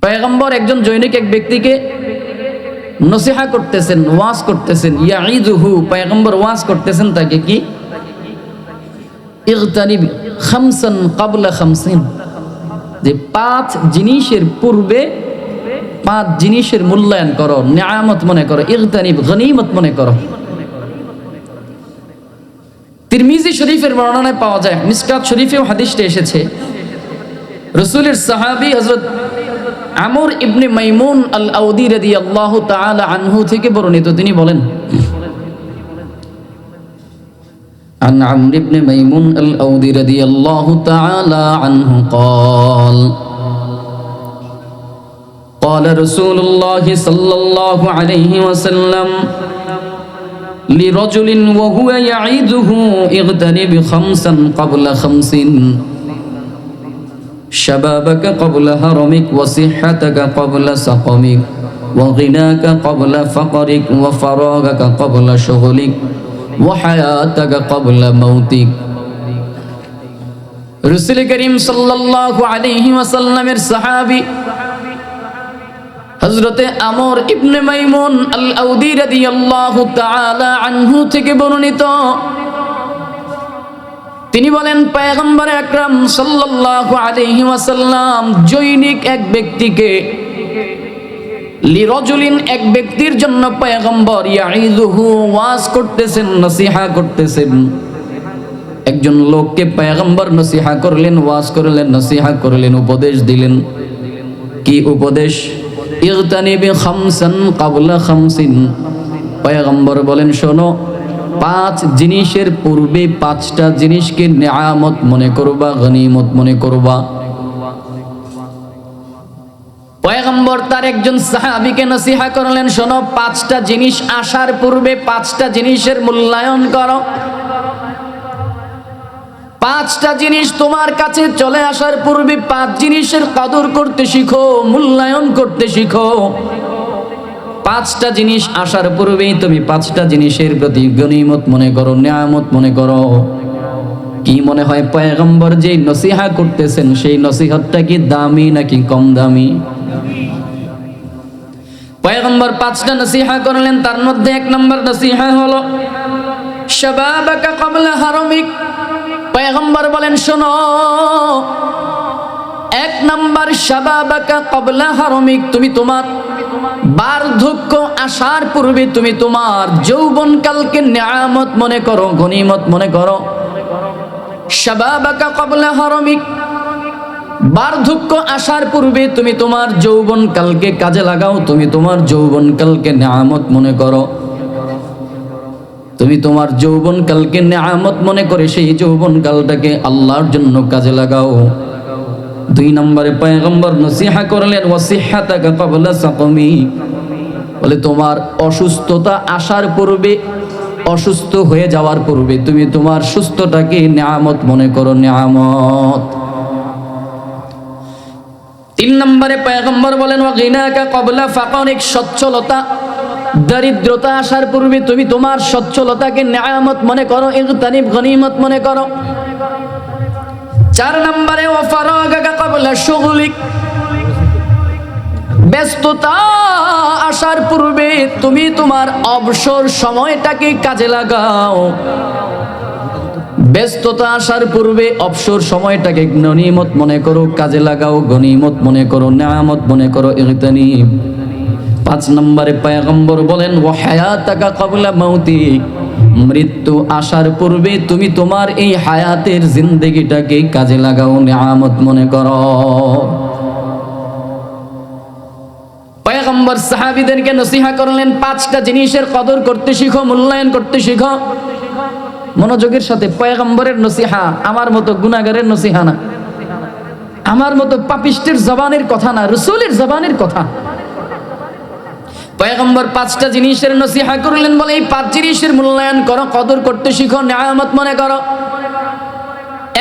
পয়গম্বর একজন জৈনিক এক ব্যক্তিকে নসিহা করতেছেন, ওয়াজ করতেছেন। ইয়াইযুহু, পয়গম্বর ওয়াজ করতেছেন তাকে কি, ইগতানিব খামসান ক্বাবলা খামসিন, যে 5 জিনিসের পূর্বে 5 জিনিসের মূল্যায়ন করো, নিয়ামত মনে করো, ইগতানিব গনিমত মনে করো। তিরমিজি শরীফের বর্ণনায় পাওয়া যায়, মিসকাত শরীফেও হাদিসটা এসেছে, রাসূলের সাহাবী হযরত আমর ইবনে মাইমুন আল আউদি রাদিয়াল্লাহু তাআলা আনহু থেকে বর্ণিত, তিনি বলেন, عن عمرو بن ميمون الأودي رضي الله تعالى عنه قال قال رسول الله صلى الله عليه وسلم لرجل وهو يعيده اغتنم 5 قبل 5 شبابك قبل هرمك وصحتك قبل سقمك وغناك قبل فقرك وفراغك قبل شغلك وحياتك قبل موتك। রাসূল করিম সাল্লাল্লাহু আলাইহি ওয়াসাল্লামের সাহাবী হযরতে আমর ইবনে মাইমুন আল আউদি রাদিয়াল্লাহু তাআলা আনহু থেকে বর্ণিত, তিনি বলেন, পয়গম্বর আকরাম সাল্লাল্লাহু আলাইহি ওয়াসাল্লাম জৈনিক এক ব্যক্তিকে, লিরাজুলিন এক ব্যক্তির জন্য পয়গম্বর ইয়াইযুহু ওয়াজ করতেছেন, নসিহা করতেছেন। একজন লোককে পয়গম্বর নসিহা করলেন, ওয়াজ করলেন, নসিহা করলেন, উপদেশ দিলেন। কি উপদেশ? ইগতানিবি 5 ক্বাবলা 5। পয়গম্বর বলেন, শোনো, 5 জিনিসের পূর্বে 5টা জিনিসকে নিয়ামত মনে করবা, গনিমত মনে করবা। পয়গম্বর তার একজন সাহাবীকে নসিহা করলেন, শোনো, 5টা জিনিস আসার পূর্বে 5টা জিনিসের মূল্যায়ন করো। 5টা জিনিস তোমার কাছে চলে আসার পূর্বে 5 জিনিসের কদর করতে শিখো, মূল্যায়ন করতে শিখো। 5টা জিনিস আসার পূর্বেই তুমি 5টা জিনিসের প্রতি গনিমত মনে করো, নিয়ামত মনে করো। কি মনে হয় পয়গম্বর যেই নসিহা করতেছেন সেই নসিহতটা কি দামি নাকি কম দামি? পয়গম্বর 5টা নসিহা করলেন, তার মধ্যে 1 নম্বর নসিহা হলো শাবাবাকা ক্বাবলা হারামিক। পয়গম্বর বলেন, শোনো, 1 নম্বর শাবাবাকা ক্বাবলা হারামিক, তুমি তোমার বার্ধক্য আসার পূর্বে তুমি তোমার যৌবনকালকে নিয়ামত মনে করো, গনিমত মনে করো। শাবাবাকা ক্বাবলা হারামিক, বার্ধক্য আসার পূর্বে তুমি তোমার যৌবনকালকে কাজে লাগাও, তুমি তোমার যৌবনকালকে নিয়ামত মনে করো। তুমি তোমার যৌবনকালকে নিয়ামত মনে করে সেই যৌবনকালটাকে আল্লাহর জন্য কাজে লাগাও। 2 নম্বরে পয়গম্বর নসিহা করলেন, ওয়াসিহাতাকা ক্বাবলা সাকমি, বলে তোমার অসুস্থতা আসার পূর্বে, অসুস্থ হয়ে যাওয়ার পূর্বে তুমি তোমার সুস্থতাকে নিয়ামত মনে করো, নিয়ামত। 3 নম্বরে পয়গম্বর বলেন, ওয়াগিনাকা ক্বাবলা ফাকরিক, সচ্ছলতা, দরিদ্রতা আসার পূর্বে তুমি তোমার সচ্ছলতাকে নিয়ামত মনে করো, ইগতানিব গনিমত মনে করো। 4 নম্বরে ওয়াফারাগাকা ক্বাবলা শুগলিক, ব্যস্ততা আসার পূর্বে তুমি তোমার অবসর সময়টাকে কাজে লাগাও। ব্যস্ততা আসার পূর্বে অবসর সময়টাকে গনিমত মনে করো, কাজে লাগাও, গনিমত মনে করো, নিয়ামত মনে করো, ইগতানিব। 5 নম্বরে পয়গম্বর বলেন, ওয়া হায়াতাকা ক্বাবলা মাউতিক, মৃত্যু আসার পূর্বে তুমি তোমার এই হায়াতের জিন্দেগিটাকে কাজে লাগাও, নিয়ামত মনে করো। পয়গম্বর সাহাবীদেরকে নসিহা করলেন, 5টা জিনিসের কদর করতে শিখো, মূল্যায়ন করতে শিখো। মনোযোগের সাথে, পয়গম্বরের নসিহা আমার মতো গুনাহগারের নসিহা না, আমার মতো পাপিষ্টের জবানের কথা না, রাসূলের জবানের কথা। পয়গম্বর 5টা জিনিসের নসিহা করলেন, বলে এই 5 জিনিসের মূল্যায়ন করো, কদর করতে শিখো, নিয়ামত মনে করো।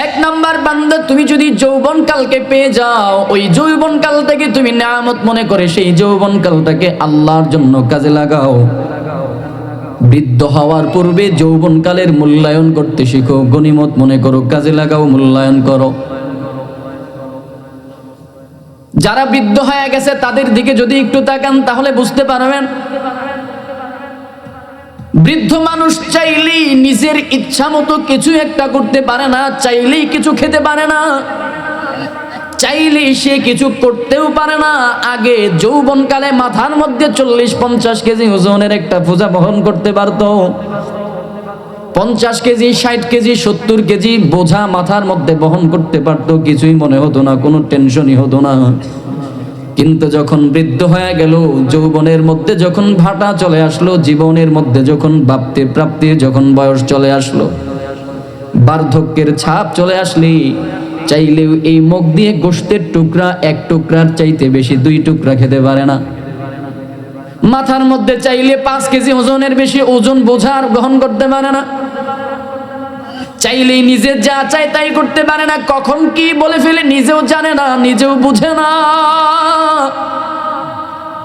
1 নম্বর, বান্দা তুমি যদি যৌবনকালকে পেয়ে যাও, ওই যৌবনকালটাকে তুমি নিয়ামত মনে করে সেই যৌবনকালটাকে আল্লাহর জন্য কাজে লাগাও। বৃদ্ধ হওয়ার পূর্বে যৌবনকালের মূল্যায়ন করতে শিখো, গনিমত মনে করো, কাজে লাগাও, মূল্যায়ন করো। যারা বৃদ্ধ হয়ে গেছে তাদের দিকে যদি একটু তাকান তাহলে বুঝতে পারবেন, বৃদ্ধ মানুষ চাইলেই নিজের ইচ্ছা মতো কিছু একটা করতে পারে না, চাইলেই কিছু খেতে পারে না, চাইলেই সে কিছু করতেও পারে না। আগে যৌবনকালে মাথার মধ্যে 40-50 কেজি ওজনের একটা বোঝা বহন করতে পারতো, 50 কেজি 60 কেজি 70 কেজি বোঝা মাথার মধ্যে বহন করতে পারতো, কিছুই মনে হতো না, কোনো টেনশনই হতো না। কিন্তু যখন বৃদ্ধ হয়ে গেল, যৌবনের মধ্যে যখন ভাটা চলে আসলো, জীবনের মধ্যে যখন ভাবতে প্রাপ্তির যখন বয়স চলে আসলো, বার্ধক্যের ছাপ চলে আসলি, চাইলেও এই মুখ দিয়ে গোশতের টুকরা এক টুকরার চাইতে বেশি 2 টুকরা খেতে পারে না। মাথার মধ্যে চাইলে 5 কেজি ওজনের বেশি ওজন বোঝা আর গ্রহণ করতে পারে না, চাইলেই নিজে যা চায় তাই করতে পারে না, কখন কি বলে ফেলে নিজেও জানে না, নিজেও বুঝে না।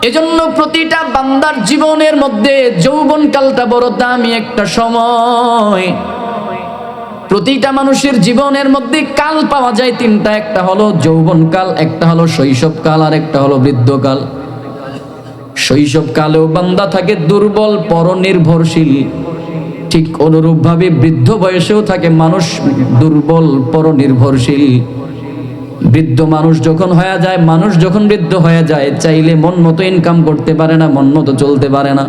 এজন্য প্রতিটা বান্দার জীবনের মধ্যে যৌবনকালটা বড় দামি একটা সময়। প্রতিটা মানুষের জীবনের মধ্যে কাল পাওয়া যায় 3টা, একটা হলো যৌবনকাল, একটা হলো শৈশবকাল, আর একটা হলো বৃদ্ধকাল। শৈশবকালেও বান্দা থাকে দুর্বল পরনির্ভরশীল, ঠিক অনুরূপ ভাবে বৃদ্ধ বয়সেও থাকে মানুষ দুর্বল পরনির্ভরশীল। বৃদ্ধ মানুষ যখন হয়ে যায়, মানুষ যখন বৃদ্ধ হয়ে যায়, চাইলে মন মতো ইনকাম করতে পারে না, মন মতো চলতে পারে না,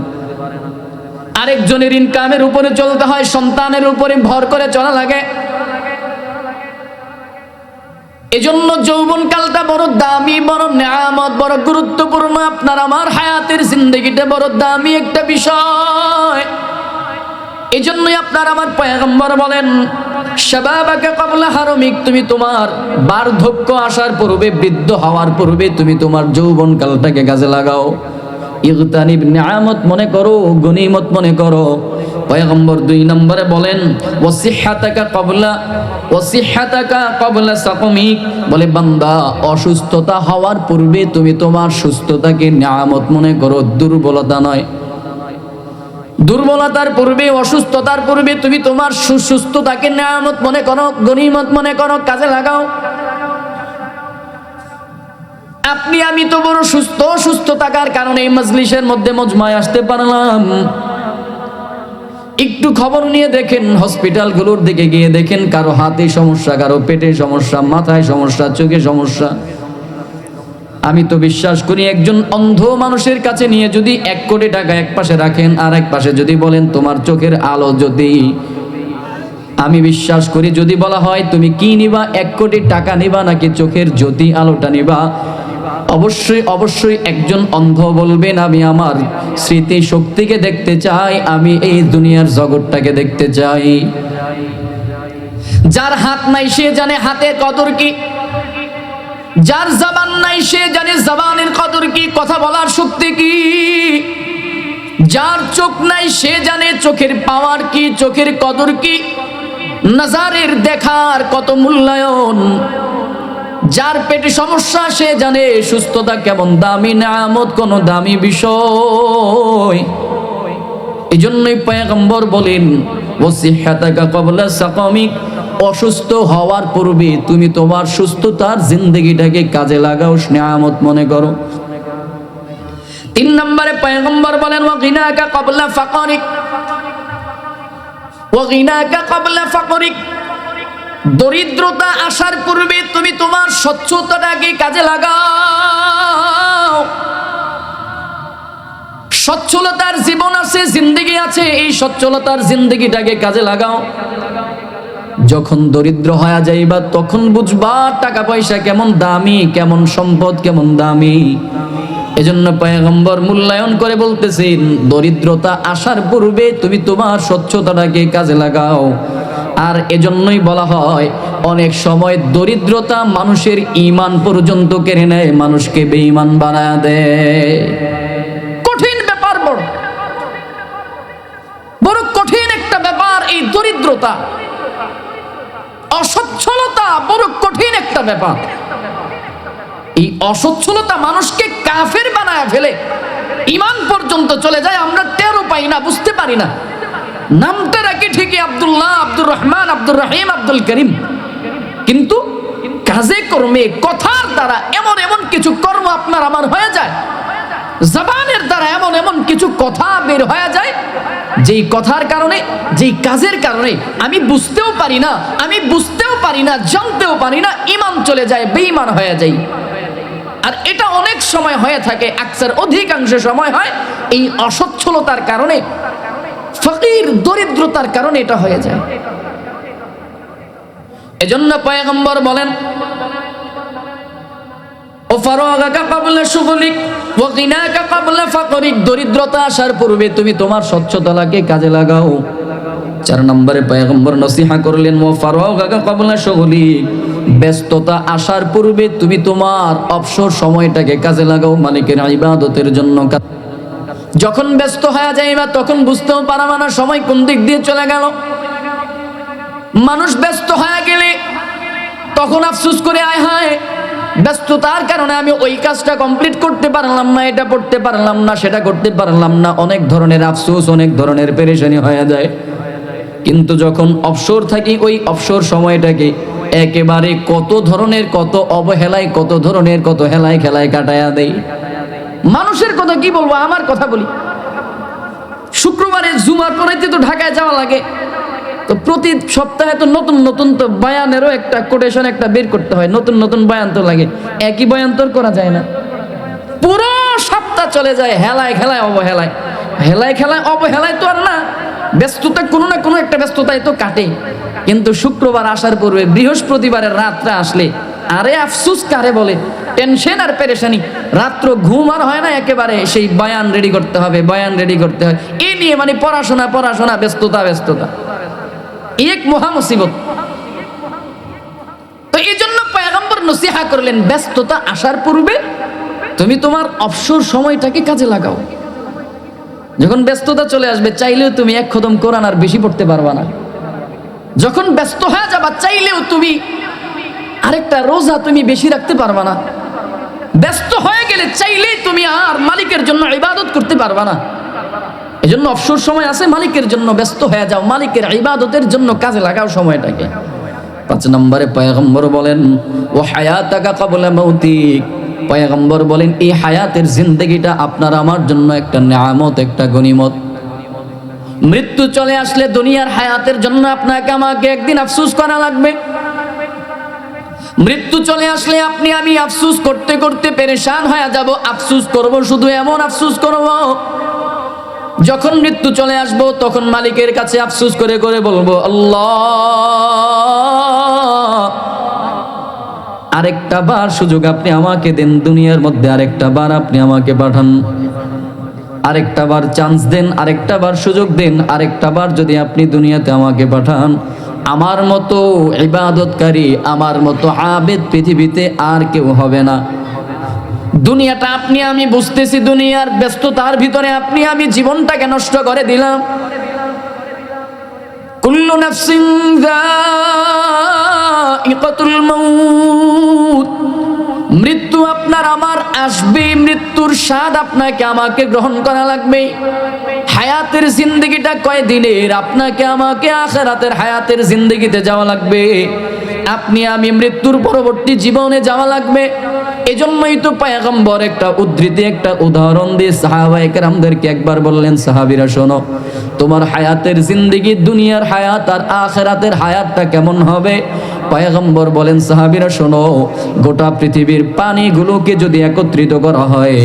আরেকজনের ইনকামের উপরে চলতে হয়, সন্তানের উপরে ভর করে চলা লাগে। এজন্য যৌবনকালটা বড় দামি, বড় নেয়ামত, বড় গুরুত্বপূর্ণ। আপনার আমার হায়াতের জিন্দেগিটা বড় দামি একটা বিষয়। এজন্যই আপনার আমার পয়গম্বর বলেন, শাবাবাকা ক্বাবলা হারমিক, তুমি তোমার বার্ধক্য আসার পূর্বে, বৃদ্ধ হওয়ার পূর্বে তুমি তোমার যৌবনকালটাকে কাজে লাগাও। ইগতানিব, নিয়ামত মনে করো, গনিমত মনে করো। পয়গম্বর 2 নম্বরে বলেন, ওয়াসিহহাতাকা ক্বাবলা সাকমিক, বলে বান্দা অসুস্থতা হওয়ার পূর্বে তুমি তোমার সুস্থতাকে নিয়ামত মনে করো, দুর্বলতা নয়। দুর্বলতার পূর্বে, অসুস্থতার পূর্বে তুমি তোমার সুস্থতাকে নিয়ামত মনে করো, গনিমত মনে করো, কাজে লাগাও। আপনি আমি তো বড় সুস্থ থাকার কারণে এই মজলিসের মধ্যে মজমায় আসতে পারলাম। একটু খবর নিয়ে দেখেন, হসপিটালগুলোর দিকে গিয়ে দেখেন, কারো হাতে সমস্যা, কারো পেটে সমস্যা, মাথায় সমস্যা, চোখে সমস্যা। আমি তো বিশ্বাস করি একজন অন্ধ মানুষের কাছে নিয়ে যদি 1 কোটি টাকা এক পাশে রাখেন, আর এক পাশে যদি বলেন তোমার চোখের আলো যদি, আমি বিশ্বাস করি যদি বলা হয় তুমি কি নিবা, 1 কোটি টাকা নিবা নাকি চোখের জ্যোতি আলোটা নিবা, অবশ্যই একজন অন্ধ বলবেন আমি আমার স্মৃতি শক্তিকে দেখতে চাই, আমি এই দুনিয়ার জগৎটাকে দেখতে চাই। যার হাত নাই সে জানে হাতের কদর কি, যার জবান নাই সে জানে জবানের কদর কি, কথা বলার শক্তি কি। যার চোখ নাই সে জানে চোখের পাওয়ার কি, চোখের কদর কি, নজরের দেখার কত মূল্যায়ন। যার পেটে সমস্যা সে জানে সুস্থতা কেমন দামি নিয়ামত, কোন দামি বিষয়। এজন্যই পয়গম্বর বলেন, ওয়াসিহহাতাকা ক্বাবলা সাকমিক, অসুস্থ হওয়ার পূর্বে তুমি তোমার সুস্থতার জিন্দেগিটাকে কাজে লাগাও, নিয়ামত মনে করো। 3 নম্বরে পয়গম্বর বলেন, ওয়াগিনাকা ক্বাবলা ফাকরিক, ওয়াগিনাকা ক্বাবলা ফাকরিক, দরিদ্রতা আসার পূর্বে তুমি তোমার সচ্ছলতাটাকে কাজে লাগাও। সচ্ছলতার জীবন আছে, জিন্দেগি আছে, এই সচ্ছলতার জিন্দেগিটাকে কাজে লাগাও। যখন দরিদ্র হয়ে যাইবা তখন বুঝবা টাকা পয়সা কেমন দামি, কেমন সম্পদ কেমন দামি। এজন্য পয়গম্বর মূল্যায়ন করে বলতেছেন, দরিদ্রতা আসার পূর্বে তুমি তোমার স্বচ্ছতাটাকে কাজে লাগাও। আর এজন্যই বলা হয় অনেক সময় দরিদ্রতা মানুষের ঈমান পর্যন্ত কেড়ে নেয়, মানুষকে বেঈমান বানায় দেয়। কঠিন ব্যাপার, বড় কঠিন একটা ব্যাপার এই দরিদ্রতা, অসচ্ছলতা বড় কঠিন একটা ব্যাপার। এই অসচ্ছলতা মানুষকে কাফের বানায় ফেলে, ঈমান পর্যন্ত চলে যায়, আমরা টেরও পাই না, বুঝতে পারি না। নামটা রাখি ঠিকই আব্দুল্লাহ, আব্দুর রহমান, আব্দুর রহিম, আব্দুল করিম, কিন্তু কাজে কর্মে কথার দ্বারা এমন এমন কিছু কর্ম আপনার আমার হয়ে যায়, জবানের দ্বারা এমন এমন কিছু কথা বের হয়ে যায়, যেই কথার কারণে, যেই কাজের কারণে আমি বুঝতেও পারি না, জানতেও পারি না, ঈমান চলে যায়, বেঈমান হয়ে যায়। আর এটা অনেক সময় হয়ে থাকে, আকসার অধিকাংশ সময় হয় এই অসচ্ছলতার কারণে, ফকির দরিদ্রতার কারণে এটা হয়ে যায়। এজন্য পয়গম্বর বলেন, ও ফারাগাকা ক্বাবলা শুগলিক ওয়া গিনাকা ক্বাবলা ফাকরিক, দরিদ্রতা আসার পূর্বে তুমি তোমার স্বচ্ছতাকে কাজে লাগাও। 4 নম্বরে পয়গম্বর নসিহা করলেন, ও ফারাগাকা ক্বাবলা শুগলিক, ব্যস্ততা আসার পূর্বে তুমি তোমার অবসর সময়টাকে কাজে লাগাও মালিকের ইবাদতের জন্য। যখন ব্যস্ত হয়ে যাইবা তখন বুঝতেও পারবা না সময় কোন দিক দিয়ে চলে গেল। মানুষ ব্যস্ত হয়ে গেলে তখন আফসোস করে, আয় হায় ব্যস্ততার কারণে আমি ওই কাজটা কমপ্লিট করতে পারলাম না, এটা পড়তে পারলাম না, সেটা করতে পারলাম না, অনেক ধরনের আফসোস, অনেক ধরনের পেরেশানি হয়ে যায়। কিন্তু যখন অবসর থাকি, ওই অবসর সময়টাকে একেবারে কত ধরনের কত অবহেলায়, কত ধরনের কত হেলায় খেলায় কাটায়া দেই। মানুষের কথা কি বলবো, আমার কথা বলি। শুক্রবারে জুমার পরেতে তো ঢাকায় যাওয়া লাগে, তো প্রতি সপ্তাহে তো নতুন নতুন তো বয়ানেরও একটা কোটেশন একটা বের করতে হয়, নতুন নতুন বয়ান তো লাগে, একই বয়ান তো করা যায় না। পুরো সপ্তাহ চলে যায় হেলায় খেলায় অবহেলায়, হেলায় খেলায় অবহেলায় তো আর না, ব্যস্ততা কোনো না কোনো একটা ব্যস্ততায় তো কাটে। কিন্তু শুক্রবার আসার পূর্বে বৃহস্পতিবারের রাতটা আসলে আরে আফসুস কারে বলে, টেনশন আর পেরেশানি, রাত্র ঘুম আর হয় না, একেবারে সেই বয়ান রেডি করতে হবে, বয়ান রেডি করতে হয়, এই নিয়ে মানে পড়াশোনা পড়াশোনা, ব্যস্ততা ব্যস্ততা, এক মহা মুসিবত। তো এই জন্য পয়গম্বর নসিহা করলেন, ব্যস্ততা আসার পূর্বে তুমি তোমার অবসর সময়টাকে কাজে লাগাও। যখন ব্যস্ততা চলে আসবে চাইলেও তুমি এক খতম কোরআন আর বেশি পড়তে পারবা না। যখন ব্যস্ত হয়ে যাবা চাইলেও তুমি আরেকটা রোজা তুমি বেশি রাখতে পারবা না। ব্যস্ত হয়ে গেলে চাইলেই তুমি আর মালিকের জন্য ইবাদত করতে পারবা না। এজন্য অবসর সময় আছে, মালিকের জন্য ব্যস্ত হয়ে যাও, মালিকের ইবাদতের জন্য কাজে লাগাও সময়টাকে। 5 নম্বরে পয়গম্বর বলেন, ও হায়াতাকা ক্বাবলা মাউতিক, পয়গম্বর বলেন এই হায়াতের জিন্দেগিটা আপনার আমার জন্য একটা নিয়ামত, একটা গনিমত। মৃত্যু চলে আসলে দুনিয়ার হায়াতের জন্য আপনাকে আমাকে একদিন আফসোস করা লাগবে। মৃত্যু চলে আসলে আপনি আমি আফসোস করতে করতে পেরেশান হয়ে যাব। আফসোস করব, শুধু এমন আফসোস করব, যখন মৃত্যু চলে আসবো তখন মালিকের কাছে আফসোস করে করে বলবো, আল্লাহ আরেকটা বার সুযোগ আপনি আমাকে দেন, দুনিয়ার মধ্যে আরেকটা বার আপনি আমাকে পাঠান, আরেকটা বার চান্স দেন, আরেকটা বার সুযোগ দেন, আরেকটা বার যদি আপনি দুনিয়াতে আমাকে পাঠান, আমার মতো ইবাদতকারী, আমার মতো আবেদ পৃথিবীতে আর কেউ হবে না। দুনিয়াটা আপনি আমি বুঝতেছি, দুনিয়ার ব্যস্ততার ভিতরে আপনি আমি জীবনটাকে নষ্ট করে দিলাম। কুল্লু নাফসিন যায়িকাতুল মাউত, মৃত্যু আপনার আমার আসবে, মৃত্যুর স্বাদ আপনাকে আমাকে গ্রহণ করা লাগবে। হায়াতের জিন্দেগিটা কয়দিনের, আপনাকে আমাকে আখিরাতের হায়াতের জিন্দেগিতে যাওয়া লাগবে। আপনি আমি মৃত্যুর পরবর্তী জীবনে যাওয়া লাগবে। এজন্যই তো পয়গম্বর একটা উদ্ধৃতি, একটা উদাহরণ দিয়ে সাহাবায়ে কেরামদেরকে একবার বললেন, সাহাবীরা শোনো, তোমার হায়াতের জিন্দেগি, দুনিয়ার হায়াত আর আখিরাতের হায়াতটা কেমন হবে। পয়গম্বর বলেন, সাহাবীরা শোনো, গোটা পৃথিবীর পানিগুলোকে যদি একত্রিত করা হয়,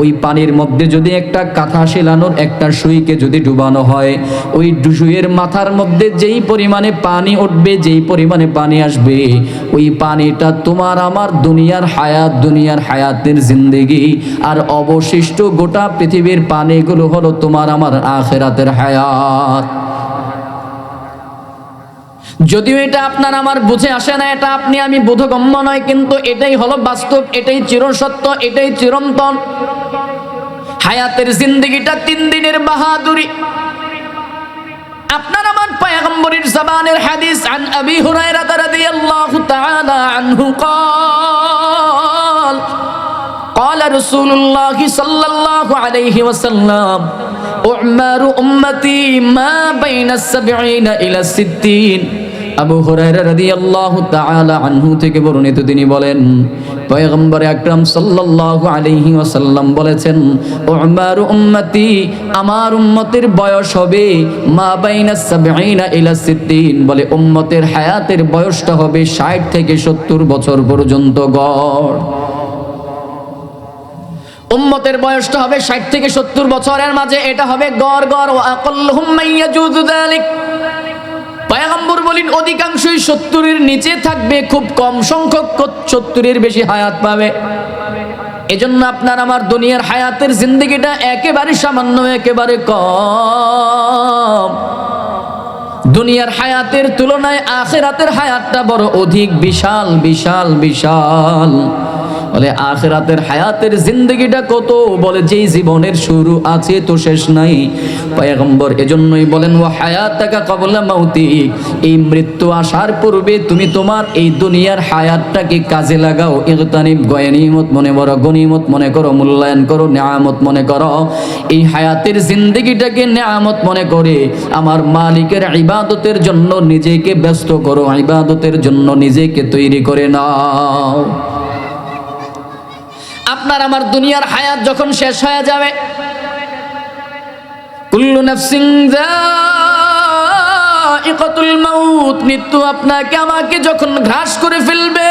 ওই পানির মধ্যে যদি একটা কাঁথা শিলানোর একটা সুইকে যদি ডুবানো হয়, ওই সুইয়ের মাথার মধ্যে যেই পরিমাণে পানি উঠবে, যেই পরিমাণে পানি আসবে, ওই পানিটা তোমার আমার দুনিয়ার হায়াত, দুনিয়ার হায়াতের জিন্দেগি, আর অবশিষ্ট গোটা পৃথিবীর পানিগুলো হলো তোমার আমার আখিরাতের হায়াত। যদিও এটা আপনার আমার বুঝে আসে না, এটা আপনি আমি বোধগম্য নয়, কিন্তু এটাই হলো বাস্তব, এটাই চিরসত্য, এটাই চিরন্তন। হায়াতের জিন্দেগিটা 3 দিনের বাহাদুরি। আপনার আমার পয়গম্বরের জবানের হাদিস, আন আবি হুরায়রা রাদিয়াল্লাহু তাআলা আনহু قال قال رسول الله صلى الله عليه وسلم أعمار أمتي ما بين 70 إلى 60 আবু হুরায়রা রাদিয়াল্লাহু তাআলা আনহু থেকে বর্ণিত, তিনি বলেন পয়গম্বর আকরাম সাল্লাল্লাহু আলাইহি ওয়াসাল্লাম বলেছেন, উমারু উম্মতি, আমার উম্মতের বয়স হবে মা বাইনা 70 ইলা 60, বলে উম্মতের হায়াতের বয়সটা হবে 60 থেকে 70 বছর পর্যন্ত গড়। উম্মতের বয়সটা হবে 60 থেকে 70 বছরের মাঝে, এটা হবে গড় গড়। ওয়া আকাল্লুহুম মাইয়াজুযু যালিক, পয়গম্বর বলেন অধিকাংশই 70-এর নিচে থাকবে, খুব কম সংখ্যক 70-এর বেশি হায়াত পাবে। এজন্য আপনার আমার দুনিয়ার হায়াতের জিন্দেগিটা একেবারে সামান্য, একেবারে কম। দুনিয়ার হায়াতের তুলনায় আখিরাতের হায়াতটা বড় অধিক, বিশাল বিশাল বিশাল। বলে আখিরাতের হায়াতের জিন্দেগিটা কত, বলে যেই জীবনের শুরু আছে তো শেষ নাই। পয়গম্বর এজন্যই বলেন ওয়া হায়াতাকা ক্বাবলা মাউতিক, এই মৃত্যু আসার পূর্বে তুমি তোমার এই দুনিয়ার হায়াতটাকে কাজে লাগাও। ইগতানিব, গনিমত মনে করো, গনিমত মনে করো, মূল্যায়ন করো, নিয়ামত মনে করো। এই হায়াতের জিন্দেগিটাকে নিয়ামত মনে করে আমার মালিকের ইবাদতের জন্য নিজেকে ব্যস্ত করো, ইবাদতের জন্য নিজেকে তৈরি করে নাও। আপনার আমার দুনিয়ার হায়াত যখন শেষ হয়ে যাবে, কুল্লু নাফসিন যায়িকাতুল মাউত, মৃত্যু আপনাকে আমাকে যখন গ্রাস করে ফেলবে,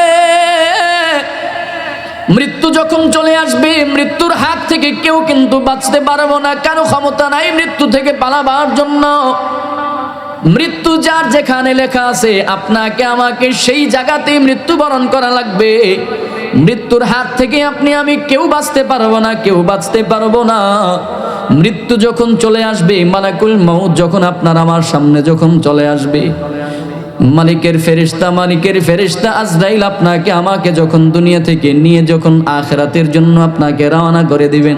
মৃত্যু যখন চলে আসবে, মৃত্যুর হাত থেকে কেউ কিন্তু বাঁচতে পারবো না, কারো ক্ষমতা নাই মৃত্যু থেকে পালাবার জন্য। মৃত্যু যার যেখানে লেখা আছে আপনাকে আমাকে সেই জায়গাতেই মৃত্যুবরণ করা লাগবে। মৃত্যুর হাত থেকে আপনি আমি কেউ বাঁচতে পারবো না, কেউ বাঁচতে পারবো না। মৃত্যু যখন চলে আসবে, মালাকুল মউত যখন আপনার আমার সামনে যখন চলে আসবে, মালিকের ফেরেশতা আজরাইল আপনাকে আমাকে যখন দুনিয়া থেকে নিয়ে যখন আখিরাতের জন্য আপনাকে রওনা করে দিবেন,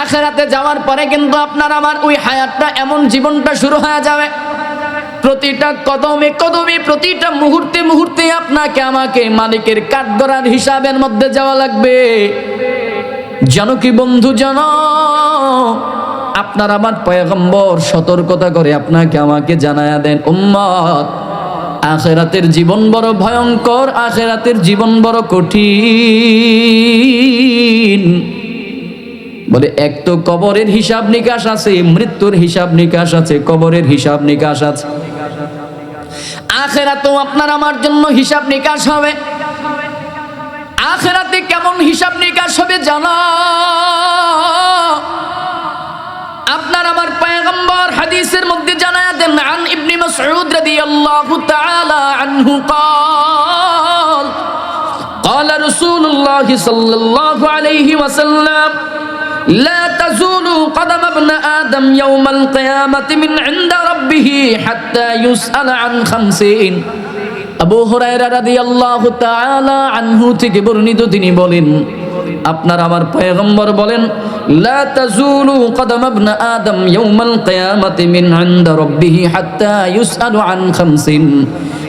আখিরাতে যাওয়ার পরে কিন্তু আপনার আমার ওই হায়াতটা, এমন জীবনটা শুরু হয়ে যাবে। প্রতিটা কদমে কদমে, প্রতিটা মুহূর্তে মুহূর্তে আপনাকে আমাকে মালিকের কাঠগড়ার হিসাবের মধ্যে যাওয়া লাগবে। জানো কি বন্ধু, জানো আপনার আমার পয়গম্বর সতর্কতা করে আপনাকে আমাকে জানায়া দেন, উম্মত আখিরাতের জীবন বড় ভয়ঙ্কর, আখিরাতের জীবন বড় কঠিন। বলে এক তো কবরের হিসাব নিকাশ আছে, মৃত্যুর হিসাব নিকাশ আছে, কবরের হিসাব নিকাশ আছে। আখিরাতেও আপনার আমার জন্য হিসাব নিকাশ হবে। আখিরাতে কেমন হিসাব নিকাশ হবে জানো? আপনার আমার পয়গম্বর হাদিসের মধ্যে জানায়া দেন, আন ইবনে মাসউদ রাদিয়াল্লাহু তাআলা আনহু قال قال رسول الله صلى الله عليه وسلم لا تزول قدم ابن آدم يوم القيامة من عند ربه حتى يسأل عن 50। আবু হুরায়রা রাদিয়াল্লাহু তাআলা আনহু থেকে বর্ণিত, তিনি বলেন আপনার আমার পয়গম্বর বলেন, লা তাজুলু কদম ইবনে আদম ইয়াউমাল কিয়ামাতি মিন ইনদা রাব্বিহি হাত্তা ইউসআলু আন 50।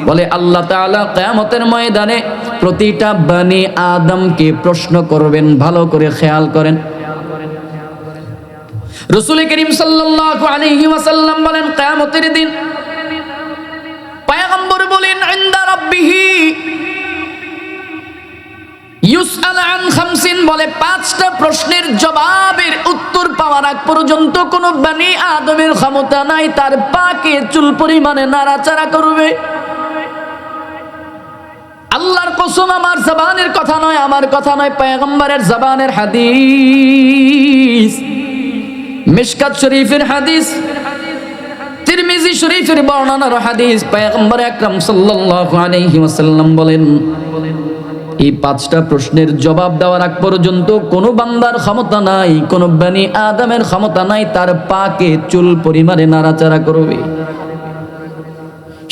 বলে আল্লাহ তাআলা কিয়ামতের ময়দানে প্রতিটা বনি আদমকে প্রশ্ন করবেন। ভালো করে খেয়াল করেন, রাসূল করিম সাল্লাল্লাহু আলাইহি ওয়াসাল্লাম বলেন কিয়ামতের দিন, পয়গম্বর বলেন ইনদা রাব্বিহি ইউসআল আন 50, বলে 5টা প্রশ্নের জবাবের উত্তর পাওয়ার আগ পর্যন্ত কোন বনি আদমের ক্ষমতা নাই তার পাকে চুল পরিমাণে নাড়াচাড়া করবে। আল্লাহর কসম, আমার জবানের কথা নয়, আমার কথা নয়, পয়গম্বরের জবানের হাদিস। মিশকাত শরীফের হাদিস, তিরমিজি শরীফের বর্ণনার হাদিস। পয়গম্বর আকরাম সাল্লাল্লাহু আলাইহি ওয়াসাল্লাম বলেন, এই 5টা প্রশ্নের জবাব দেওয়ার আগ পর্যন্ত কোনো বান্দার ক্ষমতা নাই, কোনো বনি আদমের ক্ষমতা নাই তার পাকে চুল পরিমাণে নাড়াচাড়া করবে।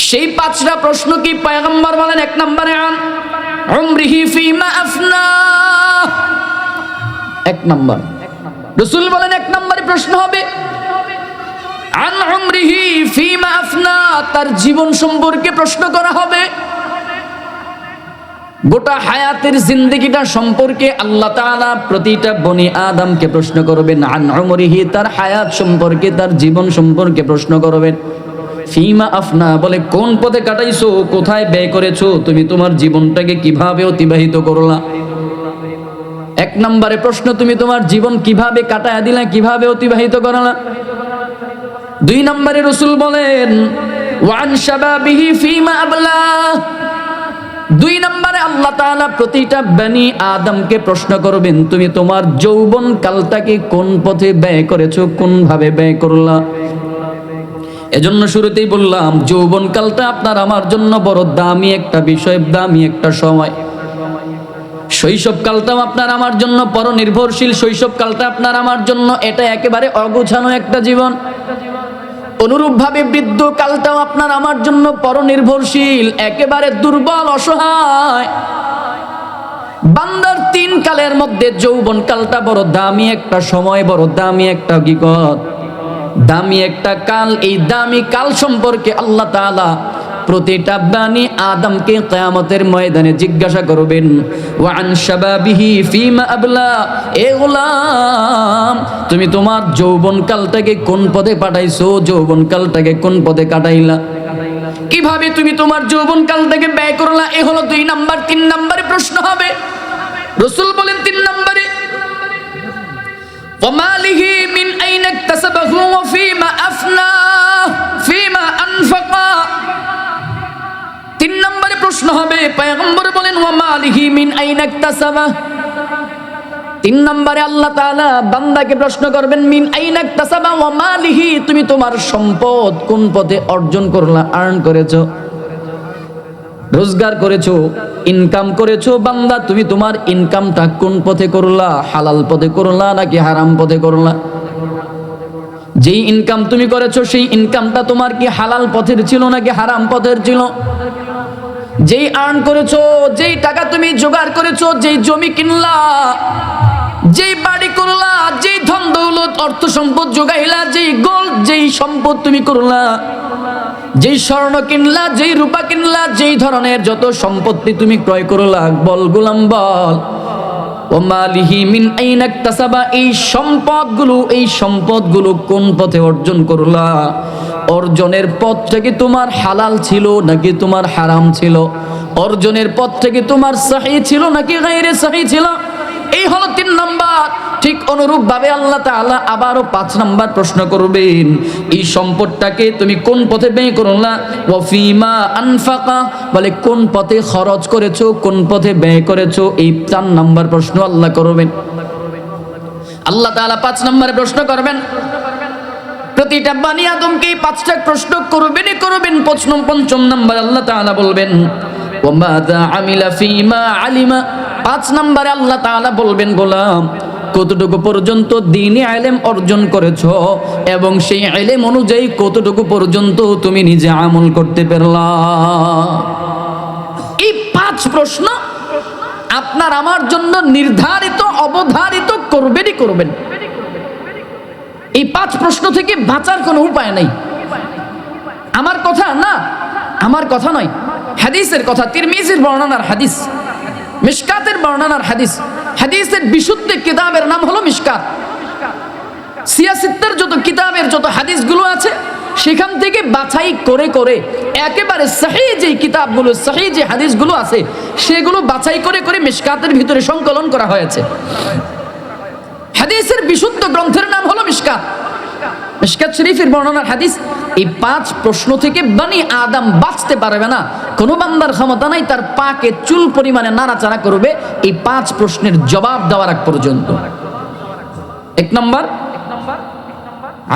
সেই 5টা প্রশ্ন কি? পয়গম্বর বলেন 1 নম্বরে আন উমরিহি ফিমা আফনা। 1 নম্বর রাসূল বলেন 1 নম্বরে প্রশ্ন হবে আন উমরিহি ফিমা আফনা, তার জীবন সম্পর্কে প্রশ্ন করা হবে। গোটা হায়াতের জিন্দেগিটা সম্পর্কে আল্লাহ তাআলা প্রতিটা বনি আদমকে প্রশ্ন করবেন। আন উমরিহি, তার হায়াত সম্পর্কে, তার জীবন সম্পর্কে প্রশ্ন করবেন। ফিমা আফনা বলে কোন পথে কাটাইছো, কোথায় ব্যয় করেছো, তুমি তোমার জীবনটাকে কিভাবে অতিবাহিত করলা। এক নম্বরে প্রশ্ন, তুমি তোমার জীবন কিভাবে কাটায়া দিলা, কিভাবে অতিবাহিত করলা। দুই নম্বরে রাসূল বলেন ওয়ান শাবাবিহি ফিমা আবলা। দুই নম্বরে আল্লাহ তাআলা প্রতিটা বনি আদমকে প্রশ্ন করবেন, তুমি তোমার যৌবন কালটাকে কোন পথে ব্যয় করেছো, কোন ভাবে ব্যয় করলা। এজন্য শুরুতেই বললাম যৌবন কালটা আপনার আমার জন্য বড় দামি একটা বিষয়, দামি একটা সময়। শৈশব কালটাও আপনার আমার জন্য পরনির্ভরশীল। শৈশব কালটা আপনার আমার জন্য এটা একেবারে অগোছানো একটা জীবন। অনুরূপভাবে বৃদ্ধ কালটাও আপনার আমার জন্য পরনির্ভরশীল, একেবারে দুর্বল, অসহায়। বান্দার তিন কালের মধ্যে যৌবন কালটা বড় দামি একটা সময়, বড় দামি একটা হকিকত, দামি একটা কাল। এই দামি কাল সম্পর্কে আল্লাহ তাআলা প্রতিটা বনি আদমকে কিয়ামতের ময়দানে জিজ্ঞাসা করবেন, ওয়া আন শাবাবিহি ফিমা আবলা। এ গোলাম, তুমি তোমার যৌবন কালটাকে কোন পথে পাঠাইছো, যৌবন কালটাকে কোন পথে কাটাইলা, কিভাবে তুমি তোমার যৌবন কালটাকে ব্যয় করলা। এ হলো দুই নাম্বার। তিন নম্বরে প্রশ্ন হবে, রাসূল বলেন তিন নম্বরে ওয়ামালিহি মিন আইনা ইকতাসাবাহু ওয়া ফিমা আফনা ফিমা আনফাকা। তিন নম্বরে প্রশ্ন হবে, পয়গম্বর বলেন ওয়ামালিহি মিন আইনা ইকতাসাবা। তিন নম্বরে আল্লাহ তাআলা বান্দাকে প্রশ্ন করবেন মিন আইনা ইকতাসাবা ওয়ামালিহি, তুমি তোমার সম্পদ কোন পথে অর্জন করলা, আর্ন করেছো, রোজগার করেছো, ইনকাম করেছো। বান্দা তুমি তোমার ইনকামটা কোন পথে করলা, হালাল পথে করলা নাকি হারাম পথে করলা। যেই ইনকাম তুমি করেছো সেই ইনকামটা তোমার কি হালাল পথের ছিল নাকি হারাম পথের ছিল। যেই আর্ন করেছো, যেই টাকা তুমি জোগাড় করেছো, যেই জমি কিনলা, যেই বাড়ি করলা, যেই ধন দৌলত অর্থ সম্পদ জোগাইলা, যেই গোল্ড যেই সম্পদ তুমি করলা, যেই স্বর্ণ কিনলা, যেই রূপা কিনলা, যেই ধরনের যত সম্পত্তি তুমি ক্রয় করলা, বল গোলাম বল ওমালিহি মিন আইনা ইকতাসাবা। এই সম্পদগুলো কোন পথে অর্জন করলা, অর্জনের পথ থেকে তোমার হালাল ছিল নাকি তোমার হারাম ছিল, অর্জনের পথ থেকে তোমার সহি ছিল নাকি গায়রে সহি ছিল। এই হলো তিন নাম্বার। ঠিক অনুরূপ ভাবে আল্লাহ তাআলা আবারও 5 নাম্বার প্রশ্ন করবেন, এই সম্পদটাকে তুমি কোন পথে ব্যয় করলা, ওয়া ফিমা আনফাকা বলে কোন পথে খরচ করেছো, কোন পথে ব্যয় করেছো। এই 4 নাম্বার প্রশ্ন আল্লাহ করবেন। আল্লাহ তাআলা 5 নম্বরে প্রশ্ন করবেন, প্রতিটা বনি আদমকে 5টা প্রশ্ন করবেন। 5 নম্বর আল্লাহ তাআলা বলবেন ওয়া মাযা আমিলা ফিমা আলিমা। 5 নম্বরে আল্লাহ তাআলা বলবেন, গোলাম কতটুকু পর্যন্ত দ্বীনি ইলম অর্জন করেছো এবং সেই ইলম অনুযায়ী কতটুকু পর্যন্ত তুমি নিজে আমল করতে পারলা। এই 5 প্রশ্ন আপনার আমার জন্য নির্ধারিত, অবধারিত করবেন। এই 5 প্রশ্ন থেকে বাঁচার কোনো উপায় নাই। আমার কথা না, আমার কথা নয়, হাদিসের কথা। তিরমিজির বর্ণনার হাদিস, মিশকাতের বর্ণনার হাদিস। হাদিসের বিশুদ্ধ কিতাবের নাম হলো মিশকাত। সিয়াসিত্তের যত কিতাবের যত হাদিসগুলো আছে সেখান থেকে বাছাই করে একেবারে সহিহ যে কিতাবগুলো, সহিহ যে হাদিসগুলো আছে সেগুলো বাছাই করে মিশকাতের ভিতরে সংকলন করা হয়েছে। হাদিসের বিশুদ্ধ গ্রন্থের নাম হলো মিশকাত। মিশকাত শরীফের বর্ণনার হাদিস। এই 5 প্রশ্ন থেকে বনি আদম বাঁচতে পারবে না। কোনো বান্দার ক্ষমতা নাই তার পাকে চুল পরিমাণে নাড়াচাড়া করবে এই 5 প্রশ্নের জবাব দেওয়ার আগ পর্যন্ত। 1 নম্বর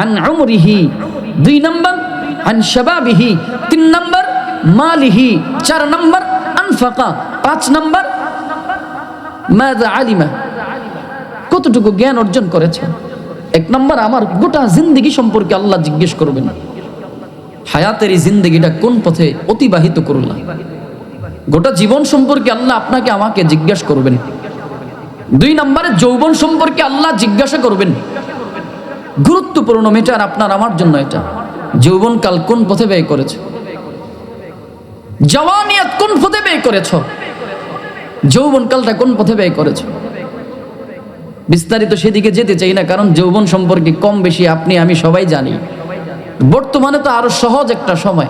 আন উমরিহি, 2 নম্বর আন শাবাবিহি, 3 নম্বর মালিহি, 4 নম্বর আনফাকা, 5 নম্বর মাযা আলিমা, কতটুকু জ্ঞান অর্জন করেছে। 1 নম্বর আমার গোটা জিন্দেগি সম্পর্কে আল্লাহ জিজ্ঞেস করবেন, হায়াতের এই জিন্দেগিটা কোন পথে অতিবাহিত করলা। গোটা জীবন সম্পর্কে আল্লাহ আপনাকে আমাকে জিজ্ঞাসা করবেন। 2 নম্বরে যৌবন সম্পর্কে আল্লাহ জিজ্ঞাসা করবেন। গুরুত্বপূর্ণ মেটার আপনার আমার জন্য এটা, যৌবনকাল কোন পথে ব্যয় করেছ, জওয়ানিয়াত কোন পথে ব্যয় করেছ, যৌবনকালটা কোন পথে ব্যয় করেছ। বিস্তারিত সেদিকে যেতে চাই না, কারণ যৌবন সম্পর্কে কম বেশি আপনি আমি সবাই জানি। বর্তমানে তো আরো সহজ একটা সময়,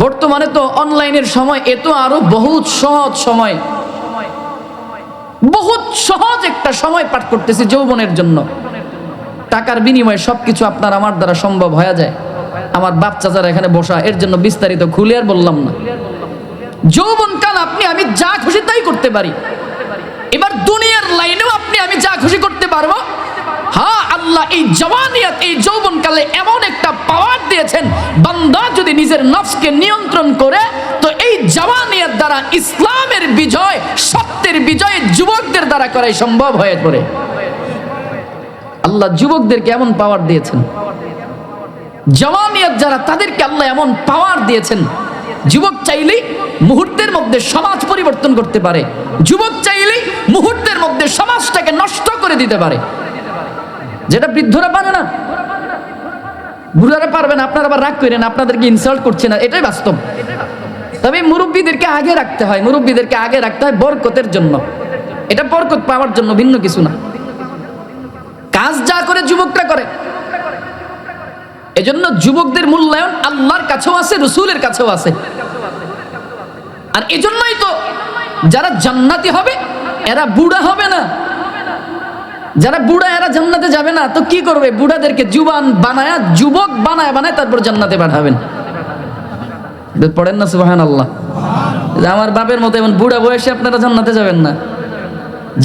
বর্তমানে তো অনলাইনের সময়, এ তো আরো বহুত সহজ সময়, বহুত সহজ একটা সময় পার করতেছি যৌবনের জন্য। টাকার বিনিময়ে সবকিছু আপনার আমার দ্বারা সম্ভব হয়ে যায়। আমার বাচ্চা যারা এখানে বসা, এর জন্য বিস্তারিত খুলে আর বললাম না। যৌবনকাল আপনি আমি যা খুশি তাই করতে পারি। এবার দুনিয়ার লাইনেও আপনি আমি যা খুশি করতে পারবো। হ্যাঁ, আল্লাহ এই জওয়ানিয়াত, এই যৌবনকালে এমন একটা পাওয়ার দিয়েছেন, বান্দা যদি নিজের নফসকে নিয়ন্ত্রণ করে, তো এই জওয়ানিয়াত দ্বারা ইসলামের বিজয়, সত্যের বিজয় যুবকদের দ্বারা করাই সম্ভব হয়ে পড়ে। আল্লাহ যুবকদেরকে এমন পাওয়ার দিয়েছেন, জওয়ানিয়াত যারা, তাদেরকে আল্লাহ এমন পাওয়ার দিয়েছেন। যুবক চাইলেই মুহূর্তের মধ্যে সমাজ পরিবর্তন করতে পারে, যুবক চাইলেই মুহূর্তের মধ্যে সমাজটাকে নষ্ট করে দিতে পারে, যেটা বৃদ্ধরা পারে না, বুড়ারা পারবে না। আপনারা আবার রাগ করেন, আপনাদেরকে ইনসাল্ট করছে না, এটাই বাস্তব। তবে মুরব্বীদেরকে আগে রাখতে হয়, মুরব্বীদেরকে আগে রাখতে হয় বরকতের জন্য, এটা বরকত পাওয়ার জন্য, ভিন্ন কিছু না। কাজ যা করে যুবকরা করে, এজন্য যুবকদের মূল্যায়ন আল্লাহর কাছেও আছে, রসুলের কাছেও আছে। আর এজন্যই তো যারা জান্নাতি হবে এরা বুড়া হবে না। যারা বুড়া এরা জান্নাতে যাবে না, তো কি করবে? বুড়াদেরকে জুবান বানায়া, যুবক বানায় বানায় তারপর জান্নাতে পাঠাবেন। পড়েন না সুবহানাল্লাহ। আমার বাপের মতো এমন বুড়া বয়সে আপনারা জান্নাতে যাবেন না।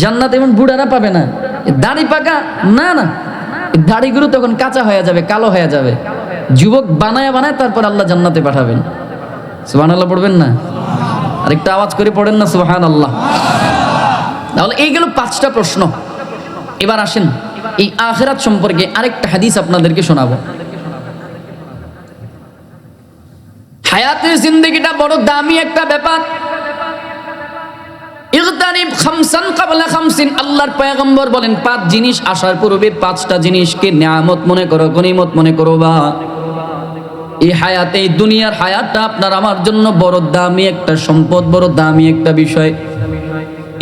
জান্নাত এমন বুড়ারা পাবে না। দাড়ি পাকা না, না, দাড়িগুলো তখন কাঁচা হয়ে যাবে, কালো হয়ে যাবে। যুবক বানায় বানায় তারপর আল্লাহ জান্নাতে পাঠাবেন। সুবহানাল্লাহ পড়বেন না? আরেকটা আওয়াজ করে পড়েন না সুবহানাল্লাহ। তাহলে এই গেল 5টা প্রশ্ন। এবার আসেন এই আখিরাত সম্পর্কে আরেকটা হাদিস আপনাদেরকে শোনাবো। হায়াতের জিন্দেগিটা বড় দামি একটা ব্যাপার। ইগতানিব খামসান ক্বাবলা খামসিন, আল্লাহর পয়গম্বর বলেন 5 জিনিস আসার পূর্বে 5টা জিনিসকে নিয়ামত মনে করো, গনিমত মনে করো। বা এই হায়াতে, এই দুনিয়ার হায়াতটা আপনার আমার জন্য বড় দামি একটা সম্পদ, বড় দামি একটা বিষয়।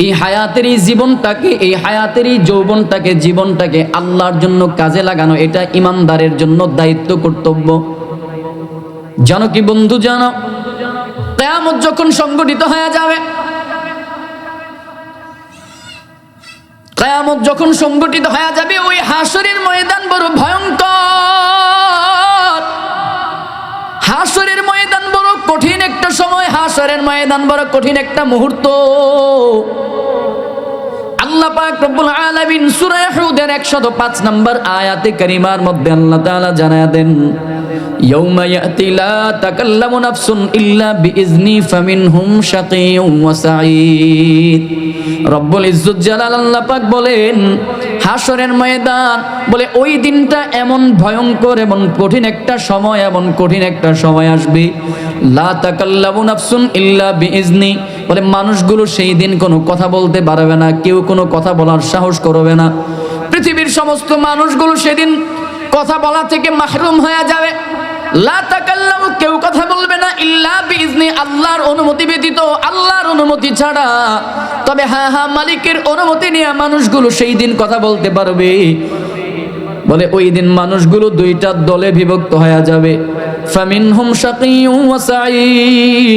এই হায়াতের এই জীবনটাকে, এই হায়াতের এই যৌবনটাকে, জীবনটাকে আল্লাহর জন্য কাজে লাগানো, এটা ইমানদারের জন্য দায়িত্ব, কর্তব্য। জানো কি বন্ধু, জানো কিয়ামত যখন সংগঠিত হয়ে যাবে, কিয়ামত যখন সংগঠিত হয়ে যাবে, ওই হাসরের ময়দান বড় ভয়ঙ্কর। হাসরের ময়দান বড় কঠিন একটা সময়, হাসরের ময়দান বড় কঠিন একটা মুহূর্ত। আল্লাহ পাক রব্বুল আলামিন সূরা হুদের 105 নম্বর আয়াতে কারিমার মধ্যে আল্লাহ তাআলা জানায়া দেন, ইয়াউমা ইয়াতি লা তাকাল্লামু নাফসুন ইল্লা বিইজনি ফামিনহুম শাকিয়্যুন ওয়া সাঈদ। রব্বুল ইজ্জত জালাল আল্লাহ পাক বলেন, হাসরের ময়দান বলে ওই দিনটা এমন ভয়ঙ্কর, এমন কঠিন একটা সময়, এমন কঠিন একটা সময় আসবে। লা তাকাল্লামু নাফসুন ইল্লা বিইজনি, বলে মানুষগুলো সেই দিন কোনো কথা বলতে পারবে না, কেউ কোনো কথা বলার সাহস করবে না। পৃথিবীর সমস্ত মানুষগুলো সেদিন কথা বলা থেকে মাহরুম হয়ে যাবে। লা তাকাল্লামু, কেউ কথা বলবে না, ইল্লা বিইজনি, আল্লাহর অনুমতি ব্যতীত, আল্লাহর অনুমতি ছাড়া। তবে হ্যাঁ হ্যাঁ, মালিকের অনুমতি নিয়ে মানুষগুলো সেই দিন কথা বলতে পারবে। বলে ওই দিন মানুষগুলো 2টা দলে বিভক্ত হয়ে যাবে। ফামিনহুম শাকিয়্যুন ওয়া সাঈদ,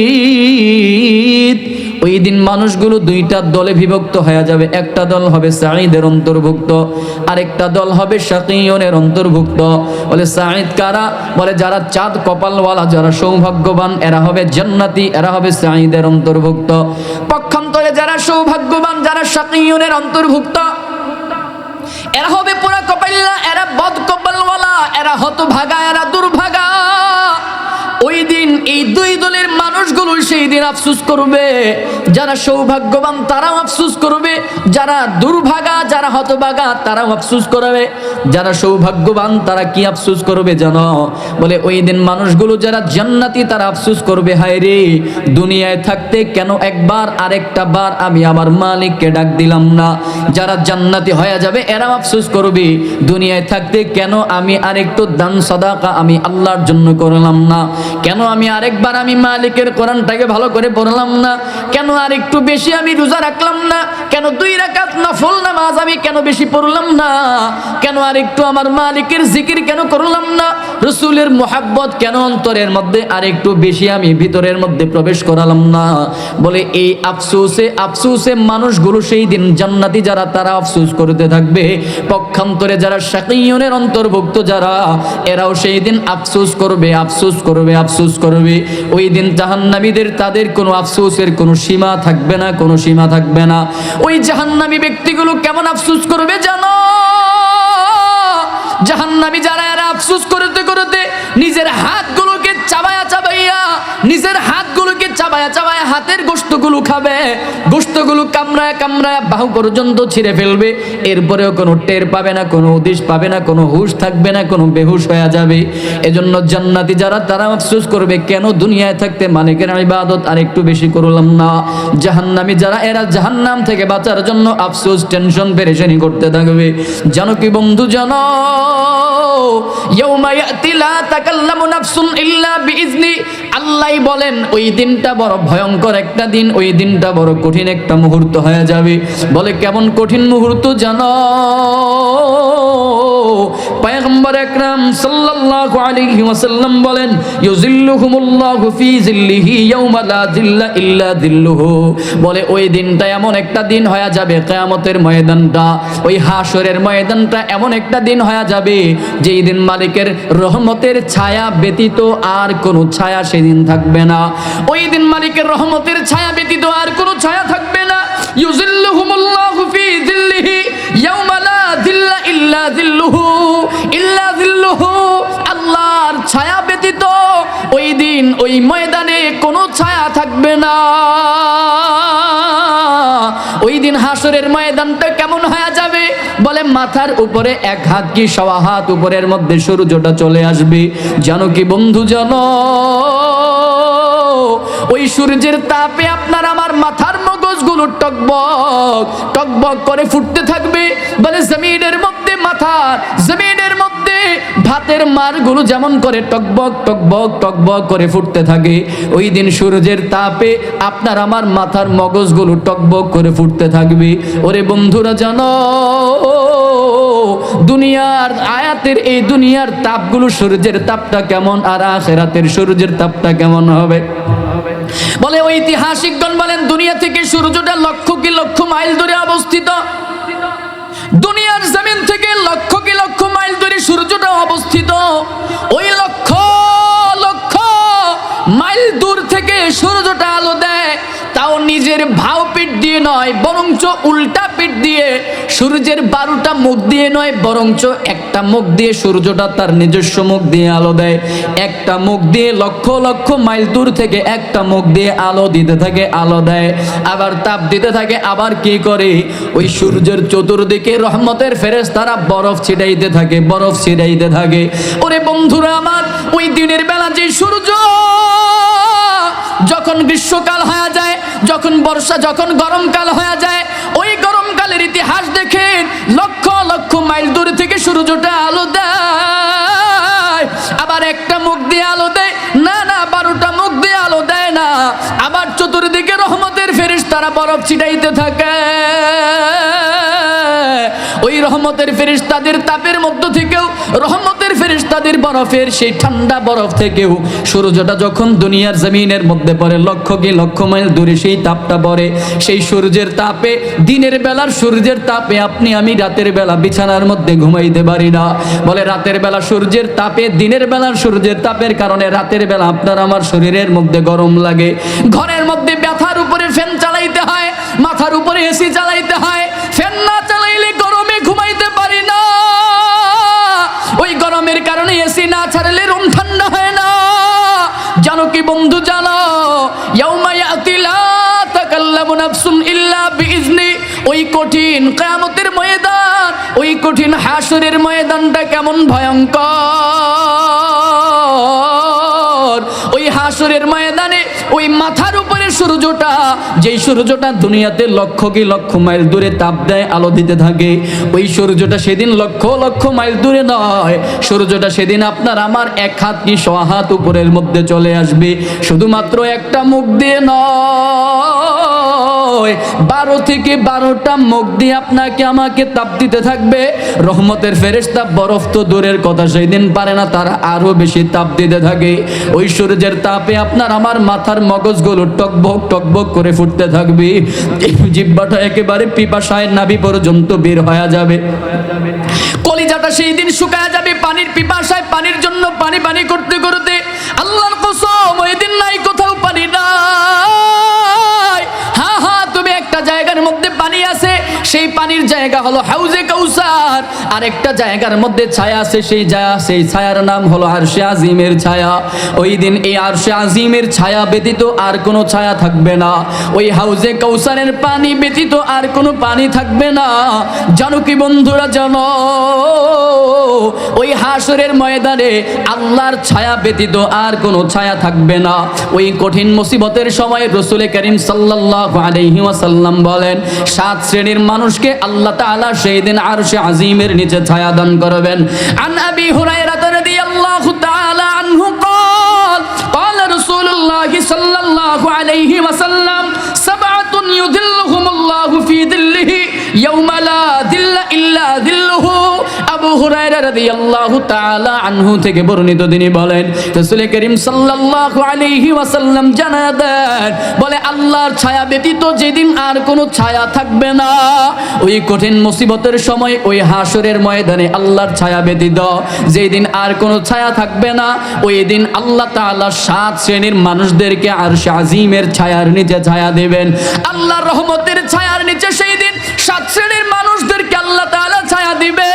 ওই দিন মানুষগুলো 2টা দলে বিভক্ত হয়ে যাবে। একটা দল হবে সাঈদের অন্তর্ভুক্ত, আরেকটা দল হবে শাকিয়্যুনের অন্তর্ভুক্ত। বলে সাঈদ কারা? বলে যারা চাঁদ কপালওয়ালা, যারা সৌভাগ্যবান, এরা হবে জান্নাতি, এরা হবে সাঈদের অন্তর্ভুক্ত। পক্ষান্তরে যারা সৌভাগ্যবান, যারা শাকিয়্যুনের অন্তর্ভুক্ত, এরা হবে পুরা কপাল্লা, এরা বদ কপালওয়ালা, এরা হতভাগা, এরা দুর্ভাগা। ওই দিন এই 2 দলের মানুষগুলো সেই দিন আফসোস করবে। যারা সৌভাগ্যবান তারাও আফসোস করবে, যারা দুর্ভাগা, যারা হতভাগা তারাও আফসোস করবে। যারা সৌভাগ্যবান তারা কি আফসোস করবে জানো? বলে ওই দিন মানুষগুলো যারা জান্নাতি তারা আফসোস করবে, হায় রে, দুনিয়ায় থাকতে কেন একবার আরেকটা বার আমি আমার মালিককে ডাক দিলাম না। যারা জান্নাতি হয়ে যাবে এরা আফসোস করবে, দুনিয়ায় থাকতে কেন আমি আরেকটু দান সাদাকা আমি আল্লাহর জন্য করলাম না, কেন আমি আরেকবার আমি মালিকের কোরআনটাকে ভালো করে পড়লাম না? কেন আরেকটু বেশি আমি রোজা রাখলাম না? কেন 2 রাকাত নফল নামাজ আমি কেন বেশি পড়লাম না? কেন আরেকটু আমার মালিকের জিকির কেন করলাম না? রাসূলের মুহাব্বত কেন অন্তরের মধ্যে আরেকটু বেশি আমি ভিতরের মধ্যে প্রবেশ করালাম না? বলে এই আফসোসে মানুষগুলো সেই দিন জান্নাতি যারা তারা আফসোস করতে থাকবে, পক্ষান্তরে যারা শাকিয়ুনের অন্তর্ভুক্ত যারা এরাও সেই দিন আফসোস করবে। ওই দিন জাহান্নামীদের তাদের কোনো আফসোসের কোনো সীমা থাকবে না, কোনো সীমা থাকবে না। ওই জাহান্নামী ব্যক্তিগুলো কেমন আফসোস করবে জানো? জাহান্নামী যারা এরা আফসোস করতে করতে নিজের হাতগুলোকে চাবায়া হাতের গোশতগুলো খাবে, গোশতগুলো কামড়ায় বাহু পর্যন্ত ছিঁড়ে ফেলবে। এরপরেও কোনো টের পাবে না, কোনো উদ্দেশ পাবে না, কোনো হুঁশ থাকবে না, কোনো বেহুশ হয়ে যাবে। এজন্য জান্নাতি যারা তারা আফসোস করবে, কেন দুনিয়ায় থাকতে মালিকের ইবাদত আর একটু বেশি করলাম না। জাহান্নামী যারা এরা জাহান্নাম থেকে বাঁচার জন্য আফসোস টেনশন পেরেশানি করতে থাকবে। জানো কি বন্ধু, জানো ইয়াউমা ইয়াতি লা তাকাল্লামু নাফসুন ইল্লা বিইজনি। আল্লাহ বলেন ওই দিনটা বড় ভয়ঙ্কর একটা দিন, ওই দিনটা বড় কঠিন একটা মুহূর্ত হয়ে যাবে। বলে কেমন কঠিন মুহূর্ত জানো? পয়গম্বর আকরাম সাল্লাল্লাহু আলাইহি ওয়াসাল্লাম বলেন ইউজিল্লুহুমুল্লাহু ফি জিল্লিহি ইয়াউমা লা জিল্লা ইল্লা জিল্লুহু। বলে ওই দিনটা এমন একটা দিন হয়ে যাবে, কিয়ামতের ময়দানটা, ওই হাসরের ময়দানটা এমন একটা দিন হয়ে যাবে যেই দিন মালিকের রহমতের ছায়া ব্যতীত আর কোনো ছায়া সেদিন থাকবে না। ওই দিন মালিকের রহমতের ছায়া ব্যতীত আর কোনো ছায়া থাকবে না। ইউজিল্লুহুমুল্লাহু ফি জিল্লিহি ইয়াউমা লা জিল্লা ইল্লা জিল্লুহু আল্লাহর ছায়া ব্যতীত ওই দিন ওই ময়দানে কোনো ছায়া থাকবে না। ওই দিন হাসরের ময়দানটা কেমন হয়ে যাবে? বলে মাথার উপরে 1 হাত কি 1.25 হাত উপরের মধ্যে সূর্যটা চলে আসবে। জানো কি বন্ধু, জানো ওই সূর্যের তাপে আপনার আমার মাথার মগজগুলো টকবক করে ফুটতে থাকবে। বলে জমিনের মধ্যে ভাতের মারগুলো যেমন করে টকবক করে ফুটতে থাকে, ওই দিন সূর্যের তাপে আপনার আমার মাথার মগজগুলো টকবক করে ফুটতে থাকবে। ওরে বন্ধুরা, জানো দুনিয়ার আয়াতের এই দুনিয়ার তাপগুলো সূর্যের তাপটা কেমন, আর আখিরাতের সূর্যের তাপটা কেমন হবে? বলে ঐতিহাসিকগণ বলেন দুনিয়া থেকে সূর্যটা লক্ষ কি লক্ষ মাইল দূরে অবস্থিত। দুনিয়ার জমিন থেকে লক্ষ কি লক্ষ মাইল দূরে সূর্যটা অবস্থিত। ওই লক্ষ লক্ষ মাইল দূর থেকে সূর্যটা আলো দেয়, তাও নিজের ভাও পিঠ দিয়ে নয়, বরঞ্চ উল্টা পিঠ দিয়ে, সূর্যের 12টা মুখ দিয়ে নয়, বরঞ্চ একটা মুখ দিয়ে সূর্যটা তার নিজস্ব মুখ দিয়ে আলো দেয়। একটা মুখ দিয়ে লক্ষ লক্ষ মাইল দূর থেকে একটা মুখ দিয়ে আলো দিতে থাকে, আলো দেয়, আবার তাপ দিতে থাকে। আবার কি করে? ওই সূর্যের চতুর্দিকে রহমতের ফেরেশতারা বরফ ছিটাইতে থাকে। ওরে বন্ধুরা আমার, ওই দিনের বেলা যে সূর্য যখন গ্রীষ্মকাল হয়ে যায়, যখন বর্ষা, যখন গরমকাল হয়ে যায়, ওই গরমকালের ইতিহাস দেখেন লক্ষ লক্ষ মাইল দূর থেকে সূর্যটা আলো দেয়। আবার একটা মুখ দিয়ে আলো দেয় না, 12টা মুখ দিয়ে আলো দেয় না। আবার চতুর্দিকে রহমতের ফেরেশতারা বরফ ছিটাইতে থাকে। ওই রহমতের ফেরেশতাদের তাপের মধ্য থেকেও, রহমতের ফেরেশতাদের বরফের সেই ঠান্ডা বরফ থেকেও সূর্যটা যখন দুনিয়ার জমিনের মধ্যে পড়ে, লক্ষ কি লক্ষ মাইল দূরে সেই তাপটা পড়ে। সেই সূর্যের তাপে, দিনের বেলার সূর্যের তাপে আপনি আমি রাতের বেলা বিছানার মধ্যে ঘুমাইতে পারি না। বলে রাতের বেলা সূর্যের তাপে, দিনের বেলার সূর্যের তাপের কারণে রাতের বেলা আপনার আমার শরীরের মধ্যে গরম লাগে। ঘরের মধ্যে ব্যথার উপরে ফ্যান চালাইতে হয়, মাথার উপরে এসি চালাইতে হয়। ফ্যান না চালাইলে গরমে ঘুমাইতে পারি না। ওই গরমের কারণে এসি না ছাড়লে রুম ঠান্ডা হয় না। জানো কি বন্ধু, জানো ইয়াউমা ইয়াতি লা তাকাল্লামু নাফসুন ইল্লা বিইজনি। ওই কঠিন কিয়ামতের ময়দান, ওই কঠিন হাসরের ময়দানটা কেমন ভয়ঙ্কর। ওই হাসরের ময়দানে ওই মাথার উপরে সূর্যটা, যেই সূর্যটা দুনিয়াতে লক্ষ কি লক্ষ মাইল দূরে তাপ দেয়, আলো দিতে থাকে, ওই সূর্যটা সেদিন লক্ষ লক্ষ মাইল দূরে নয়, সূর্যটা সেদিন আপনার আমার এক হাত কি সোয়া হাত উপরের মধ্যে চলে আসবে। শুধুমাত্র একটা মুখ দিয়ে নয়, 12 থেকে 12টা মুখ দিয়ে আপনাকে আমাকে তাপ দিতে থাকবে। রহমতের ফেরেশতা বরফ তো দূরের কথা, সেই দিন পারে না, তারা আরো বেশি তাপ দিতে থাকে। ওই সূর্যের তাপে আপনার আমার মাথার মগজগুলো টকবক টকবক করে ফুটতে থাকবে, জিহ্বাটা একেবারে পিপাসায় নাভি পর্যন্ত বের হয়ে যাবে, কলিজাটা সেই দিন শুকায় যাবে পানির পিপাসায়, পানির জন্য পানি পানি করতে করতে। আল্লাহর কসম, ওই দিন নাই কোথাও পানি নাই। হ্যাঁ হ্যাঁ, তুমি একটা জায়গার মধ্যে পানি আছে, সেই পানির জায়গা হলো হাউজে কাউসার। আর একটা জায়গার মধ্যে ছায়া আছে, সেই ছায়ার নাম হলো আরশে আজিমের ছায়া। ওই দিন এই আরশে আজিমের ছায়া ব্যতীত আর কোনো ছায়া থাকবে না, ওই হাউজে কাউসারের পানি ব্যতীত আর কোনো পানি থাকবে না। জানো কি বন্ধুরা, জানো ওই হাসরের ময়দানে আল্লাহর ছায়া ব্যতীত আর কোনো ছায়া থাকবে না। ওই কঠিন মুসিবতের সময় রাসূল করিম সাল্লাল্লাহু আলাইহি ওয়াসাল্লাম বলেন, 7 শ্রেণীর মানুষকে আল্লাহ তাআলা সেই দিন আরশে আজিমের নিচে ছায়া দান করবেন। আন আবি হুরায়রা রাদিয়াল্লাহু তাআলা আনহু قال قال رسول الله صلى الله عليه وسلم 7 يذلهم الله في ظله يوم لا ظل إلا ظله। আবু হুরায়রা রাদিয়াল্লাহু তাআলা আনহু থেকে বর্ণিত, তিনি বলেন রাসূল করিম সাল্লাল্লাহু আলাইহি ওয়াসাল্লাম জানায়া দেন, বলে আল্লাহর ছায়া ব্যতীত যেদিন আর কোনো ছায়া থাকবে না, ওই কঠিন মুসিবতের সময় ওই হাসরের ময়দানে আল্লাহর ছায়া ব্যতীত যেদিন আর কোনো ছায়া থাকবে না, ওই দিন আল্লাহ তাআলা 7 শ্রেণীর মানুষদেরকে আরশে আজিমের ছায়ার নিচে ছায়া দেবেন। আল্লাহর রহমতের ছায়ার নিচে সেই দিন 7 শ্রেণীর মানুষদেরকে আল্লাহ তাআলা ছায়া দিবেন।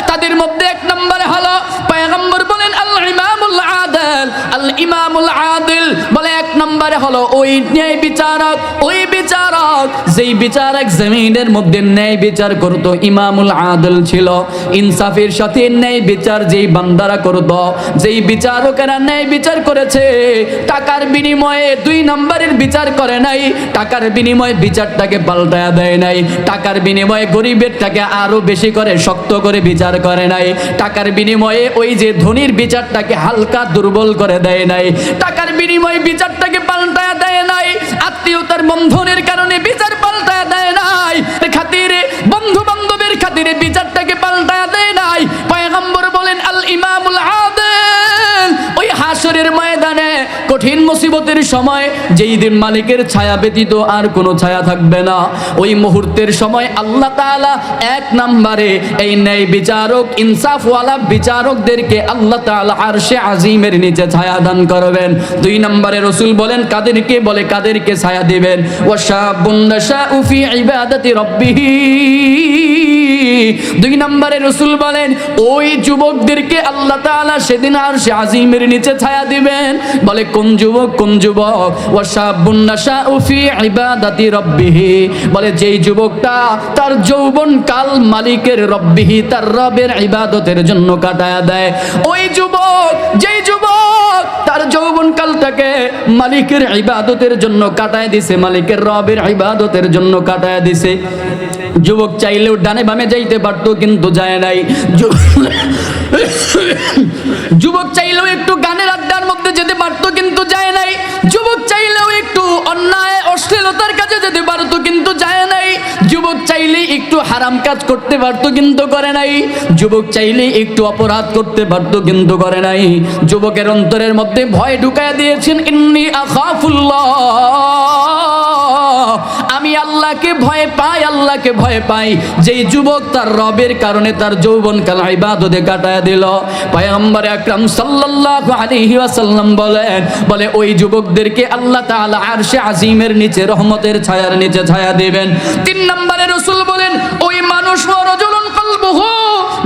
তাদের মধ্যে 1 নম্বরে হলো, পয়গম্বর বলেন আল ইমামুল আদিল, আল ইমামুল আদিল বলে 1 নম্বরে হলো ওই ন্যায় বিচারক, ওই বিচারক যেই বিচারক জমিনের মধ্যে ন্যায় বিচার করত, ইমামুল আদিল ছিল। ইনসাফের সাথে ন্যায় বিচার যেই বান্দারা করত, যেই বিচারকেরা ন্যায় বিচার করেছে, টাকার বিনিময়ে 2 নম্বরের বিচার করে নাই, টাকার বিনিময়ে বিচারটাকে পাল্টায়া দেয় নাই, টাকার বিনিময়ে গরিবেরটাকে আরো বেশি করে শক্ত করে বিচার করে নাই, টাকার বিনিময়ে ওই যে ধনীর বিচারটাকে হালকা দুর্বল করে দেয় নাই, টাকার বিনিময়ে বিচারটাকে পাল্টায়া দেয় নাই, আত্মীয়তার বন্ধনের কারণে বিচার পাল্টায়া দেয় নাই, খাতিরে বন্ধু বান্ধবের খাতিরে বিচারটাকে পাল্টায়া দেয় নাই। পয়গম্বর বলেন আল ইমামুল আদিল, ওই হাসরের ময়দানে কঠিন মুসিবতের সময় যেই দিন মালিকের ছায়া ব্যতীত আর কোনো ছায়া থাকবে না, ওই মুহূর্তের সময় আল্লাহ তাআলা 1 নম্বরে এই ন্যায় বিচারক, ইনসাফওয়ালা বিচারকদেরকে আল্লাহ তাআলা আরশে আজিমের নিচে ছায়া দান করবেন। 2 নম্বরে রাসূল বলেন কাদেরকে, বলে কাদেরকে ছায়া দিবেন, ওয়াশাবুন নাশাউ ফি ইবাদাতি রাব্বিহি। 2 নম্বরে রাসূল বলেন ওই যুবকদেরকে আল্লাহ তাআলা সেদিন আরশে আজিমের নিচে ছায়া দিবেন। বলে কোন যুবক, কোন যুবক, ওয়াশাবুন নাশাউ ফি ইবাদাতি রাব্বিহি, বলে যেই যুবকটা তার যৌবন কাল মালিকের রব্বিহি, তার রবের ইবাদতের জন্য কাটায়া দেয়, ওই যুবক, যেই যুবক তার যৌবন কালটাকে মালিকের ইবাদতের জন্য কাটায় দিছে, মালিকের রবের ইবাদতের জন্য কাটায় দিছে। যুবক চাইলেও ডানে বামে যাইতে পারতো, কিন্তু যায় নাই। যুবক চাইলেও একটু গানের আড্ডার মধ্যে যেতে পারতো, কিন্তু যায় নাই। যুবক চাইলেও একটু অন্যায় অশ্লীলতার কাজে যেতে পারতো, কিন্তু যায় নাই। যুবক চাইলে একটু হারাম কাজ করতে পারতো, কিন্তু করে নাই। যুবক চাইলে একটু অপরাধ করতে পারতো, কিন্তু করে নাই। যুবকের অন্তরের মধ্যে ভয় ঢুকায় দিয়েছেন, ইন্নী আখাফুল্লাহ, আমি আল্লাহকে ভয় পাই, আল্লাহকে ভয় পাই। যেই যুবক তার রবের কারণে তার যৌবনকাল ইবাদতে কাটায় দিল, পয়গম্বর আকরাম সাল্লাল্লাহু আলাইহি ওয়াসাল্লাম বলে ওই যুবকদেরকে আল্লাহ তাআলা আরশে আজিমের নিচে রহমতের ছায়ার নিচে ছায়া দিবেন। 3 নম্বরে রাসূল বলেন ওই মানুষ রাজুলুন কলবুহু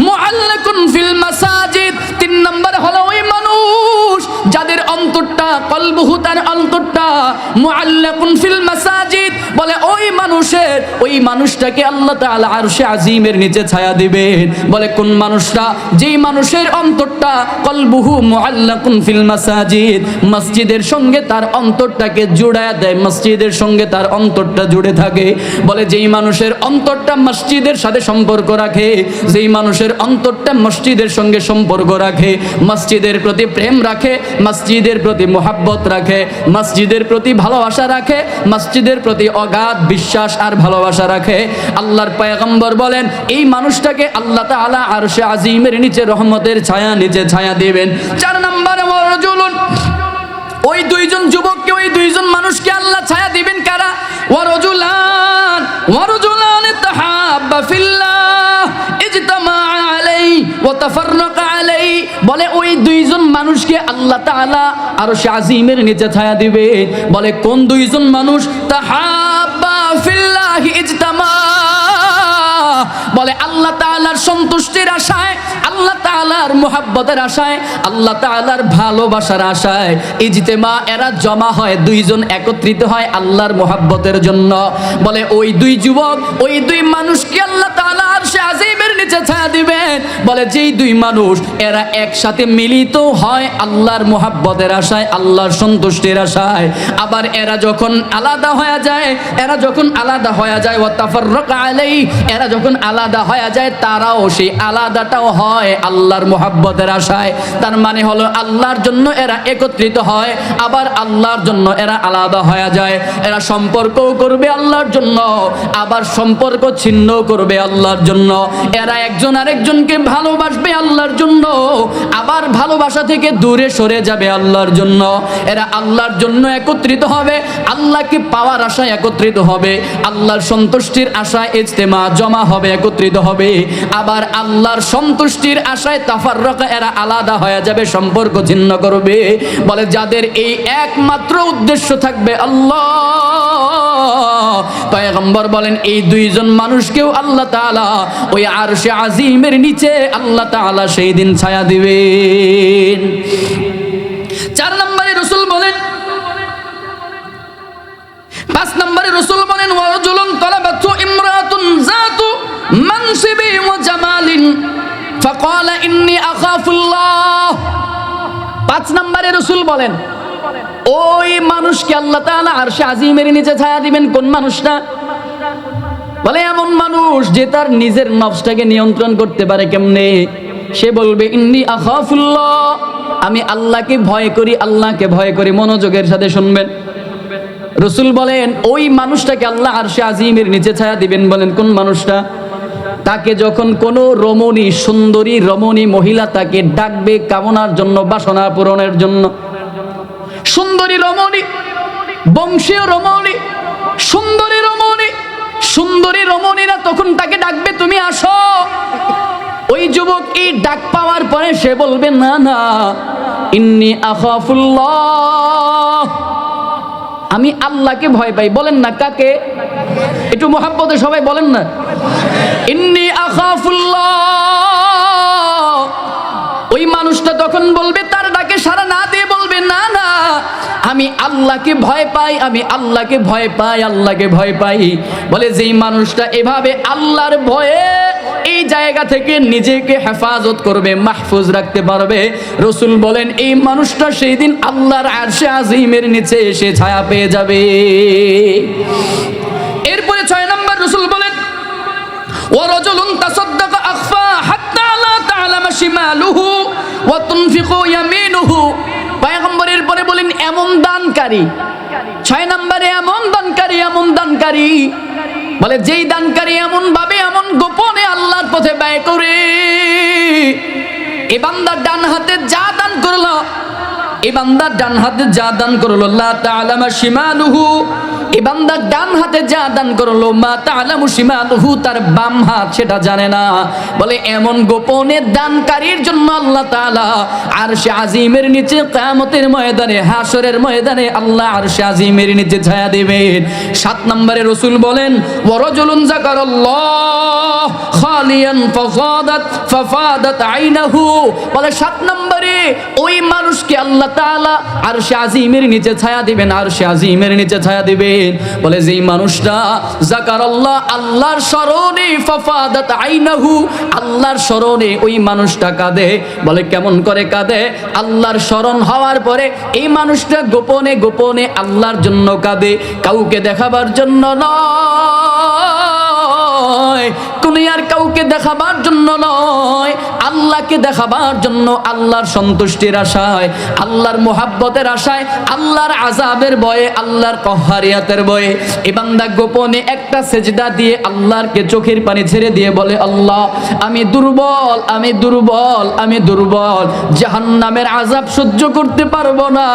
মুআল্লাকুন ফিল মাসাজিদ। 3 নম্বর হলো ওই মানুষ যাদের অন্তরটা, কলবুহু তার অন্তরটা, মুআল্লাকুন ফিল মাসাজিদ, বলে ওই মানুষ মানুষের ওই মানুষটাকে আল্লাহ তাআলা আরশে আজিমের নিচে ছায়া দিবেন। বলে কোন মানুষটা? যেই মানুষের অন্তরটা কলবুহু মুআল্লাকুন ফিল মাসাজিদ, মসজিদের সঙ্গে তার অন্তরটাকে জুড়ায়া দেয়, মসজিদের সঙ্গে তার অন্তরটা জুড়ে থাকে। বলে যেই মানুষের অন্তরটা মসজিদের সাথে সম্পর্ক রাখে, যেই মানুষের অন্তরটা মসজিদের সঙ্গে সম্পর্ক রাখে, মসজিদের প্রতি প্রেম রাখে, মসজিদের প্রতি মুহাব্বত রাখে, মসজিদের প্রতি ভালোবাসা রাখে, মসজিদের প্রতি অগাধ বিশ্বাস আর ভালোবাসা রাখে, আল্লাহর পয়গম্বর বলেন এই মানুষটাকে আল্লাহ তাআলা আরশে আজিমের নিচে রহমতের ছায়া নিচে ছায়া দিবেন। 4 নম্বরে ওয়ারজুলুন, ওই দুইজন যুবককে, ওই দুইজন মানুষকে আল্লাহ ছায়া দিবেন। কারা? ওয়ারজুলান তাহাব্বা ফিল্লাহ ইজতামা আলাইহি ওয়া তাফাররাকা আলাইহি। বলে ওই দুইজন মানুষকে আল্লাহ তাআলা আরশে আজিমের নিচে ছায়া দিবে। বলে কোন দুইজন মানুষ? তাহাব্বা ফিল্লাহ ইজতামা, বলে আল্লাহ তাআলার সন্তুষ্টির আশায়, আল্লাহ তাআলার মুহাব্বতের আশায়, আল্লাহ তাআলার ভালোবাসার আশায় ইজতেমা, এরা জমা হয়, দুইজন একত্রিত হয় আল্লাহর মুহাব্বতের জন্য। বলে ওই দুই যুবক, ওই দুই মানুষকে আল্লাহ তাআলা আরশে আজিমের নিচে ছায়া দিবেন। বলে যেই দুই মানুষ এরা একসাথে মিলিত হয় আল্লাহর মুহাব্বতের আশায়, আল্লাহর সন্তুষ্টির আশায়, আবার এরা যখন আলাদা হয়ে যায়, এরা যখন আলাদা হয়ে যায় ওয়া তাফাররাকা আলাইহি, এরা যখন আলাদা হয়ে যায় তারাও সেই আলাদাটাও হয় আল্লাহর মুহাব্বতের আশায়। তার মানে হলো আল্লাহর জন্য এরা একত্রিত হয়, আবার আল্লাহর জন্য এরা আলাদা হয়ে যায়। এরা সম্পর্কও করবে আল্লাহর জন্য, আবার সম্পর্ক ছিন্ন করবে আল্লাহর জন্য। এরা একজন আরেকজনকে ভালোবাসবে আল্লাহর জন্য, আবার ভালোবাসা থেকে দূরে সরে যাবে আল্লাহর জন্য। এরা আল্লাহর জন্য একত্রিত হবে, আল্লাহকে পাওয়ার আশায় একত্রিত হবে, আল্লাহর সন্তুষ্টির আশায় ইজতেমা জমা হবে, একত্রিত হবে, আবার আল্লাহর সন্তুষ্টির আশায় তাফাররাকা, এরা আলাদা হয়ে যাবে, সম্পর্ক ছিন্ন করবে। বলে যাদের এই একমাত্র উদ্দেশ্য থাকবে আল্লাহ, পয়গম্বর বলেন এই দুইজন মানুষকেও আল্লাহ তাআলা ওই আরশে আজিমের নিচে আল্লাহ তাআলা সেই দিন ছায়া দিবেন। 4 নম্বরে রাসূল বলেন, 5 নম্বরে রাসূল বলেন ওয়ারজুলুন তালাবাতু ইমরাতুন যাতু মানসিবি ওয়া জামালিন ফাকালা ইন্নী আখাফুল্লাহ। 5 নম্বরে রাসূল বলেন ওই মানুষকে আল্লাহ তাআলা আরশে আজিমের নিচে ছায়া দিবেন। কোন মানুষটা? বলে এমন মানুষ যে তার নিজের নফসটাকে নিয়ন্ত্রণ করতে পারে। কেমনে? সে বলবে ইন্নী আখাফুল্লাহ, আমি আল্লাহকে ভয় করি, আল্লাহকে ভয় করি। মনোযোগের সাথে শুনবেন, রাসূল বলেন ওই মানুষটাকে আল্লাহ আরশে আজিমের নিচে ছায়া দিবেন। বলেন কোন মানুষটা? তাকে যখন কোনো রমণী, সুন্দরী রমণী মহিলা তাকে ডাকবে কামনার জন্য, বাসনা পূরণের জন্য, সুন্দরী রমণী, বংশীয় রমণী, সুন্দরী রমণী, সুন্দরী রমণীরা তখন তাকে ডাকবে তুমি আসো। ওই যুবক এই ডাক পাওয়ার পরে সে বলবে না না, ইন্নী আখাফুল্লাহ, আমি আল্লাহকে ভয় পাই। বলেন না কাকে? একটু মুহাব্বতে সবাই বলেন না, ইন্নী আখাফুল্লাহ। ওই মানুষটা তখন বলবে, তার ডাকে সাড়া না দিয়ে বলবে না না, আমি আল্লাহকে ভয় পাই, আমি আল্লাহকে ভয় পাই, আল্লাহকে ভয় পাই। বলে যেই মানুষটা এভাবে আল্লাহর ভয়ে এই জায়গা থেকে নিজেকে হেফাজত করবে, মাহফুজ রাখতে পারবে, রাসূল বলেন এই মানুষটা সেই দিন আল্লাহর আরশে আজিমের নিচে এসে ছায়া পেয়ে যাবে। এরপরে 6 নম্বর রাসূল বলেন ওয়ারাজুলুন তাসাদ্দাকা আখফা হাত্তা লা তা'লামা শিমালুহু ওয়া তুনফিকু ইয়ামিনুহু। পয়গম্বরের পরে বলেন এমন দানকারী, 6 নম্বরে এমন দানকারী, এমন দানকারী, বলে যেই দানকারী এমন ভাবে, এমন গোপনে আল্লাহর পথে ব্যয় করে, এই বান্দার ডান হাতে যা দান করলো, এই বান্দার ডান হাতে যা দান করলো লা তা'লামা শিমালুহু, এই বান্দার ডান হাতে যা দান করলো মা তা'লামু শিমালুহু, তার বাম হাত সেটা জানে না। বলে এমন গোপনে দানকারীর জন্য আল্লাহ তাআলা আরশে আজিমের নিচে কিয়ামতের ময়দানে, হাশরের ময়দানে আল্লাহ আরশে আজিমের নিচে ছায়া দিবেন। 7 নম্বরে রাসূল বলেন ওয়ারাজুলুন যাকারাল্লাহ খালিয়ান ফাফাদাত আইনাহু। বলে 7 নম্বরে ওই মানুষকে আল্লাহ তাআলা আরশে আজিমের নিচে ছায়া দিবেন, আরশে আজিমের নিচে ছায়া দিবেন। বলে যেই মানুষটা যাকারাল্লাহ, আল্লাহর স্মরণে, ফাফাদাত আইনাহু, আল্লাহর স্মরণে ওই মানুষটা কাঁদে। বলে কেমন করে কাঁদে? আল্লাহর স্মরণ হওয়ার পরে এই মানুষটা গোপনে গোপনে আল্লাহর জন্য কাঁদে, কাউকে দেখাবার জন্য নয়, দুনিয়ার কাউকে দেখাবার জন্য নয়, আল্লাহকে দেখাবার জন্য, আল্লাহর সন্তুষ্টির আশায়, আল্লাহর মোহাব্বতের আশায়, আল্লাহর আযাবের ভয়ে, আল্লাহর কহ্হারিয়াতের ভয়ে এই বান্দা গোপনে একটা সেজদা দিয়ে আল্লাহরকে চোখের পানি ছেড়ে দিয়ে বলে, আল্লাহ আমি দুর্বল, আমি দুর্বল, আমি দুর্বল, জাহান্নামের আযাব সহ্য করতে পারবো না।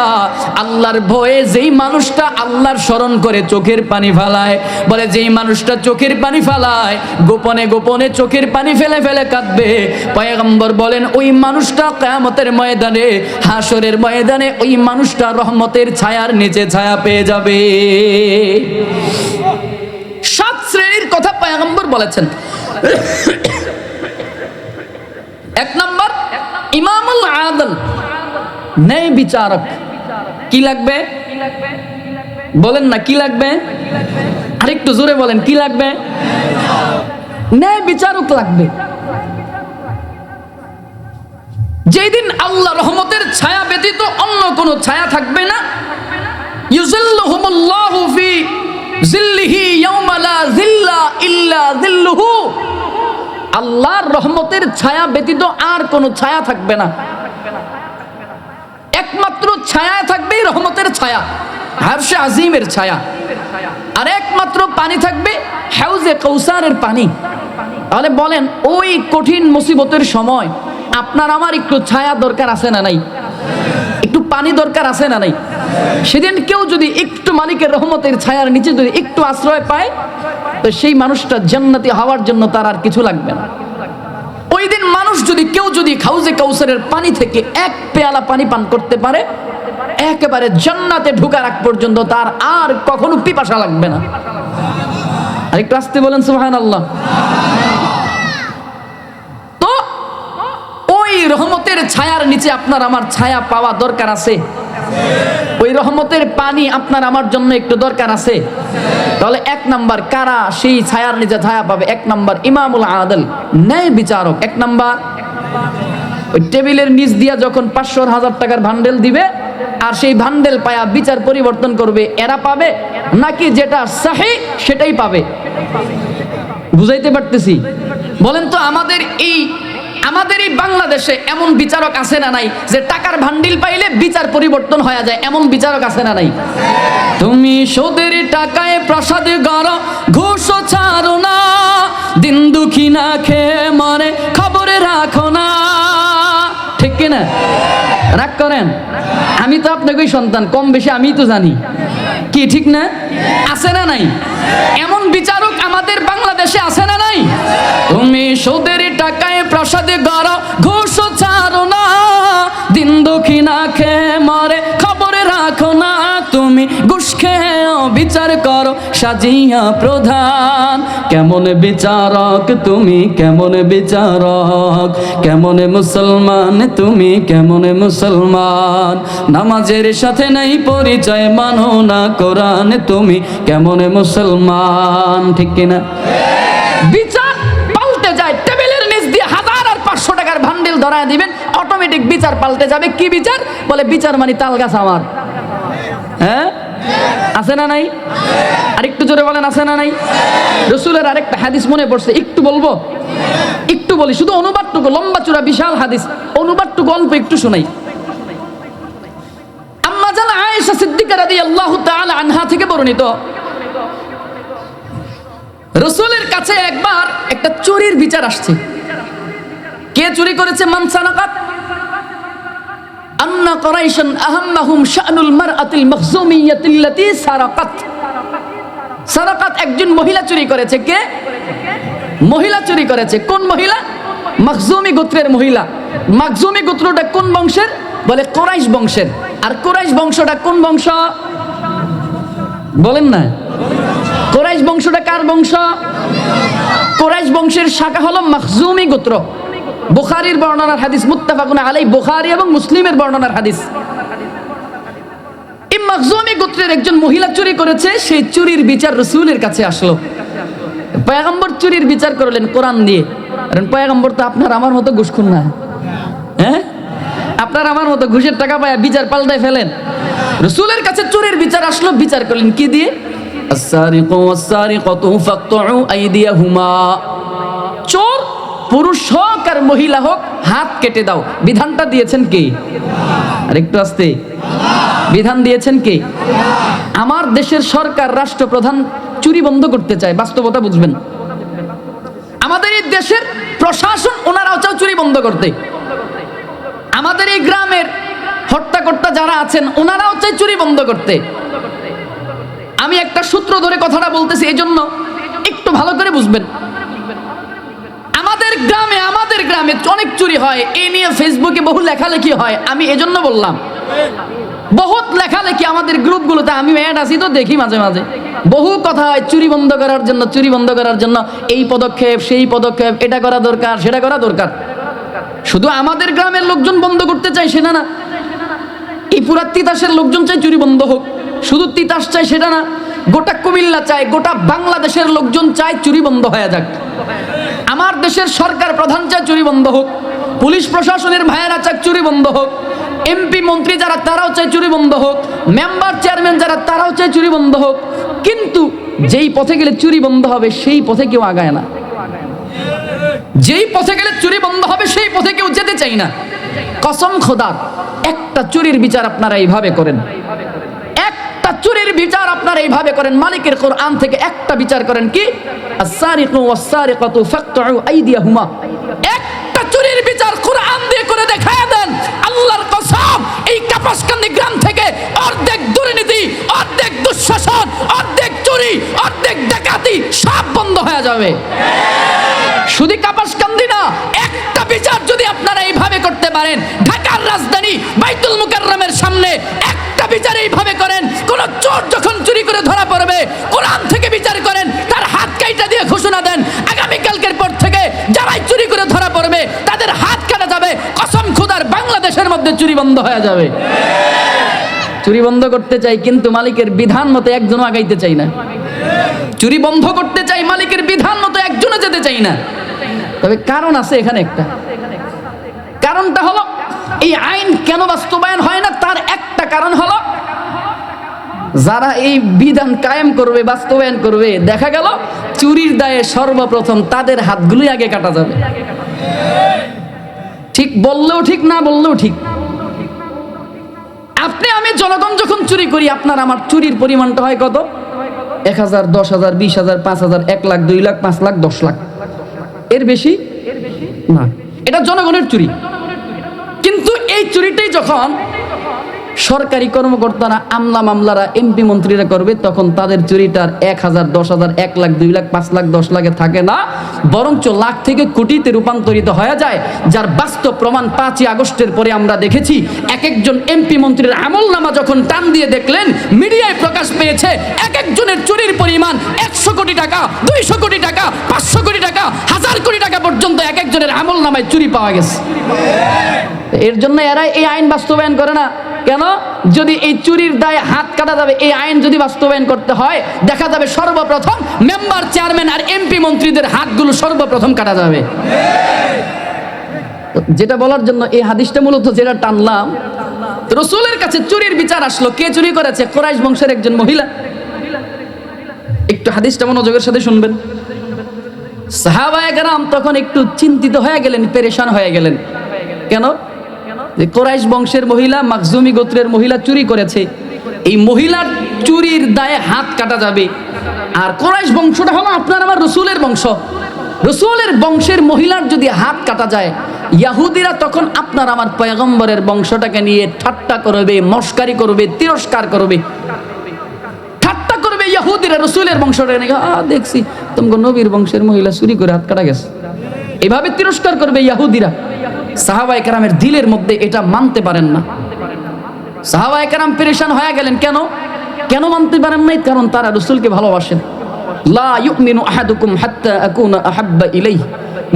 আল্লাহর ভয়ে যেই মানুষটা আল্লাহর স্মরণ করে চোখের পানি ফেলায়, বলে যেই মানুষটা চোখের পানি ফেলায়, গোপনে গোপনে চোখের পানি ফেলে ফেলে কাঁদবে, পয়গম্বর বলেন ওই মানুষটা কিয়ামতের ময়দানে, হাসরের ময়দানে ওই মানুষটা রহমতের ছায়ার নিচে ছায়া পেয়ে যাবে। 7 শ্রেণীর কথা পয়গম্বর বলেছেন। 1 নম্বর ইমামুল আদল, ন্যায় বিচারক। কি লাগবে বলেন না, কি লাগবে? আরেকটু জোরে বলেন, কি লাগবে? ন্যায় বিচারক লাগবে। যেদিন আল্লাহ রহমতের ছায়া ব্যতীত অন্য কোনো ছায়া থাকবে না, ইউজিল্লুহুমুল্লাহু ফি জিল্লিহি ইয়াওমা লা জিল্লা ইল্লা জিল্লুহু, আল্লাহর রহমতের ছায়া ব্যতীত আর কোনো ছায়া থাকবে না, একমাত্র ছায়া থাকবে রহমতের ছায়া, আরশে আজিমের ছায়া। আর একমাত্র পানি থাকবে হাউজে কাউসারের পানি। তাহলে বলেন ওই কঠিন মুসিবতের সময় আপনার আমার একটু ছায়া দরকার আছে না নাই? একটু পানি দরকার আছে না নাই? সেদিন কেউ যদি একটু মালিকের রহমতের ছায়ার নিচে যদি একটু আশ্রয় পায়, তো সেই মানুষটা জান্নাতি হওয়ার জন্য তার আর কিছু লাগবে না। ওই দিন মানুষ যদি কেউ যদি হাউজে কাউসারের পানি থেকে 1 পেয়ালা পানি পান করতে পারে, একেবারে জান্নাতে ঢোকার আগ পর্যন্ত তার আর কখনো পিপাসা লাগবে না। আর একটু আসতে বলেন সুবহানাল্লাহ। তো ওই রহমতের ছায়ার নিচে আপনার আমার ছায়া পাওয়া দরকার আছে, ওই রহমতের পানি আপনার আমার জন্য একটু দরকার আছে। তাহলে 1 নাম্বার কারা সেই ছায়ার নিচে ছায়া পাবে? 1 নাম্বার ইমামুল আদল, ন্যায় বিচারক। 1 নাম্বার ওই টেবিলের নিচ দিয়া যখন 500-1000 টাকার ভান্ডেল দিবে, আর সেই ভান্ডেল পায়া বিচার পরিবর্তন করবে, এরা পাবে নাকি যেটা সহিহ সেটাই পাবে? বুঝাইতে পারতেছি? বলেন তো আমাদের এই বাংলাদেশে এমন বিচারক আছে না নাই যে টাকার ভান্ডিল পাইলে বিচার পরিবর্তন হয়ে যায়? এমন বিচারক আছে না নাই? তুমি সুদের টাকায় প্রসাদ গড়, ঘুষ ছাড়ো না, দিন দুঃখী না খেয়ে মরে খবরে রাখো না, ঠিক কিনা? রাগ করেন? আমি তো আপনাকে সন্তান, কম বেশি আমি তো জানি, কি ঠিক না? আছে না নাই? এমন বিচারক আমাদের বাংলাদেশে আছে না নাই? তুমি সুদের টাকায় প্রসাদে গড়, ঘুষ ছাড়ো না, দিন দুঃখী না খেয়ে মরে খবরে রাখো না, তুমি ঘুষ খেয়েও বিচার করো সাজিয়া প্রধান। কেমন বিচারক তুমি, কেমন বিচারক, কেমন মুসলমান তুমি, কেমন মুসলমান, নামাজের সাথে নাই পরিচয়, মানো না কোরআন, তুমি কেমন মুসলমান, ঠিক কিনা? বিচার পাল্টে যায়। টেবিলের নিচ দিয়ে 1000 আর 500 টাকার ভান্ডেল ধরায় দিবেন, অটোমেটিক বিচার পাল্টে যাবে। কি বিচার? বলে বিচার মানে তাল গাছ আমার। হ্যাঁ, আছে না নাই? আরেকটু জোরে বলেন, আছে না নাই? রাসূলের আরেকটা হাদিস মনে পড়ছে, একটু বলবো, একটু বলি, শুধু অনুবাদটুকু, লম্বা চূড়া বিশাল হাদিস, অনুবাদটুকু অল্প একটু শোনাই। আম্মা জান আয়েশা সিদ্দিকা রাদিয়াল্লাহু তাআলা আনহা থেকে বর্ণিত, রাসূলের কাছে একবার একটা চুরির বিচার আসছে। কে চুরি করেছে? মান সানাকাত আন্না কুরাইশান আহাম্মাহুম শা'নুল মারআতিল মাখজুমিয়াতিল্লাতী সারাকাত। সারাকাত একজন মহিলা চুরি করেছে। কে? মহিলা চুরি করেছে। কোন মহিলা? মাখজুমি গোত্রের মহিলা। মাখজুমি গোত্রটা কোন বংশের? বলে কুরাইশ বংশের। আর কুরাইশ বংশটা কোন বংশ? বলেন না। কুরাইশ বংশটা কার বংশ? কুরাইশ বংশের শাখা হলো মাখজুমি গোত্র। বুখারীর বর্ণনার হাদিস, মুত্তাফাকুন আলাইহি, বুখারী এবং মুসলিমের বর্ণনার হাদিস। এই মাখজুমি গোত্রের একজন মহিলা চুরি করেছে, সেই চুরির বিচার রাসূলের কাছে আসলো। পয়গম্বর চুরির বিচার করলেন কোরআন দিয়ে। কারণ পয়গম্বর তো আপনার আমার মতো ঘুষখোর না, হ্যাঁ? আপনার আমার মতো ঘুষের টাকা পায় বিচার পাল্টায় ফেলেন। রাসূলের কাছে চুরির বিচার আসলো, বিচার করলেন কি দিয়ে? আস-সারিকু ওয়াস-সারিকাতু ফাকতুউ আইদিয়াহুমা। চোর পুরুষ হোক আর মহিলা হোক, হাত কেটে দাও। বিধানটা দিয়েছেন কে? আর একটু আস্তে। বিধান দিয়েছেন কে? আমার দেশের সরকার, রাষ্ট্রপ্রধান চুরি বন্ধ করতে চায়, বাস্তবতা বুঝবেন। আমাদের এই দেশের প্রশাসন, ওনারাও চাও চুরি বন্ধ করতে। আমাদের এই গ্রামের হট্টাকর্তা যারা আছেন, ওনারাও চাই চুরি বন্ধ করতে। আমি একটা সূত্র ধরে কথাটা বলতেছি, এই জন্য একটু ভালো করে বুঝবেন। আমাদের গ্রামে অনেক চুরি হয়, এই নিয়ে ফেসবুকে বহু লেখালেখি হয়। আমি এজন্য বললাম, বহুত লেখালেখি আমাদের গ্রুপগুলোতে, আমি অ্যাড আছি তো দেখি মাঝে মাঝে, বহু কথা হয় চুরি বন্ধ করার জন্য, চুরি বন্ধ করার জন্য এই পদক্ষেপ সেই পদক্ষেপ, এটা করা দরকার সেটা করা দরকার। শুধু আমাদের গ্রামের লোকজন বন্ধ করতে চাই সেটা না, এই পুরা তিতাসের লোকজন চাই চুরি বন্ধ হোক। শুধু তিতাস চাই সেটা না, গোটা কুমিল্লা চাই, গোটা বাংলাদেশের লোকজন চাই চুরি বন্ধ হয়ে যাক। আমার দেশের সরকার প্রধান চায় চুরি বন্ধ হোক, পুলিশ প্রশাসনের ভাইয়েরা চায় চুরি বন্ধ হোক, এমপি মন্ত্রী যারা তারাও চায় চুরি বন্ধ হোক, মেম্বার চেয়ারম্যান যারা তারাও চায় চুরি বন্ধ হোক। কিন্তু যেই পথে গেলে চুরি বন্ধ হবে সেই পথে কেউ আগায় না। যেই পথে গেলে চুরি বন্ধ হবে সেই পথে কেউ যেতে চাই না। কসম খোদার, একটা চুরির বিচার আপনারা এইভাবে করেন, একটা চুরির বিচার আপনারা এইভাবে করেন। মালিকের কোরআন থেকে একটা বিচার করেন, কি? আস-সারিকু ওয়াস-সারিকাতু ফাকতুউ আইদিয়াহুমা। একটা চুরির বিচার কোরআন দিয়ে করে দেখায় দেন, আল্লাহর কসম এই কাপাসকান্দি গ্রাম থেকে অর্ধেক দুর্নীতি, অর্ধেক দুঃশাসন, অর্ধেক চুরি, অর্ধেক ডাকাতি সব বন্ধ হয়ে যাবে। শুধু কাপাসকান্দি না, একটা বিচার যদি আপনারা এইভাবে করতে পারেন, ঢাকার রাজধানী বাইতুল মুকাররমের সামনে একটা বিচার এইভাবে করেন, কোন চোর যখন চুরি করে ধরা পড়বে কোরআন থেকে বিচার করেন, তার হাত কাইটা দিয়ে ঘোষণা দেন আগামী কালকের পর থেকে যারাই চুরি করে ধরা পড়বে তাদের হাত কাটা যাবে। কসম খোদার, বাংলাদেশের মধ্যে চুরি বন্ধ হয়ে যাবে। চুরি বন্ধ করতে চাই, কিন্তু মালিকের বিধান মতো একজনও আগাইতে চাই না। চুরি বন্ধ করতে চাই, মালিকের বিধান মতো একজনও যেতে চাই না। তবে কারণ আছে এখানে একটা। কারণটা হলো, এই আইন কেন বাস্তবায়ন হয় না, তার একটা কারণ হলো, যারা এই বিধান কায়েম করবে, বাস্তবায়ন করবে, দেখা গেল চুরির দায়ে সর্বপ্রথম তাদের হাতগুলোই আগে কাটা যাবে। ঠিক বললেও ঠিক, না বললেও ঠিক। আপনি আমি জনগণ যখন চুরি করি, আপনার আমার চুরির পরিমাণটা হয় কত? 1000, 10,000, 20,000, 5,000, 1 লাখ, 2 লাখ, 5 লাখ, 10 লাখ, এর বেশি না। এটা জনগণের চুরি। কিন্তু এই চুরিটাই যখন সরকারি কর্মকর্তারা, আমলা মামলারা, এমপি মন্ত্রীরা করবে, তখন তাদের চুরিটার 1000, 10,000, 1 লাখ, 2 লাখ, 5 লাখ, 10 লাখে থাকে না, বরঞ্চ লাখ থেকে কোটিতে রূপান্তরিত হয়ে যায়। যার বাস্তব প্রমাণ 5ই আগস্টের পরে আমরা দেখেছি। এক একজন এমপি মন্ত্রীর আমলনামা যখন টান দিয়ে দেখলেন, মিডিয়ায় প্রকাশ পেয়েছে এক একজনের চুরির পরিমাণ 100 কোটি টাকা, 200 কোটি টাকা, 500 কোটি টাকা, 1000 কোটি টাকা পর্যন্ত এক একজনের আমলনামায় চুরি পাওয়া গেছে। এর জন্য এরা এই আইন বাস্তবায়ন করে না কেন? যদি এই চুরির দায়ে হাত কাটা যাবে, এই আইন যদি বাস্তবায়ন করতে হয়, দেখা যাবে সর্বপ্রথম মেম্বার, চেয়ারম্যান আর এমপি মন্ত্রীদের হাতগুলো সর্বপ্রথম কাটা যাবে। যেটা বলার জন্য এই হাদিসটা মূলত যেটা টানলাম, রাসূলের কাছে চুরির বিচার আসলো। কে চুরি করেছে? কুরাইশ বংশের একজন মহিলা। একটু হাদিসটা মনোযোগের সাথে শুনবেন। সাহাবায়ে কেরাম তখন একটু চিন্তিত হয়ে গেলেন, পেরেশান হয়ে গেলেন। কেন? যে কুরাইশ বংশের মহিলা, মাখজুমি গোত্রের মহিলা চুরি করেছে, এই মহিলার চুরির দায়ে হাত কাটা যাবে। আর কুরাইশ বংশটা হলো আপনার আমার রাসূলের বংশ। রাসূলের বংশের মহিলার যদি হাত কাটা যায়, ইহুদিরা তখন আপনার আমার পয়গম্বরের বংশটাকে নিয়ে ঠাট্টা করবে, মস্কারি করবে, তিরস্কার করবে। ঠাট্টা করবে ইহুদিরা রাসূলের বংশটাকে নিয়ে, দেখছি তোমাকে নবীর বংশের মহিলা চুরি করে হাত কাটা গেছে, এভাবে তিরস্কার করবে ইহুদিরা। সাহাবায়ে কেরামের দিলের মধ্যে এটা মানতে পারেন না। সাহাবায়ে কেরাম পেরেশান হয়ে গেলেন। কেন কেন মানতে পারেন নাই? কারণ তারা রাসূলকে ভালোবাসেন। লা ইউমিনু আহাদুকুম হাত্তা আকুনা আহাব্বা ইলাইহি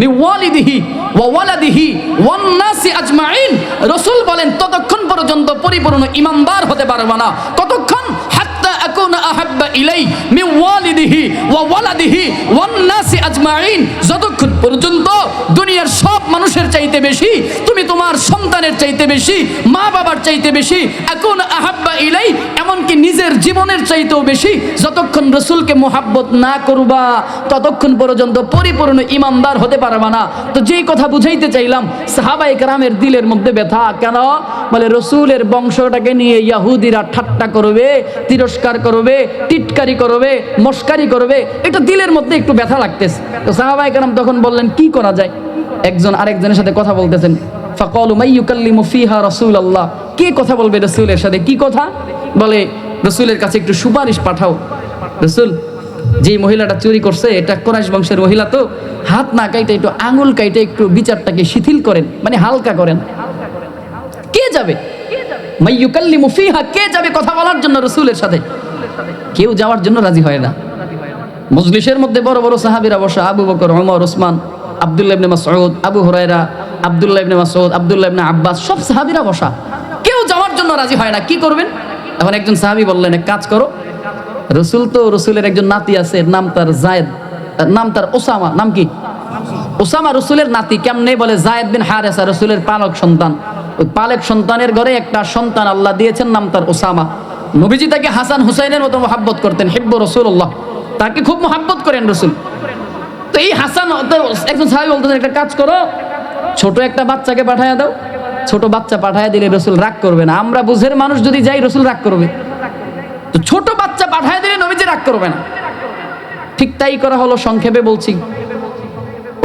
মিন ওয়ালিদিহি ওয়া ওয়ালাদিহি ওয়ান নাসি আজমাইন। রাসূল বলেন ততক্ষণ পর্যন্ত পরিপূর্ণ ঈমানদার হতে পারবে না কতক্ষণ হাত্তা আকুনা আহাব্বা ইলাই মিন ওয়ালিদিহি ওয়া ওয়ালাদিহি ওয়ান নাসি আজমাইন, যতক্ষণ পর্যন্ত দুনিয়ার সব মানুষের চাইতে বেশি তুমি তোমার সন্তানের চাইতে বেশি, মা বাবার চাইতে বেশি, আকুনা আহাব্বা ইলাই, এমনকি নিজের জীবনের চাইতেও বেশি যতক্ষণ রাসূলকে মুহাব্বত না করবা ততক্ষণ পর্যন্ত পরিপূর্ণ ঈমানদার হতে পারবা না। তো যেই কথা বুঝাইতে চাইলাম, সাহাবায়ে কেরামের দিলের মধ্যে ব্যথা কেন? বলে রাসূলের বংশটাকে নিয়ে ইহুদিরা ঠাট্টা করবে, তিরস্কার করবে, টিটকারি করবে, মস্কারি করবে, এটা দিলের মধ্যে একটু ব্যথা লাগতেছে। তো সাহাবায়ে কেরাম তখন বললেন কি করা যায়? একজন আরেকজনের সাথে কথা বলতেছেন। ফাকালু মাইয়ুকাল্লিমু ফিহা রাসূলুল্লাহ, কে কথা বলবে রাসূলের সাথে? কি কথা বলে? রাসূলের কাছে একটু সুপারিশ পাঠাও। রাসূল, যে মহিলাটা চুরি করছে এটা কুরাইশ বংশের মহিলা, তো হাত না কাইটে একটু আঙুল কাইটে একটু বিচারটাকে শিথিল করেন, মানে হালকা করেন। কে যাবে? মাইয়ুকাল্লিমু ফিহা, কে যাবে কথা বলার জন্য রাসূলের সাথে? কেউ যাওয়ার জন্য রাজি হয় না। মজলিসের মধ্যে বড় বড় সাহাবীরা বসা, আবু বকর, ওমর, ওসমান, আব্দুল্লাহ ইবনে মাসউদ, আবু হুরায়রা, আব্দুল্লাহ ইবনে মাসউদ, আব্দুল্লাহ ইবনে আব্বাস, সব সাহাবীরা বসা, কেউ যাওয়ার জন্য রাজি হয় না। কি করবেন? এখন একজন সাহাবী বললেন, এক কাজ করো, রাসূল তো রাসূলের একজন নাতি আছে, নাম তার যায়েদ, নাম তার ওসামা। নাম কি? ওসামা রাসূলের নাতি। কেমনে? বলে যায়েদ বিন হারেসা রাসূলের পালক সন্তান। ওই পালক সন্তানের ঘরে একটা সন্তান আল্লাহ দিয়েছেন, নাম তার ওসামা। নবীজি তাকে হাসান হুসাইনের মতো মহব্বত করতেন, হিব্বু রাসূলুল্লাহ, তাকে খুব মহব্বত করেন রাসূল। তো এই হাসান, একজন সাহাবী বলতেছেন, একটা কাজ করো, ছোট একটা বাচ্চাকে পাঠায়া দাও। ছোট বাচ্চা পাঠায়া দিলে রাসূল রাগ করবে না। আমরা বুঝের মানুষ যদি যাই রাসূল রাগ করবে, তো ছোট বাচ্চা পাঠায়া দিলে নবীজি রাগ করবে না। ঠিক তাই করা হলো। সংক্ষেপে বলছি,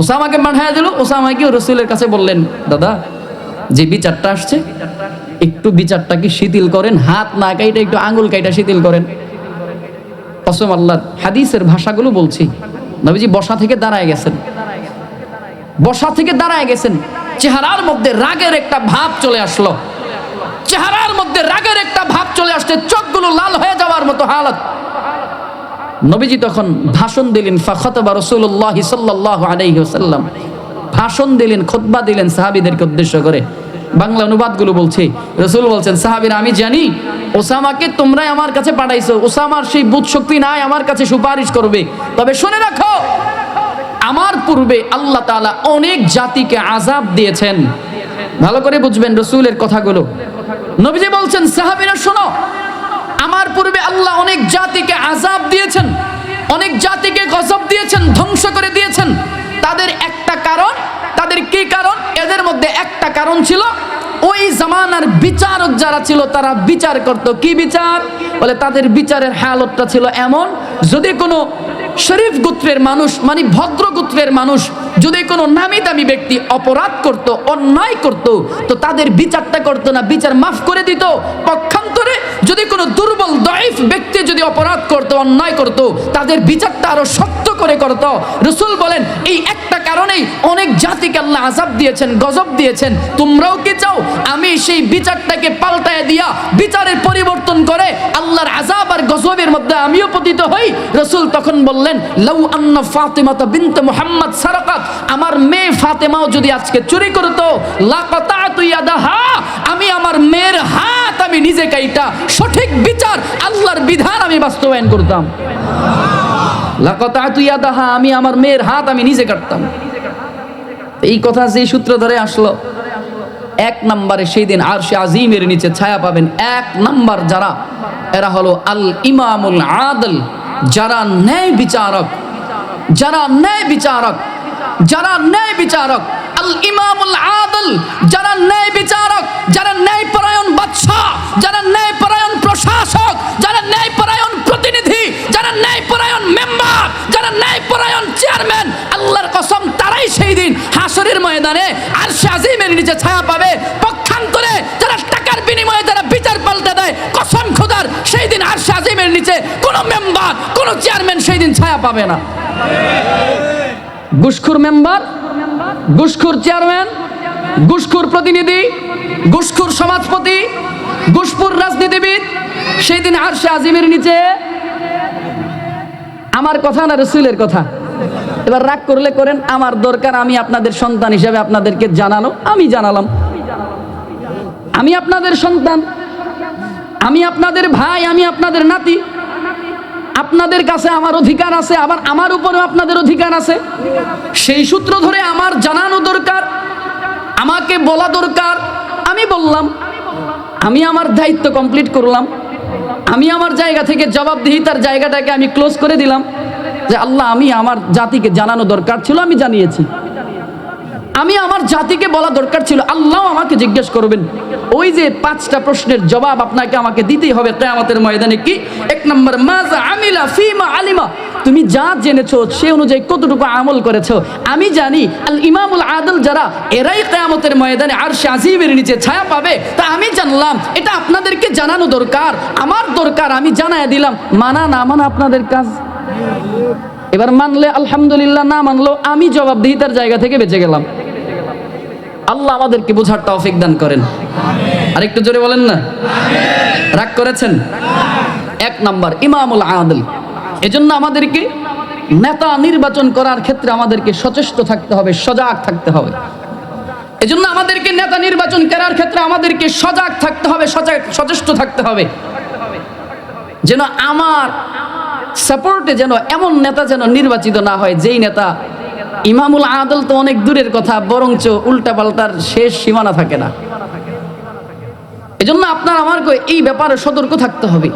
ওসামাকে পাঠায়া দিল। ওসামা গিয়ে রাসূলের কাছে বললেন, দাদা, যে বিচারটা আসছে একটু বিচারটাকে শিথিল করেন, হাত না কাইটা একটু আঙ্গুল কাইটা শিথিল করেন। কসম আল্লাহর, হাদিসের ভাষাগুলো বলছি। নবীজি বসা থেকে দাঁড়ায় গেছেন, বসা থেকে দাঁড়ায় গেছেন, চেহারার মধ্যে রাগের একটা ভাব চলে আসলো, চেহারার মধ্যে রাগের একটা ভাব চলে আসছে, চোখগুলো লাল হয়ে যাওয়ার মতো হালত। নবীজি তখন ভাষণ দিলেন, ফাখাতাবা রাসূলুল্লাহ সাল্লাল্লাহু আলাইহি ওয়াসাল্লাম, ভাষণ দিলেন, খুতবা দিলেন সাহাবীদেরকে উদ্দেশ্য করে। বাংলা অনুবাদগুলো বলছি। রাসূল বলছেন, সাহাবীরা, আমি জানি ওসামাকে তোমরাই আমার কাছে পাঠাইছো, ওসামার সেই বুদ্ধ শক্তি নাই আমার কাছে সুপারিশ করবে, তবে শুনে রাখো, আমার পূর্বে আল্লাহ তাআলা অনেক জাতিকে আযাব দিয়েছেন। ভালো করে বুঝবেন রাসূলের কথাগুলো। নবীজি বলছেন, সাহাবীরা শোনো, আমার পূর্বে আল্লাহ অনেক জাতিকে আযাব দিয়েছেন, অনেক জাতিকে গজব দিয়েছেন, ধ্বংস করে দিয়েছেন। তাদের একটা কারণ, তাদের কি কারণ? এদের মধ্যে একটা কারণ ছিল, ওই জামানার বিচারক যারা ছিল তারা বিচার করত। কি বিচার? বলে তাদের বিচারের হালতটা ছিল এমন, যদি কোনো শরীফ গোত্রের মানুষ, মানে ভদ্র গোত্রের মানুষ, যদি কোনো নামি দামি ব্যক্তি অপরাধ করত, অন্যায় করত, তো তাদের বিচারটা করতো না, বিচার মাফ করে দিত। পক্ষান্তরে যদি কোনো দুর্বল দাঈফ ব্যক্তি যদি অপরাধ করত, অন্যায় করত, তাদের বিচারটা আরো শক্ত করে করত। রাসূল বলেন, এই একটা কারণেই অনেক জাতিকে আল্লাহ আযাব দিয়েছেন, গজব দিয়েছেন। তোমরাও কি চাও আমি সেই বিচারটাকে পাল্টায় দিয়া, বিচারের পরিবর্তন করে আল্লাহর আযাব আর গজবের মধ্যে আমিও পতিত হই? রাসূল তখন বললেন, লাউ আন্না ফাতিমাতা বিনত মুহাম্মদ সারাকাত, আমার মেয়ে ফাতেমাও যদি আজকে চুরি করতো, লাকাতাতু ইয়াদাহা, আমি আমার মেয়ের হাত আমি নিজে কাইটা সঠিক বিচার আল্লাহর বিধান আমি বাস্তবায়ন করতাম। লাকাতাতু ইয়াদাহা, আমি আমার মেয়ের হাত আমি নিজে কাটতাম। এই কথা যে সূত্র ধরে আসলো, এক নম্বরে সেই দিন আরশে আজিমের নিচে ছায়া পাবেন এক নম্বর যারা, এরা হলো আল ইমামুল আদল, যারা ন্যায় বিচারক, যারা ন্যায় বিচারক, যারা ন্যায় বিচারক, আল ইমামুল আদল, যারা ন্যায় বিচারক, যারা ন্যায় পরায়ণ বাদশা, যারা ন্যায় পরায়ণ প্রশাসক, যারা ন্যায় পরায়ণ প্রতিনিধি, যারা ন্যায় পরায়ণ মেম্বার, যারা ন্যায় পরায়ণ চেয়ারম্যান, আল্লাহর কসম তারাই সেই দিন হাসরের ময়দানে আরশে আজিমের নিচে ছায়া পাবে। পক্ষান্তরে যারা টাকার বিনিময়ে যারা বিচার পাল্টে দেয়, কসম খোদার, সেই দিন আরশে আজিমের নিচে কোনো মেম্বার, কোনো চেয়ারম্যান সেই দিন ছায়া পাবে না। ঘুষখোর মেম্বার, ঘুষখোর চেয়ারম্যান, ঘুষখোর প্রতিনিধি, ঘুষখোর সমাজপতি, ঘুষখোর রাজনীতিবিদ সেই দিন আরশে আজিমের নিচে। আমার কথা না রাসূলের কথা? এবার রাগ করলে করেন, আমার দরকার আমি আপনাদের সন্তান হিসেবে আপনাদেরকে জানানো, আমি জানালাম। আমি আপনাদের সন্তান, আমি আপনাদের ভাই, আমি আপনাদের নাতি, আপনাদের কাছে আমার অধিকার আছে, আবার আমার উপরেও আপনাদের অধিকার আছে। সেই সূত্র ধরে আমার জানানো দরকার, আমাকে বলা দরকার। আমি বললাম, আমি আমার দায়িত্ব কমপ্লিট করলাম, আমি আমার জায়গা থেকে জবাবদিহিতার জায়গাটাকে আমি ক্লোজ করে দিলাম যে আল্লাহ, আমি আমার জাতিকে জানানো দরকার ছিল, আমি জানিয়েছি। আমি আমার জাতিকে বলা দরকার ছিল, আল্লাহ আমাকে জিজ্ঞেস করবেন। ওই যে 5টা প্রশ্নের জবাব আপনাকে আমাকে দিতেই হবে কিয়ামতের ময়দানে। কি? 1 নম্বর, মাজা আমিলা ফিমা আলিমা, তুমি যা জেনেছো সে অনুযায়ী কতটুকু আমল করেছো। আমি জানি আল ইমামুল আদল যারা, এরাই কিয়ামতের ময়দানে আরশে আজিমের নিচে ছায়া পাবে। তা আমি জানলাম, এটা আপনাদেরকে জানানো দরকার, আমার দরকার, আমি জানায় দিলাম। মানা না মানা আপনাদের কাজ। এবার মানলে আলহামদুলিল্লাহ, না মানলো আমি জবাবদিহিতার জায়গা থেকে বেঁচে গেলাম। আল্লাহ আমাদেরকে বোঝার তৌফিক দান করেন। আর একটু জোরে বলেন না। রাগ করেছেন? 1 নম্বর ইমামুল আদল। এজন্য আমাদেরকে নেতা নির্বাচন করার ক্ষেত্রে আমাদেরকে সচেষ্ট থাকতে হবে, সজাগ থাকতে হবে। এজন্য আমাদেরকে নেতা নির্বাচন করার ক্ষেত্রে আমাদেরকে সজাগ থাকতে হবে, সচেষ্ট থাকতে হবে, যেন আমার সাপোর্টে যেন এমন নেতা যেন নির্বাচিত না হয় যেই নেতা ইমামুল আদল তো অনেক দূরের কথা, বরঞ্চ উল্টা পাল্টার শেষ সীমানা থাকে না। এজন্য আপনার আমাকে এই ব্যাপারে সতর্ক থাকতে হবে,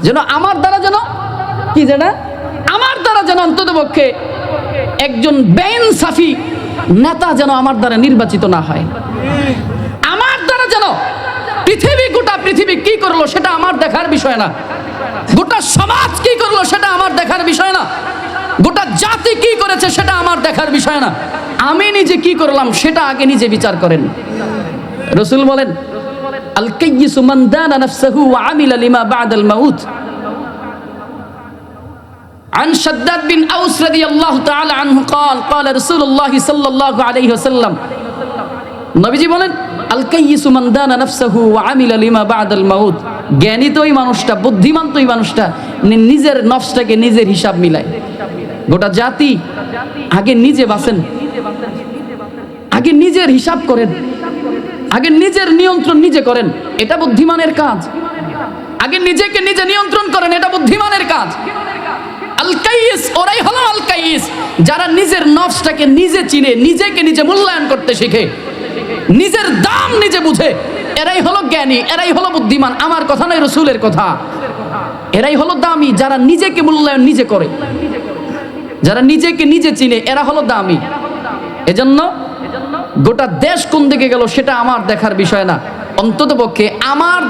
যেন আমার দ্বারা যেন কি যেটা আমার দ্বারা যেন অন্ততপক্ষে একজন বেইনসাফি নেতা যেন আমার দ্বারা নির্বাচিত না হয়। আমার দ্বারা যেন গোটা পৃথিবী কি করলো সেটা আমার দেখার বিষয় না, গোটা সমাজ কি করলো সেটা আমার দেখার বিষয় না, গোটা জাতি কি করেছে সেটা আমার দেখার বিষয় না। আমি নিজে কি করলাম সেটা আগে নিজে বিচার করেন। রাসূল বলেন, আল কাইয়িসু মান দানা নাফসাহু ওয়া আমিলা লিমা বা'দাল মাউত। عن شداد بن أوس رضي الله تعالى عنه قال قال رسول الله صلى الله عليه وسلم, নবীজি বলেন, আল কাইয়িসু মান দানা নাফসাহু ওয়া আমিলা লিমা বা'দাল মাউত। জ্ঞানী তো ওই মানুষটা, বুদ্ধিমান তো ওই মানুষটা নিজের নফসটাকে নিজের হিসাব মিলায়। গোটা জাতি আগে নিজে বাঁচেন, আগে নিজের হিসাব করেন, আগে নিজের নিয়ন্ত্রণ নিজে করেন, এটা বুদ্ধিমানের কাজ। আগে নিজেকে নিজে নিয়ন্ত্রণ করেন, এটা বুদ্ধিমানের কাজ। আল কাইয়িস, ওরাই হলো আল কাইয়িস, যারা নিজের নফসটাকে নিজে চিনে, নিজেকে নিজে মূল্যায়ন করতে শিখে, নিজের দাম নিজে বুঝে, এরাই হলো জ্ঞানী, এরাই হলো বুদ্ধিমান। আমার কথা নয়, রাসূলের কথা। এরাই হলো দামি, যারা নিজেকে মূল্যায়ন নিজে করে, যারা নিজেকে নিজে চিনে, এরা হলো দামি। এজন্য গোটা দেশ কোন দিকে গেল সেটা আমার দেখার বিষয় না। অন্ততপক্ষে আমার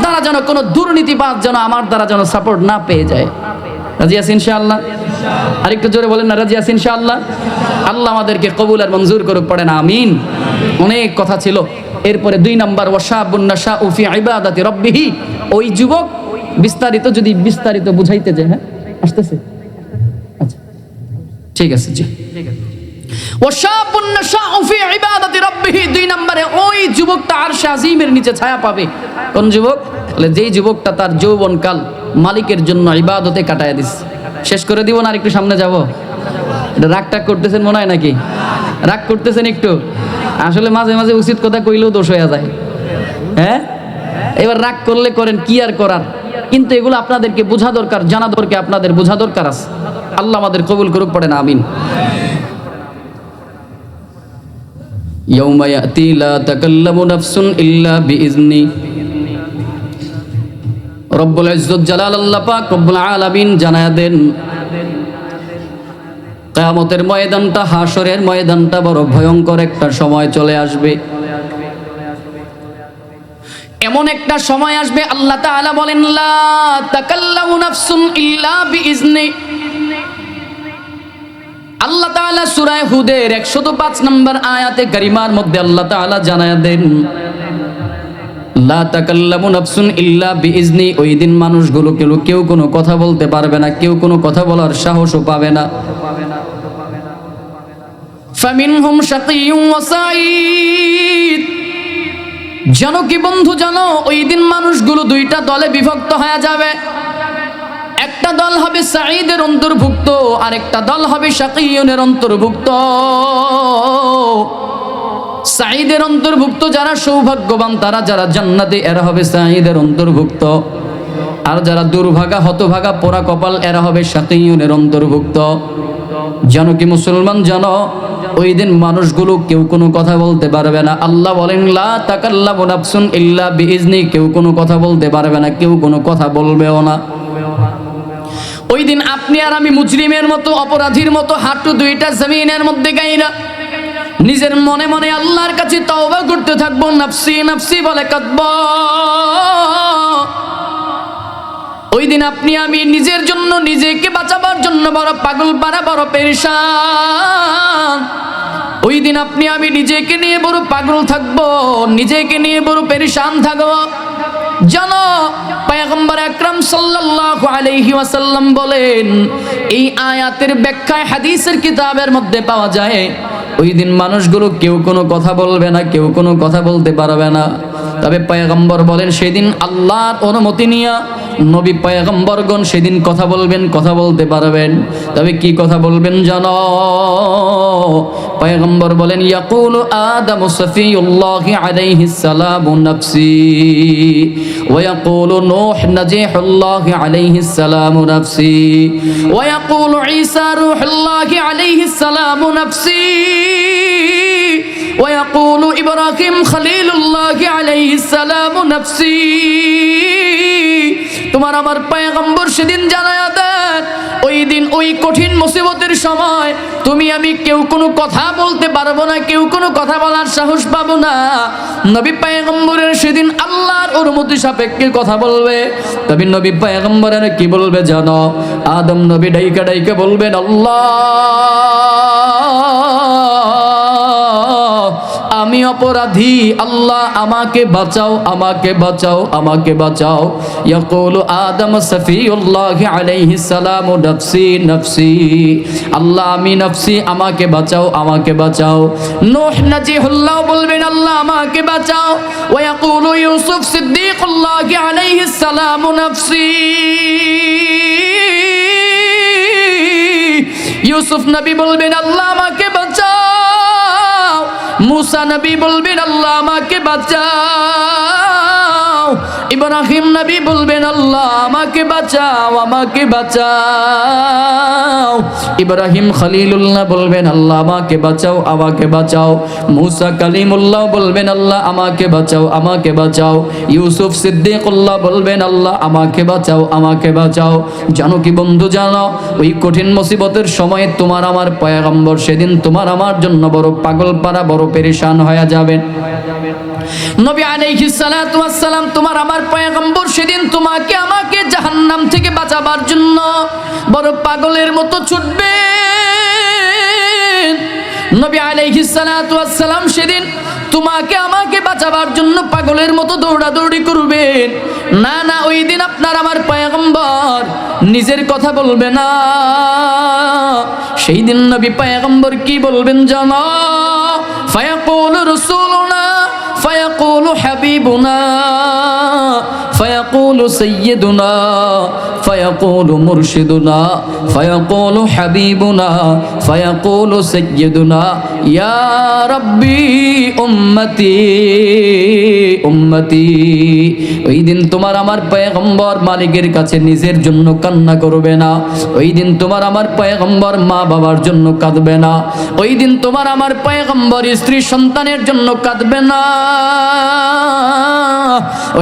দ্বারা যেন কোনো দুর্নীতিবাজ যেন আমার দ্বারা যেন সাপোর্ট না পেয়ে যায়। রাজি আছেন ইনশাআল্লাহ? আরেকটু জোরে বলেন না, রাজি আছেন ইনশাআল্লাহ? আল্লাহ আমাদেরকে কবুল আর মঞ্জুর করুক, পড়েন আমিন। অনেক কথা ছিল। এরপরে 2 নম্বর, ওয়াশাবুন নাশাউ ফি ইবাদাতি রাব্বিহি। ওই যুবক, বিস্তারিত বুঝাইতে যে, হ্যাঁ আসতেছে, আচ্ছা ঠিক আছে, জি। ওয়াশাবুন নাশাউ ফি ইবাদাতি রাব্বিহি, 2 নম্বরে ওই যুবকটা আরশে আজিমের নিচে ছায়া পাবে। কোন যুবক? বলে যেই যুবকটা তার যৌবনকাল মালিকের জন্য ইবাদতে কাটায় দিচ্ছে। শেষ করে দিব না, আর একটু সামনে যাব? এটা রাগটাগ করতেছেন মনে হয় নাকি? রাগ করতেছেন একটু? আসলে মাঝে মাঝে উচিত কথা কইলেও দোষ হয়ে যায়। হ্যাঁ, এবার রাগ করলে করেন, কি আর করার। কিন্তু এগুলো আপনাদেরকে বোঝা দরকার, জানা দরকার, আপনাদের বোঝা দরকার আছে। আল্লাহ আমাদের কবুল করুক, পড়েন আমিন। ইয়াউমা ইয়াতি লা তাকাল্লামু নাফসুন ইল্লা বিইজনি। রব্বুল ইজ্জত জালাল আল্লাহ পাক রব্বুল আলামিন জানায়া দেন, কিয়ামতের ময়দানটা, হাশরের ময়দানটা বড় ভয়ঙ্কর একটা সময় চলে আসবে। এমন একটা সময় আসবে, আল্লাহ তাআলা বলেন, লা তাকাল্লামু নাফসুন ইল্লা বিইজনি। আল্লাহ তাআলা সূরা হুদের 105 নম্বর আয়াতে কারিমার মধ্যে আল্লাহ তাআলা জানায়া দেন, লা তাকাল্লামু নাফসুন ইল্লা বিইজনি। ওই দিন মানুষগুলো কেউ কোনো কথা বলতে পারবে না, কেউ কোনো কথা বলার সাহসও পাবে না। ফামিনহুম শাকিয়্যুন ওয়া সাঈদ। জানো কি বন্ধু, জানো ওই দিন মানুষগুলো 2টা দলে বিভক্ত হয়ে যাবে। একটা দল হবে সাঈদের অন্তর্ভুক্ত, আরেকটা দল হবে শাকিয়ুনের অন্তর্ভুক্ত। সাঈদের অন্তর্ভুক্ত যারা সৌভাগ্যবান, তারা যারা জান্নাতে, এরা হবে সাঈদের অন্তর্ভুক্ত। আর যারা দুর্ভাগা হতভাগা পোড়া কপাল, এরা হবে শাকিয়ুনের অন্তর্ভুক্ত। জানো কি মুসলমান, জানো ওই দিন মানুষগুলো কেউ কোনো কথা বলতে পারবে না। আল্লাহ বলেন লা তাকাল্লামু নাফসুন ইল্লা বিইজনি, কেউ কোনো কথা বলতে পারবে না, কেউ কোনো কথা বলবেও না। ওই দিন আপনি আর আমি মুজরিমের মতো, অপরাধীর মতো হাঁটু দুইটা জমিনের মধ্যে গাইরা নিজের মনে মনে আল্লাহর কাছে তওবা করতে থাকবো, নাফসি নাফসি বলে কাঁদব। ওই দিন আপনি আমি নিজের জন্য, নিজেকে বাঁচাবার জন্য বড় পাগল পারা, বড় পেরেশান। ওই দিন আপনি আমি নিজেকে নিয়ে বড় পাগল থাকবো, নিজেকে নিয়ে বড় পেরেশান থাকবো। জানো পয়গম্বর আকরাম সাল্লাল্লাহু আলাইহি ওয়াসাল্লাম বলেন, এই আয়াতের ব্যাখ্যায় হাদিসের কিতাবের মধ্যে পাওয়া যায়, ওই দিন মানুষগুলো কেউ কোনো কথা বলবে না, কেউ কোনো কথা বলতে পারবে না। তবে পয়গম্বর বলেন সেদিন আল্লাহর অনুমতি নিয়ে নবী পয়গম্বরগণ সেদিন কথা বলবেন, কথা বলতে পারবেন। তবে কি কথা বলবেন জানো? পয়গম্বর বলেন ইয়াকুলু আদামু সফিউল্লাহি আলাইহিস সালামু নাফসি ওয়া ইয়াকুলু নূহ নাজিহুল্লাহি আলাইহিস সালামু নাফসি ওয়া ইয়াকুলু ঈসা রূহুল্লাহি আলাইহিস সালামু নাফসি ওয়া ইয়াকুলু ইব্রাহিম খলিলুল্লাহি আলাইহিস সালামু নাফসি। তোমার আমার পয়গম্বর সেদিন জানায়া দেন, ওই দিন ওই কঠিন মুসিবতের সময় তুমি আমি কেউ কোনো কথা বলতে পারবো না, কেউ কোনো কথা বলার সাহস পাবো না। নবী পয়গম্বরের সেদিন আল্লাহর অনুমতি সাপেক্ষে কথা বলবে। তবে নবী পয়গম্বরের কি বলবে জানো? আদম নবী ডাইকা ডাইকা বলবেন, আল্লাহ আমি অপরাধী, আল্লাহ আমাকে বাঁচাও, আমাকে বাঁচাও, আমাকে বাঁচাও। ইয়াকুলু আদম সফিউল্লাহি আলাইহিস সালামু নাফসি নাফসি, আল্লাহ আমি নাফসি, আমাকে বাঁচাও, আমাকে বাঁচাও। নূহ নাজিহুল্লাহ বলবেন, আল্লাহ আমাকে বাঁচাও। ওয়া ইয়াকুলু ইউসুফ সিদ্দিকুল্লাহি আলাইহিস সালামু নাফসি, ইউসুফ নবী বলবেন, আল্লাহ আমাকে বাঁচাও। মুসা নবী বলবেন, আল্লাহ আমাকে বাঁচাও। ইব্রাহিম নবী বলবেন, আল্লাহ আমাকে বাঁচাও, আমাকে বাঁচাও। ইব্রাহিম খলিলুল্লাহ বলবেন, আল্লাহ আমাকে বাঁচাও, আমাকে বাঁচাও। মুসা কালিমুল্লাহ বলবেন, আল্লাহ আমাকে বাঁচাও, আমাকে বাঁচাও। ইউসুফ সিদ্দিকুল্লাহ বলবেন, আল্লাহ আমাকে বাঁচাও, আমাকে বাঁচাও। জানো কি বন্ধু, জানো ওই কঠিন মুসিবতের সময় তোমার আমার পয়গম্বর সেদিন তোমার আমার জন্য বড় পাগল পারা, বড় পেরেশান হয়ে যাবেন। নবী আলাইহিস সালাতু ওয়াস সালাম তোমার আমার পয়গম্বর সেদিন তোমাকে আমাকে জাহান্নাম থেকে বাঁচাবার জন্য বড় পাগলের মতো ছুটবেন। নবী আলাইহিস সালাতু ওয়াস সালাম সেদিন তোমাকে আমাকে বাঁচাবার জন্য পাগলের মতো দৌড়াদৌড়ি করবেন। না না, ওই দিন আপনার আমার পয়গম্বর নিজের কথা বলবে না। সেই দিন নবী পয়গম্বর কি বলবেন জানো? ফায়াকুলু রাসূলুনা ফায়াকুলু হাবিবুনা ফায়াকুলু সাইয়্যিদুনা ফায়াকুলু মুরশিদুনা ফায়াকুলু হাবিবুনা ফায়াকুলু সাইয়্যিদুনা ইয়া রাব্বি উম্মতি উম্মতি। ওই দিন তোমার আমার পয়গম্বর মালিকের কাছে নিজের জন্য কান্না করবে না। ওই দিন তোমার আমার পয়গম্বর মা বাবার জন্য কাঁদবে না। ওই দিন তোমার আমার পয়গম্বর স্ত্রী সন্তানের জন্য কাঁদবে না।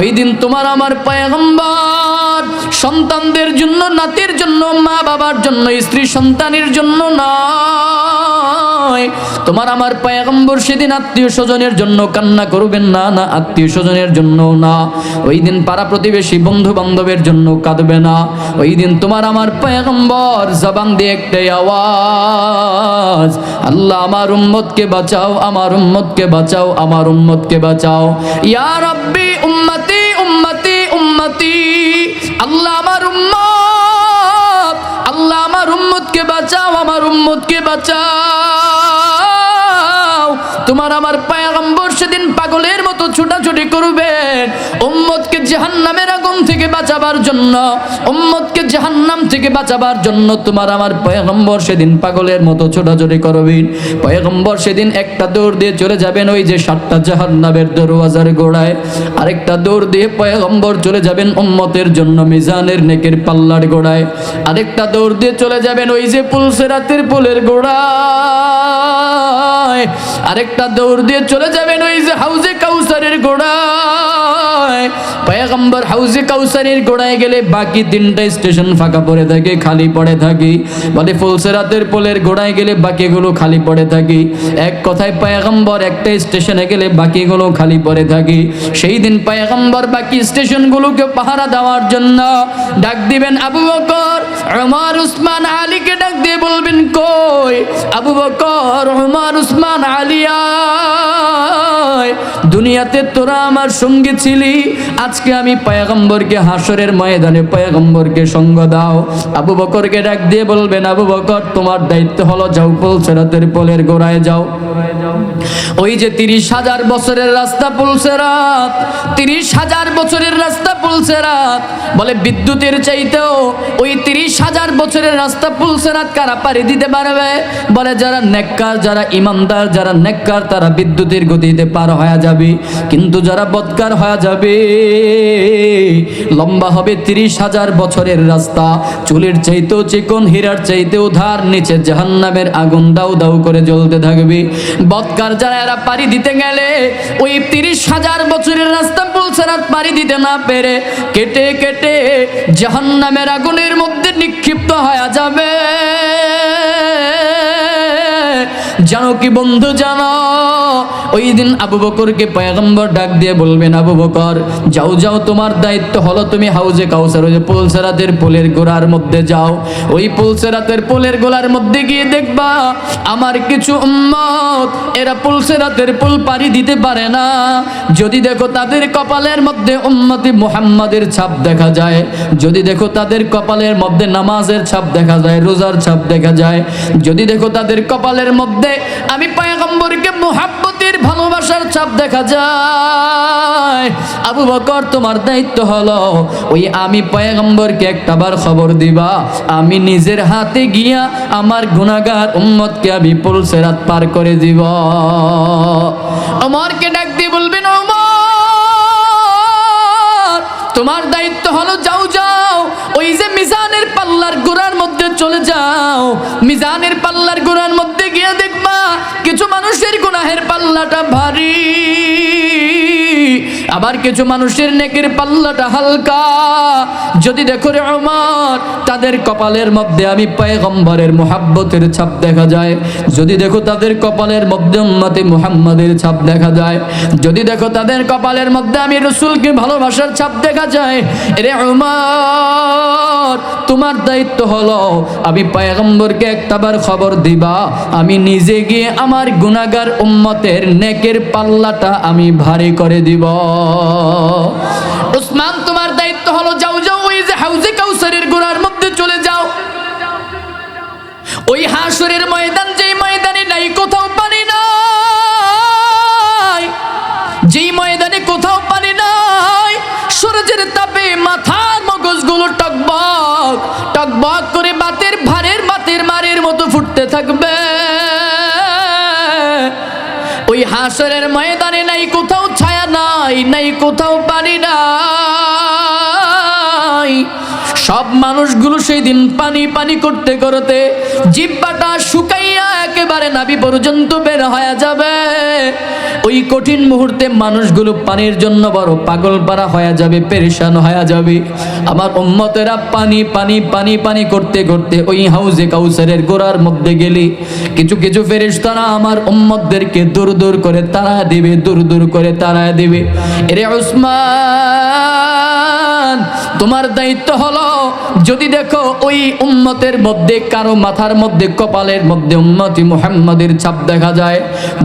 ওই দিন তোমার আমার পয়গম্বর সন্তানদের জন্য, নাতির জন্য, মা বাবার জন্য, স্ত্রী সন্তানের জন্য নয়। তোমার আমার পয়গম্বর সেদিন আত্মীয় স্বজনের জন্য কান্না করবেন না, না আত্মীয় স্বজনের জন্য না। ওই দিন পাড়া প্রতিবেশী বন্ধু বান্ধবের জন্য কাঁদবে না। ওই দিন তোমার আমার পয়গম্বর জবান দিয়ে একটাই আওয়াজ, আল্লাহ আমার উম্মতকে বাঁচাও, আমার উম্মতকে বাঁচাও, আমার উম্মতকে বাঁচাও। ইয়া রাব্বি উম্মতি উম্মতি উম্মতি, আল্লাহ আমার উম্মত, আল্লাহ আমার উম্মতকে বাঁচাও, আমার উম্মতকে বাঁচাও। তোমার আমার পয়গম্বর সেদিন পাগলের মতো ছোটাছুটি করবেন, উম্মতকে জাহান্নামের আগুন জাহান্নাম থেকে বাঁচাবার জন্য, উম্মতকে জাহান্নাম থেকে বাঁচাবার জন্য তোমার আমার পয়গম্বর সেদিন পাগলের মতো ছোটাছুটি করবেন। পয়গম্বর সেদিন একটা দৌড় দিয়ে চলে যাবেন ওই যে 7টা জাহান্নামের দরওয়াজার গোড়ায়, আরেকটা দৌড় দিয়ে পয়গম্বর চলে যাবেন উম্মতের জন্য মিজানের নেকের পাল্লার গোড়ায়, আরেকটা দৌড় দিয়ে চলে যাবেন ওই যে পুলসিরাতের পুলের গোড়ায়, আরেকটা দৌড় দিয়ে চলে যাবেন ওই যে হাউজে কাউসারের গোড়ায়। পয়গম্বর হাউজে কাউসারের গোড়ায় গেলে বাকি 3টা স্টেশন ফাঁকা পড়ে থাকে, খালি পড়ে থাকে। বলে পুলসিরাতের পুলের গোড়ায় গেলে বাকিগুলো খালি পড়ে থাকে। এক কথায় পয়গম্বর একটা স্টেশনে গেলে বাকিগুলো খালি পড়ে থাকে। সেই দিন পয়গম্বর বাকি স্টেশনগুলোকে পাহারা দেওয়ার জন্য ডাক দিবেন আবু বকর, ওমর, উসমান, আলীকে ডাক দিয়ে বলবেন, কই আবু বকর, ওমর, উসমান, আলী আয়, দুনিয়াতে তোরা আমার সঙ্গে ছিলি, আজকে আমি পয়গম্বরকে হাসরের ময়দানে পয়গম্বরকে সঙ্গ দাও। আবু বকরকে ডাক দিয়ে বলবেন, আবু বকর তোমার দায়িত্ব হলো যাও পুলসিরাতের পোলের গোড়ায় যাও। ওই যে 30,000 বছরের রাস্তা পুলসিরাত, 30,000 বছরের রাস্তা পুলসিরাত। বলে বিদ্যুতের চাইতেও ওই 30,000 বছরের রাস্তা পুলসিরাত কারা পাড়ি দিতে পারবে? বলে যারা নেককার, যারা ইমানদার, যারা নেককার তারা বিদ্যুতের গতিতে পার হয়ে যাবে, কিন্তু যারা বদকার হয়ে যাবে লম্বা হবে 30,000 বছরের রাস্তা, চুলের চাইতেও চিকন, হীরার চাইতেও ধার, নিচে জাহান্নামের আগুন দাউ দাউ করে জ্বলতে থাকবে। বদকার যারা এরা পাড়ি দিতে গেলে ওই 30,000 বছরের রাস্তা পুলসিরাত পাড়ি দিতে না পেরে কেটে কেটে জাহান্নামের আগুনের মধ্যে নিক্ষিপ্ত হয়ে যাবে। জানো কি বন্ধু, জানো ওই দিন আবু বকরকে পয়গম্বর ডাক দিয়ে বলবেন, আবু বকর যাও যাও, তোমার দায়িত্ব হলো তুমি হাউজে কাউসার ওই যে পুলসিরাতের পোলের গোড়ার মধ্যে যাও। ওই পুলসিরাতের পোলের গোড়ার মধ্যে গিয়ে দেখবা আমার কিছু উম্মত এরা পুলসিরাতের পোল পাড়ি দিতে পারে না। যদি দেখো তাদের কপালের মধ্যে উম্মতি মুহাম্মাদের ছাপ দেখা যায়, যদি দেখো তাদের কপালের মধ্যে নামাজের ছাপ দেখা যায়, রোজার ছাপ দেখা যায়, যদি দেখো তাদের কপালের মধ্যে আমি পয়গম্বরকে মুহাব্বতের ভালোবাসার ছাপ দেখা যায়, আবু বকর তোমার দায়িত্ব হলো ওই আমি পয়গম্বরকে একটাবার খবর দিবা, আমি নিজের হাতে গিয়া আমার গুনাহগার উম্মতকে আমি পুলসিরাত পার করে দিব। ওমরকে ডাক দিয়ে বলবেন, ওমর তোমার দায়িত্ব হলো যাও যাও ওই যে মিজানের পাল্লার গোড়ার মধ্যে চলে যাও, মিজানের পাল্লার গোড়ার মধ্যে গিয়ে দেখবা কিছু মানুষের গুনাহের পাল্লাটা ভারী, আবার কিছু মানুষের নেকের পাল্লাটা হালকা। যদি দেখো রে ওমর তাদের কপালের মধ্যে আমি পয়গম্বরের মুহাব্বতের ছাপ দেখা যায়, যদি দেখো তাদের কপালের মধ্যে উম্মতে মুহাম্মাদের ছাপ দেখা যায়, যদি দেখো তাদের কপালের মধ্যে আমি রাসূলকে ভালোবাসার ছাপ দেখা যায়, রে ওমর তোমার দায়িত্ব হলো আমি পয়গম্বরকে একটাবার খবর দিবা, আমি নিজে গিয়ে আমার গুনাহগার উম্মতের নেকের পাল্লাটা আমি ভারী করে দিব। উসমান তোমার দায়িত্ব হলো যাও যাও ওই যে হাউজে কাউসারের গোড়ার মধ্যে চলে যাও, ওই হাসরের ময়দান, যেই ময়দানে নাই কোথাও পানি নাই, যেই ময়দানে কোথাও পানি নাই, সূর্যের তাপে মাথার মগজগুলো টকবক টকবক করে বাতের মারের মতো ফুটতে থাকবে। ওই হাসরের ময়দানে নাই কোথাও ছায়া নাই, নাই কোথাও পানি নাই, সব মানুষগুলো সেই দিন পানি পানি করতে করতে জিহ্বাটা শুকাইয়া একেবারে নাভি পর্যন্ত বের হয়ে যাবে। ওই কঠিন মুহূর্তে মানুষগুলো পানির জন্য বড় পাগল পারা হয়ে যাবে, পেরেশান হয়ে যাবে। আমার উম্মতেরা পানি পানি পানি পানি করতে করতে ওই হাউজে কাউসারের গোড়ার মধ্যে গেলে কিছু কিছু ফেরেশতারা আমার উম্মতদেরকে দূর দূর করে তাড়া দিবে, দূর দূর করে তাড়া দিবে। এরে উসমান তোমার দায়িত্ব হলো যদি দেখো ওই উম্মতের মধ্যে কারো মাথার মধ্যে কপালের মধ্যে উম্মতি মুহাম্মাদের ছাপ দেখা যায়,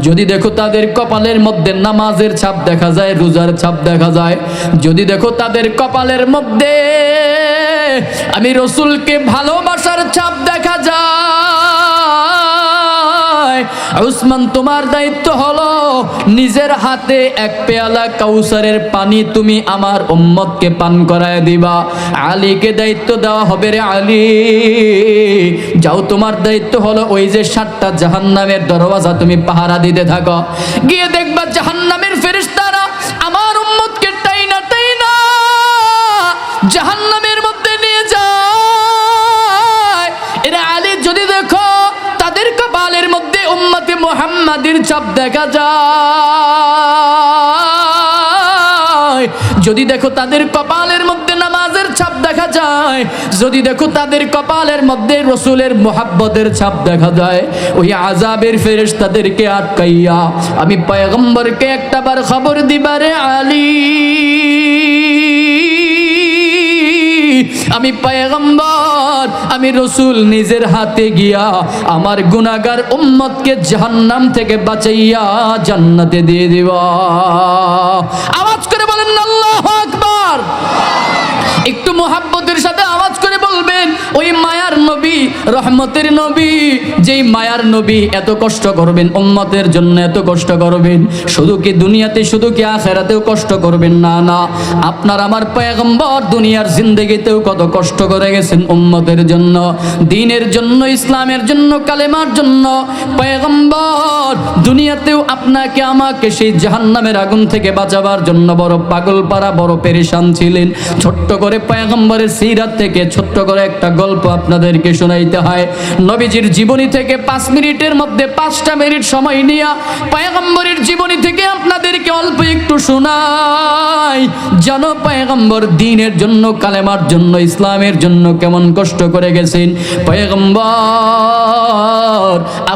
যদি দেখো তাদের কপালের মধ্যে নামাজের ছাপ দেখা যায়, রোজার ছাপ দেখা যায়, যদি দেখো তাদের কপালের মধ্যে আমি রাসূলকে ভালোবাসার ছাপ দেখা যায়, উসমান তোমার দায়িত্ব হলো নিজের হাতে এক পেয়ালা কাউসারের পানি তুমি আমার উম্মতকে পান করায় দিবা। আলীকে দায়িত্ব দেওয়া হবে, রে আলী যাও, তোমার দায়িত্ব হলো ওই যে 7টা জাহান্নামের দরওয়াজা তুমি পাহারা দিতে থাকো। গিয়ে দেখবা জাহান্নামের ফেরেশতারা আমার উম্মতকে টাইনা টাইনা জাহান্নামের মধ্যে নিয়ে যায়। এরা আলী যদি দেখো তাদের কপালের মধ্যে উম্মতে মুহাম্মাদের ছাপ দেখা যায়, যদি দেখো তাদের কপালের মধ্যে নামাজের ছাপ দেখা যায়, যদি দেখো তাদের কপালের মধ্যে রসুলের মুহাব্বতের ছাপ দেখা যায়, ওই আযাবের ফেরেশতাদেরকে আটকাইয়া আমি পয়গম্বরকে একটাবার খবর দিবারে আলী, আমি পয়গম্বর, আমি রসুল নিজের হাতে গিয়া আমার গুনাহগার উম্মতকে জাহান্নাম থেকে বাঁচাইয়া জান্নাতে দিয়ে দিব। আওয়াজ করে বলেন আল্লাহু আকবার। একটু মুহাব্বতের সাথে আওয়াজ করে বলবেন, ওই মায়ার নবী, রহমতের নবী, যেই মায়ার নবী এত কষ্ট করবেন উম্মতের জন্য, এত কষ্ট করবেন, শুধু কি দুনিয়াতে, শুধু কি আখিরাতেও কষ্ট করবেন? না না, আপনার আমার পয়গম্বর দুনিয়ার জিন্দেগিতেও কত কষ্ট করে গেছেন উম্মতের জন্য, দ্বীনের জন্য, ইসলামের জন্য, কালেমার জন্য। পয়গম্বর দুনিয়াতেও আপনাকে আমাকে সেই জাহান্নামের আগুন থেকে বাঁচাবার জন্য বড় পাগল পারা, বড় পেরেশান ছিলেন। ছোট্ট করে পয়গম্বরের সিরাত থেকে ছোট্ট করে একটা গল্প আপনাদেরকে শোনাইতে হয়। নবীজির জীবনী থেকে 5 মিনিটের মধ্যে 5টা মিনিট সময় নিয়ে পয়গম্বরের জীবনী থেকে আপনাদেরকে অল্প একটু শোনাই, যেন পয়গম্বর দ্বীনের জন্য, কালেমার জন্য, ইসলামের জন্য কেমন কষ্ট করে গেছেন। পয়গম্বর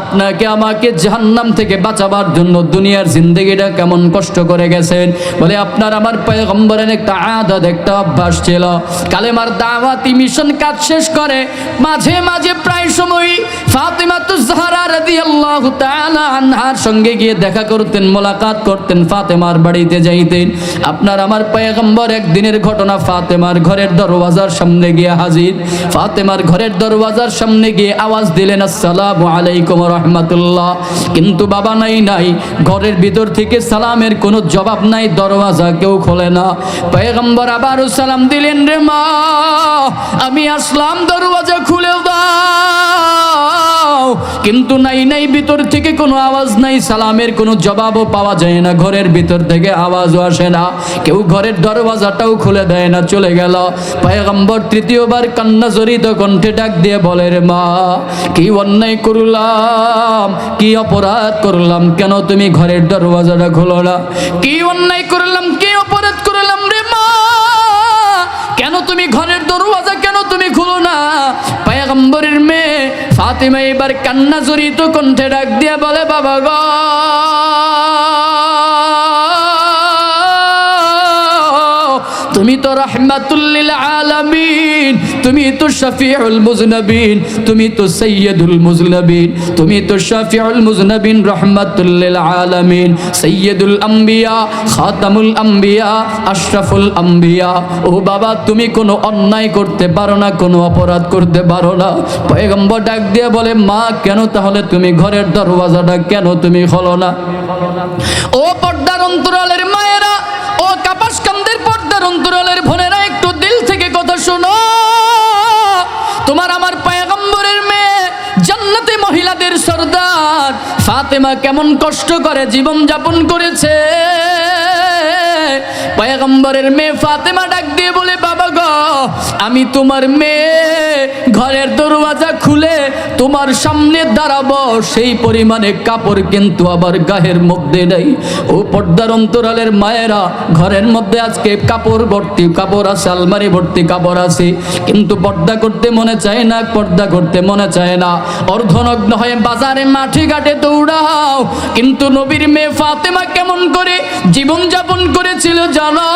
আপনাকে আমাকে জাহান্নাম থেকে বাঁচাবার জন্য দুনিয়ার জিন্দেগিটা কেমন কষ্ট করে গেছেন। বলে আপনার আমার পয়গম্বরের একটা আদত, একটা অভ্যাস ছিল, কালেমার দাওয়াতি মিশন কাজ শেষ করে মাঝে মাঝে প্রায় সময় ফাতেমাতুজ জাহরা রাদিয়াল্লাহু তাআলা আনহার সঙ্গে গিয়ে দেখা করতেন, মোলাকাত করতেন, ফাতেমার বাড়িতে যাইতেন। আপনার আমার পয়গম্বর একদিনের ঘটনা, ফাতেমার ঘরের দরওয়াজার সামনে গিয়ে হাজির। ফাতেমার ঘরের দরওয়াজার সামনে গিয়ে আওয়াজ দিলেন, আসসালামু আলাইকুম ওয়া রাহমাতুল্লাহ। কিন্তু বাবা নাই, ঘরের ভিতর থেকে সালামের কোনো জবাব নাই, দরওয়াজা কেউ খোলে না। পয়গম্বর আবারও সালাম দিলেন, রে মা আমি আসলাম, দরওয়াজা খুলে দাও। কিন্তু নাই, ভিতর থেকে কোনো আওয়াজ নাই, সালামের কোনো জবাবও পাওয়া যায় না, ঘরের ভিতর থেকে আওয়াজও আসে না, কেউ ঘরের দরওয়াজাটাও খুলে দেয় না, চলে গেল। পয়গম্বর তৃতীয়বার কান্না জড়িত কণ্ঠে ডাক দিয়ে বলে, রে মা কি অন্যায় করলাম, কি অপরাধ করলাম, কেন তুমি ঘরের দরওয়াজাটা খোলো না? কি অন্যায় করলাম, কি অপরাধ করলাম রে মা, কেন তুমি ঘরের দরওয়াজা কেন তুমি খুলো না? পয়গম্বরের মেয়ে ফাতেমা এবার কান্না জড়িত কণ্ঠে ডাক দিয়ে বলে, বাবা গো তুমি তো রাহমাতুল লিল আলামিন, তুমি তো শাফিউল মুজনাবিন, তুমি তো সাইয়্যিদুল মুজনাবিন, তুমি তো শাফিউল মুজনাবিন, রাহমাতুল লিল আলামিন, সাইয়্যিদুল আম্বিয়া, খাতামুল আম্বিয়া, আশরাফুল আম্বিয়া। ও বাবা তুমি কোনো অন্যায় করতে পারো না, কোনো অপরাধ করতে পারো না। পয়গম্বর ডাক দিয়ে বলে, মা কেন তাহলে তুমি ঘরের দরওয়াজাটা কেন তুমি খোলো না? ও পর্দার অন্তরালের মায়েরা, ও কাপাসকান্দের পর্দার অন্তরালের বোনেরা, একটু দিল থেকে কথা শোনো। তোমার আমার পয়গম্বরের মেয়ে, জান্নাতে মহিলাদের সরদার ফাতেমা কেমন কষ্ট করে জীবন যাপন করেছে। পয়গম্বরের মেয়ে ফাতেমা ডাক দিয়ে বলে, বাবা গো আমি তোমার মেয়ে, ঘরের দরওয়াজা খুলে তোমার সামনে দাঁড়াবো, সেই পরিমাণে কাপড় কিন্তু আবার গায়ের মধ্যে নেই। ও পর্দার অন্তরালের মায়েরা, ঘরের মধ্যে আজকে কাপড় ভর্তি কাপড় আছে, আলমারি ভর্তি কাপড় আছে, কিন্তু পর্দা করতে মনে চায় না, পর্দা করতে মনে চায় না, অর্ধনগ্ন হয়ে বাজারে মাঠে ঘাটে দৌড়াও। কিন্তু নবীর মেয়ে ফাতেমা কেমন করে জীবন যাপন করেছিল জানো?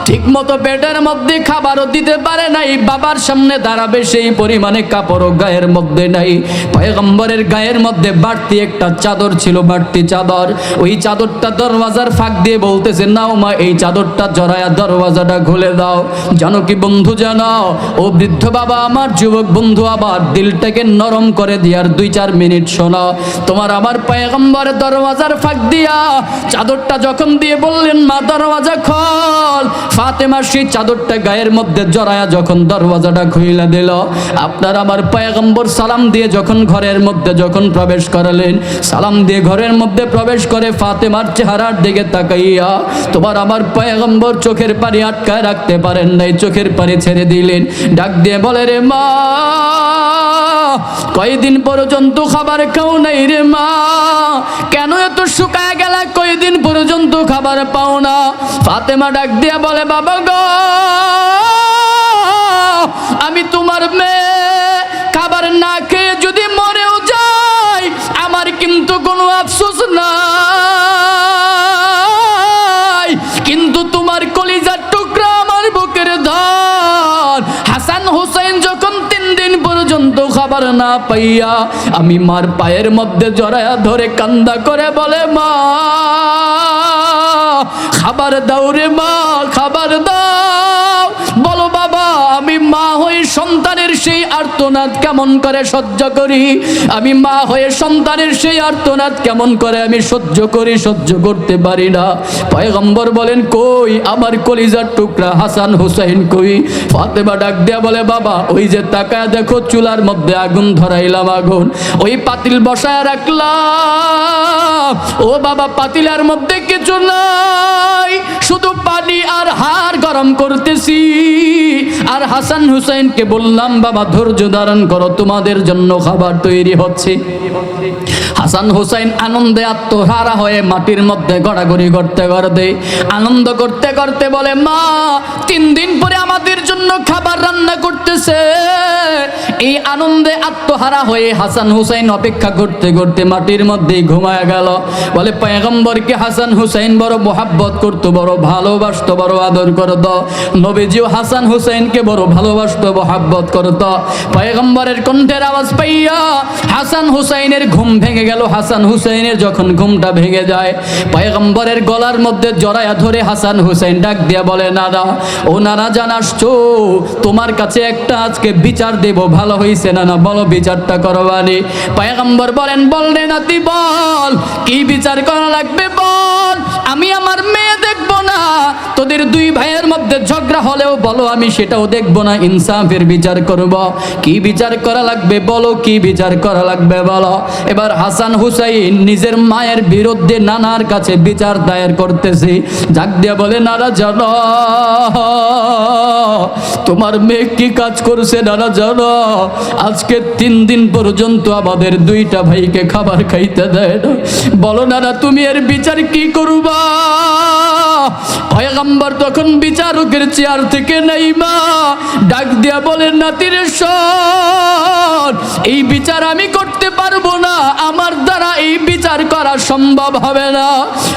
ঠিক মতো পেটের মধ্যে খাবারও দিতে পারে নাই, বাবার সামনে দাঁড়াবে সেই পরিমাণে কাপড়ও গায়ের মধ্যে নাই। পয়গম্বরের গায়ের মধ্যে বাড়তি একটা চাদর ছিল, বাড়তি চাদর। ওই চাদরটা দরওয়াজার ফাঁক দিয়ে বলতেছে, নাও মা এই চাদরটা জড়ায়া দরওয়াজাটা খুলে দাও। জানো কি বন্ধু, জানো ও বৃদ্ধ বাবা, আমার যুবক বন্ধু, আবার দিলটাকে নরম করে দিয়ার 2-4 মিনিট শোনো। তোমার আমার পয়গম্বর দরওয়াজার ফাঁক দিয়া চাদরটা যখন দিয়ে বললেন, মা দরওয়াজা খোল, ফাতেমা সেই চাদরটা গায়ের মধ্যে জড়ায়া যখন দরওয়াজাটা খুইলা দিল, আপনার আমার পয়গম্বর সালাম দিয়ে যখন ঘরের মধ্যে যখন প্রবেশ করালেন, সালাম দিয়ে ঘরের মধ্যে প্রবেশ করে ফাতেমার চেহারার দিকে তাকাইয়া তোমার আমার পয়গম্বর চোখের পানি আটকায় রাখতে পারেন নাই, চোখের পানি ছেড়ে দিলেন। ডাক দিয়ে বলে, রে মা, কয়দিন পর্যন্ত খাবার খাও নাই রে মা, কেন এত শুকায় গেলা, কয়দিন পর্যন্ত খাবার পাও না? ফাতেমা ডাক দিয়ে বলে, বাবা গো, আমি তোমার মেয়ে, খাবার না খেয়ে যদি মরেও যাই আমার কিন্তু কোনো আফসোস নাই, কিন্তু তোমার কলিজার টুকরা আমার বুকের ধন। হাসান হুসাইন যখন 3 দিন পর্যন্ত খাবার না পাইয়া আমি মার পায়ের মধ্যে জড়ায়া ধরে কান্দা করে বলে, মা খাবার দাও রে মা, খাবার দাও। বলো বাবা, আমি মা হয়ে সন্তানের সেই আর্তনাদ কেমন করে সহ্য করি, আমি মা হয়ে সন্তানের সেই আর্তনাদ কেমন করে আমি সহ্য করি, সহ্য করতে পারি না। পয়গম্বর বলেন, কই আমার কলিজার টুকরা হাসান হুসাইন কই? ফাতেমা ডাক দিয়া বলে, বাবা ওই যে তাকায় দেখো, চুলার মধ্যে আগুন ধরাইলাম, আগুন ওই পাতিল বসায় রাখলাম, ও বাবা পাতিলের মধ্যে কিছু নাই, শুধু পানি আর হাড় গরম করতেছি। আর হাসান হুসাইনকে বললাম, বাবা ধৈর্য ধারণ করো, তোমাদের জন্য খাবার তৈরি হচ্ছে। হাসান হুসাইন আনন্দে আত্মহারা হয়ে মাটির মধ্যে গড়াগড়ি করতে করতে আনন্দ করতে করতে বলে, মা 3 দিন পরে আমাদের জন্য খাবার রান্না করতেছে। এই আনন্দে আত্মহারা হয়ে হাসান হুসাইন অপেক্ষা করতে করতে মাটির মধ্যেই ঘুমায় গেল। বলে পয়গম্বরকে হাসান হুসাইন বড় মোহাব্বত করতো, বড় ভালোবাসতো, বড় আদর করতো। নবীজিও হাসান হুসাইনকে বড় ভালোবাসতো, মোহাব্বত করতো। পয়গম্বরের কণ্ঠের আওয়াজ পাইয়া হাসান হুসাইনের ঘুম ভেঙে গেল। হাসান হুসাইনের যখন ঘুমটা ভেঙে যায়, পয়গম্বরের গলার মধ্যে জড়ায়া ধরে হাসান হুসাইন ডাক দিয়া বলে, নানা ও নানা জান আসছো, তোমার কাছে একটা আজকে বিচার দেব, ভালো হইছে না না, বলো বিচারটা করবানি। পয়গম্বর বলেন, বল রে নাতি বল, কি বিচার করা লাগবে বল, আমি আমার মেয়ে দেখবো না, তোদের 2 ভাইয়ের মধ্যে ঝগড়া হলেও বলো, আমি সেটাও দেখবো না, ইনসাফের বিচার করব। কি বিচার করা লাগবে বলো, কি বিচার করা লাগবে বলো। এবার হাসান হুসাইন নিজের মায়ের বিরুদ্ধে নানার কাছে বিচার দায়ের করতেছে। ডাক দিয়া বলে, নানা জানো তোমার মেয়ে কি কাজ করছে, নানা জানো আজকে 3 দিন পর্যন্ত আমাদের 2টা ভাইকে খাবার খাইতে দেয় না, বলো নানা তুমি এর বিচার কি করবা? পয়গম্বর তখন বিচারকের চেয়ার থেকে নাইমা ডাক দিয়া বলে, নাতির শোন, এই বিচার আমি করতে পারবো না, আমার দ্বারা এই বিচার করা সম্ভব হবে না।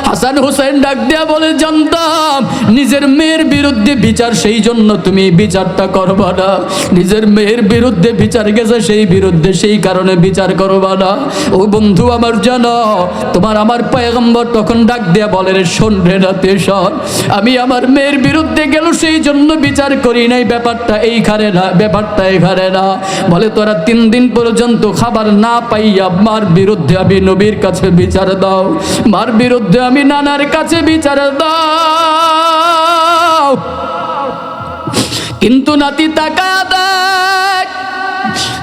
হাসান হুসাইন ডাক দিয়া বলে, জানতাম নিজের মেয়ের বিরুদ্ধে বিচার, সেই জন্য তুমি বিচারটা করবা না, নিজের মেয়ের বিরুদ্ধে বিচার গেছে সেই বিরুদ্ধে, সেই কারণে বিচার করবা না। ও বন্ধু আমার, জানো তোমার আমার পয়গম্বর তখন ডাক দিয়া বলে, রে শোন রে নাতি শোন, আমি আমার মেয়ের বিরুদ্ধে গেল সেই জন্য বিচার করি নাই, ব্যাপারটা এইখানে না, ব্যাপারটা এখানে না। বলে, তোরা 3 দিন পর্যন্ত খাবার না পাইয়া মার বিরুদ্ধে আমি নবীর কাছে বিচার দাও, মার বিরুদ্ধে আমি নানার কাছে বিচার দাও। কিন্তু নাতি তাকা দেখ,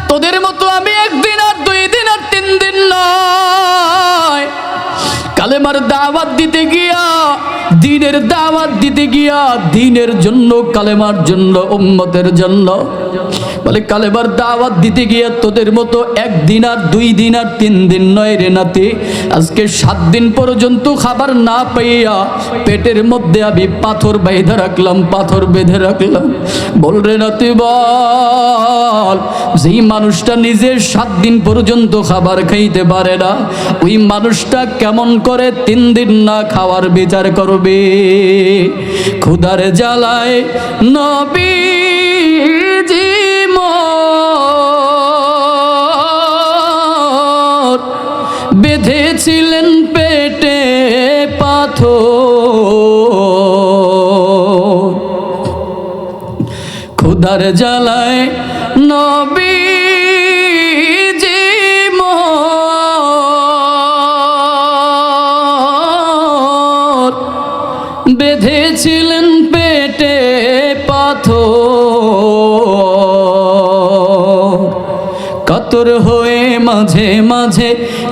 তোদের মতো আমি 1 দিন আর 2 দিন আর 3 দিন নয়, কালেমার দাওয়াত দিতে গিয়া, দ্বীনের দাওয়াত দিতে গিয়া, দ্বীনের জন্য, কালেমার জন্য, উম্মতের জন্য, বলে কালেমার দাওয়াত দিতে গিয়া তোদের মতো 1 দিন আর 2 দিন আর 3 দিন নয় রে নাতি, আজকে 7 দিন পর্যন্ত খাবার না পাইয়া পেটের মধ্যে আমি পাথর বেঁধে রাখলাম, পাথর বেঁধে রাখলাম। বল রে নাতি বল, বল, যেই মানুষটা নিজের 7 দিন পর্যন্ত খাবার খাইতে পারে না, ওই মানুষটা কেমন করে 3 দিন না খাওয়ার বিচার করবে? ক্ষুধার জ্বালায় নবীজি মোর বেঁধেছিলেন পেটে পাথর। ক্ষুধার জ্বালায় নবীজি মোর বেঁধেছিলেন পেটে পাথর। কাতর হয়ে মাঝে মাঝে,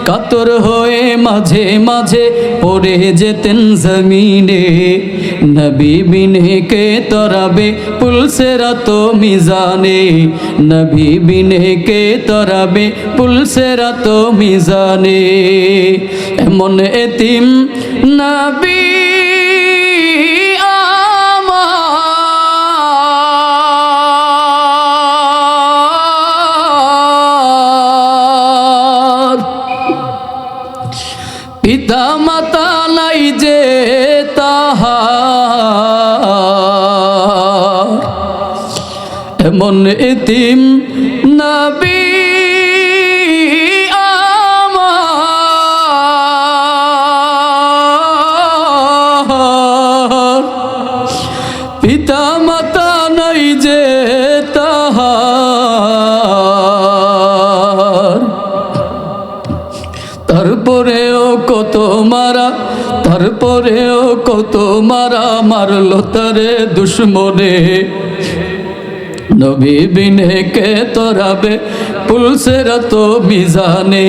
কাতর হয়ে মাঝে মাঝে পড়ে যেতেন জমিনে। নবী বিনে কে তরাবে পুলসেরাত মিজানে, নবী বিনে কে তরাবে পুলসেরাত মিজানে। এমন এতিম নবী পিতা মাতা নাই যে তাহার, এমন এতিম নবী আমার। পিতা মাতা নাই যে তাহার, তারপরেও কত মারা, তারপরেও কত মারা মারলো তারে দুশ্মনে। নবী বিনে কে তরাবে পুলসেরাত মিজানে,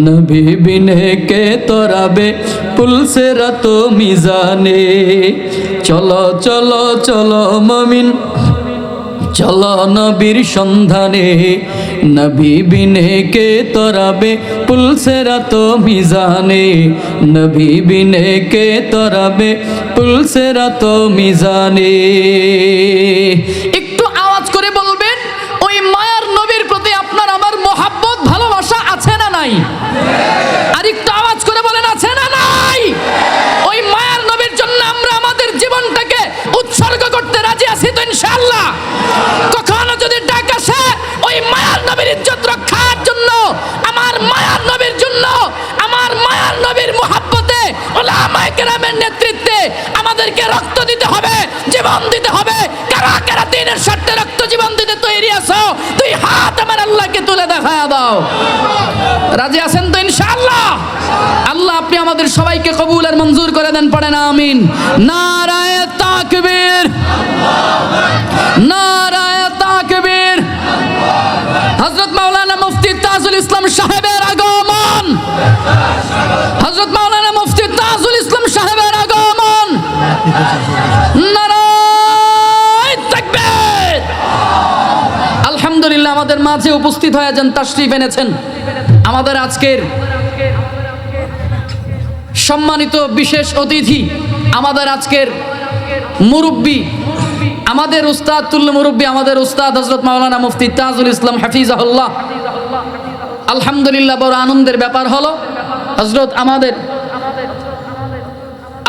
নবী বিনে কে তরাবে পুলসেরাত মিজানে। চলো চলো চলো মুমিন, চলো নবীর সন্ধানে, নবী বিনে কে তরাবে পুলসেরাত মিজানে, নবী বিনে কে তরাবে পুলসেরাত মিজানে। একটু আওয়াজ করে বলবেন, ওই মায়ার নবীর প্রতি আপনার আমার মোহাব্বত ভালোবাসা আছে না নাই? আর একটু আওয়াজ করে বলেন, আছে না নাই? ওই মায়ার নবীর জন্য আমরা আমাদের জীবনটাকে উৎসর্গ করতে রাজি আছি তো ইনশাআল্লাহ? কখনো যদি ডাক আসে ওই মায়ার নবীর ইজ্জত রক্ষার জন্য, আমার মায়ার নবীর জন্য, আমার মায়ার নবীর মুহাব্বতে উলামায়ে কেরামের নেতৃত্বে আমাদেরকে রক্ত দিতে হবে, জীবন দিতে হবে। কারা কারা দ্বীনের স্বার্থে রক্ত জীবন দিতে তৈরি আছো? 2 হাত আমার আল্লাহকে তুলে দেখায়া দাও। রাজি আছেন তো ইনশাআল্লাহ? আল্লাহ আপনি আমাদের সবাইকে কবুল আর মঞ্জুর করে দেন, পড়েন আমিন। নারায়ে তাকবীর, নারায়ে তাকবীর। হযরত মাওলানা মুফতি তাজুল ইসলাম সাহেবের আগমন, হযরত মাওলানা মুফতি তাজুল ইসলাম সাহেবের আগমন। নারায়ে তাকবীর। আলহামদুলিল্লাহ আমাদের মাঝে উপস্থিত হয়েছেন, তাশরীফ এনেছেন আমাদের আজকের সম্মানিত বিশেষ অতিথি, আমাদের আজকের মুরব্বী, আমাদের উস্তাদ তুল্য মুরব্বী, আমাদের উস্তাদ হযরত মাওলানা মুফতি তাজুল ইসলাম হাফিজাহুল্লাহ। আলহামদুলিল্লাহ বড় আনন্দের ব্যাপার হলো হযরত আমাদের,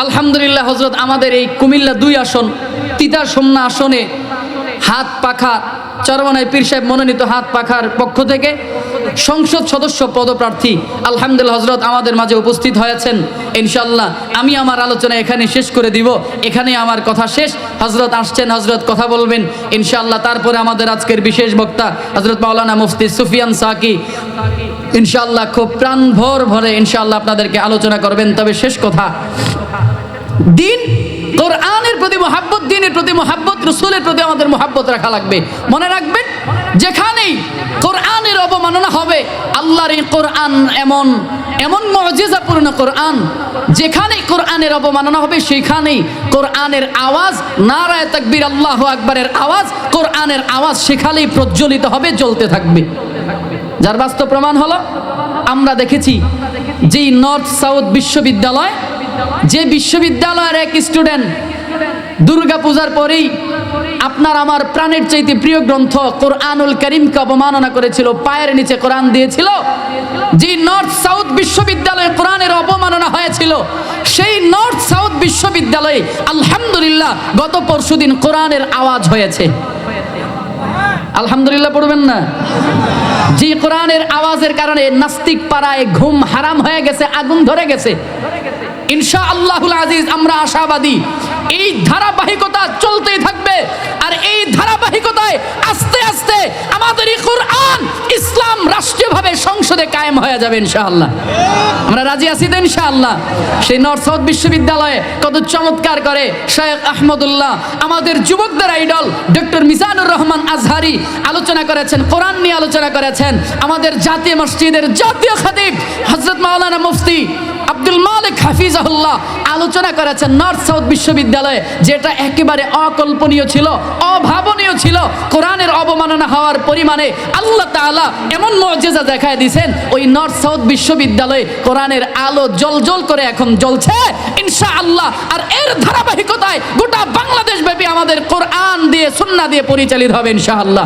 আলহামদুলিল্লাহ হযরত আমাদের এই কুমিল্লা 2 আসন তিতাস হোমনা আসনে হাত পাখা চরমনাই পীর সাহেব মনোনীত হাত পাখার পক্ষ থেকে সংসদ সদস্য পদপ্রার্থী আলহামদুলিল্লাহ হযরত আমাদের মাঝে উপস্থিত হয়েছেন। ইনশাআল্লাহ আমি আমার আলোচনা এখানে শেষ করে দিব, এখানে আমার কথা শেষ। হযরত আসছেন, হযরত কথা বলবেন ইনশাআল্লাহ। তারপরে আমাদের আজকের বিশেষ বক্তা হযরত মাওলানা মুফতি সুফিয়ান সাকি ইনশাআল্লাহ খুব প্রাণ ভরে ইনশাআল্লাহ আপনাদেরকে আলোচনা করবেন। তবে শেষ কথা, দিন কোরআনের প্রতি মহাব্বত, দিনের প্রতি মহাব্বত, রাসূলের প্রতি আমাদের মহাব্বত রাখা লাগবে। মনে রাখবেন, যেখানেই কোরআনের অবমাননা হবে, আল্লাহর এই কোরআন এমন এমন মুজিজাপূর্ণ কোরআন, যেখানেই কোরআনের অবমাননা হবে সেখানেই কোরআনের আওয়াজ, নারায়ে তাকবীর আল্লাহু আকবারের আওয়াজ, কোরআনের আওয়াজ সেখানেই প্রজ্বলিত হবে, জ্বলতে থাকবে। যার বাস্তব প্রমাণ হলো আমরা দেখেছি যে নর্থ সাউথ বিশ্ববিদ্যালয়, যে বিশ্ববিদ্যালয়ের এক স্টুডেন্ট দুর্গা পূজার পরেই আপনার আমার প্রাণের চাইতে প্রিয় গ্রন্থ কোরআনুল কারীমকে অবমাননা করেছিল, পায়ের নিচে কোরআন দিয়েছিল। যে নর্থ সাউথ বিশ্ববিদ্যালয়ে কোরআনের অবমাননা হয়েছিল, সেই নর্থ সাউথ বিশ্ববিদ্যালয়ে আলহামদুলিল্লাহ গত পরশুদিন কোরআনের আওয়াজ হয়েছে। আলহামদুলিল্লাহ পড়বেন না? যে কোরআনের আওয়াজের কারণে নাস্তিক পাড়ায় ঘুম হারাম হয়ে গেছে, আগুন ধরে গেছে। ইনশাআল্লাহুল আজিজ আমরা আশাবাদী এই ধারাবাহিকতা চলতেই থাকবে, আর এই ধারাবাহিকতায় আস্তে আস্তে আমাদের এই কোরআন ইসলাম রাষ্ট্রীয়ভাবে সংসদে কায়েম হয়ে যাবে ইনশাআল্লাহ। আমরা রাজি আছি তো ইনশাআল্লাহ? সেই নর্থ সাউথ বিশ্ববিদ্যালয়ে কত চমৎকার করে শেখ আহমদুল্লাহ, আমাদের যুবকদের আইডল ডক্টর মিজানুর রহমান আজহারি আলোচনা করেছেন, কোরআন নিয়ে আলোচনা করেছেন। আমাদের জাতীয় মসজিদের জাতীয় খতিব হযরত মাওলানা মুফতি আব্দুল মালিক হাফিজাহুল্লাহ আলোচনা করেছেন নর্থ সাউথ বিশ্ববিদ্যালয়ে, যেটা একেবারে অকল্পনীয় ছিল, অভাবনীয় ছিল। কোরআনের অবমাননা হওয়ার পরিমাণে আল্লাহ তাআলা এমন মুজিজা দেখায় দিয়েছেন, ওই নর্থ সাউথ বিশ্ববিদ্যালয়ে কোরআনের আলো জ্বলজ্বল করে এখন জ্বলছে ইনশাআল্লাহ। আর এর ধারাবাহিকতায় গোটা বাংলাদেশ ব্যাপী আমাদের কোরআন দিয়ে সুন্নাহ দিয়ে পরিচালিত হবে ইনশাআল্লাহ।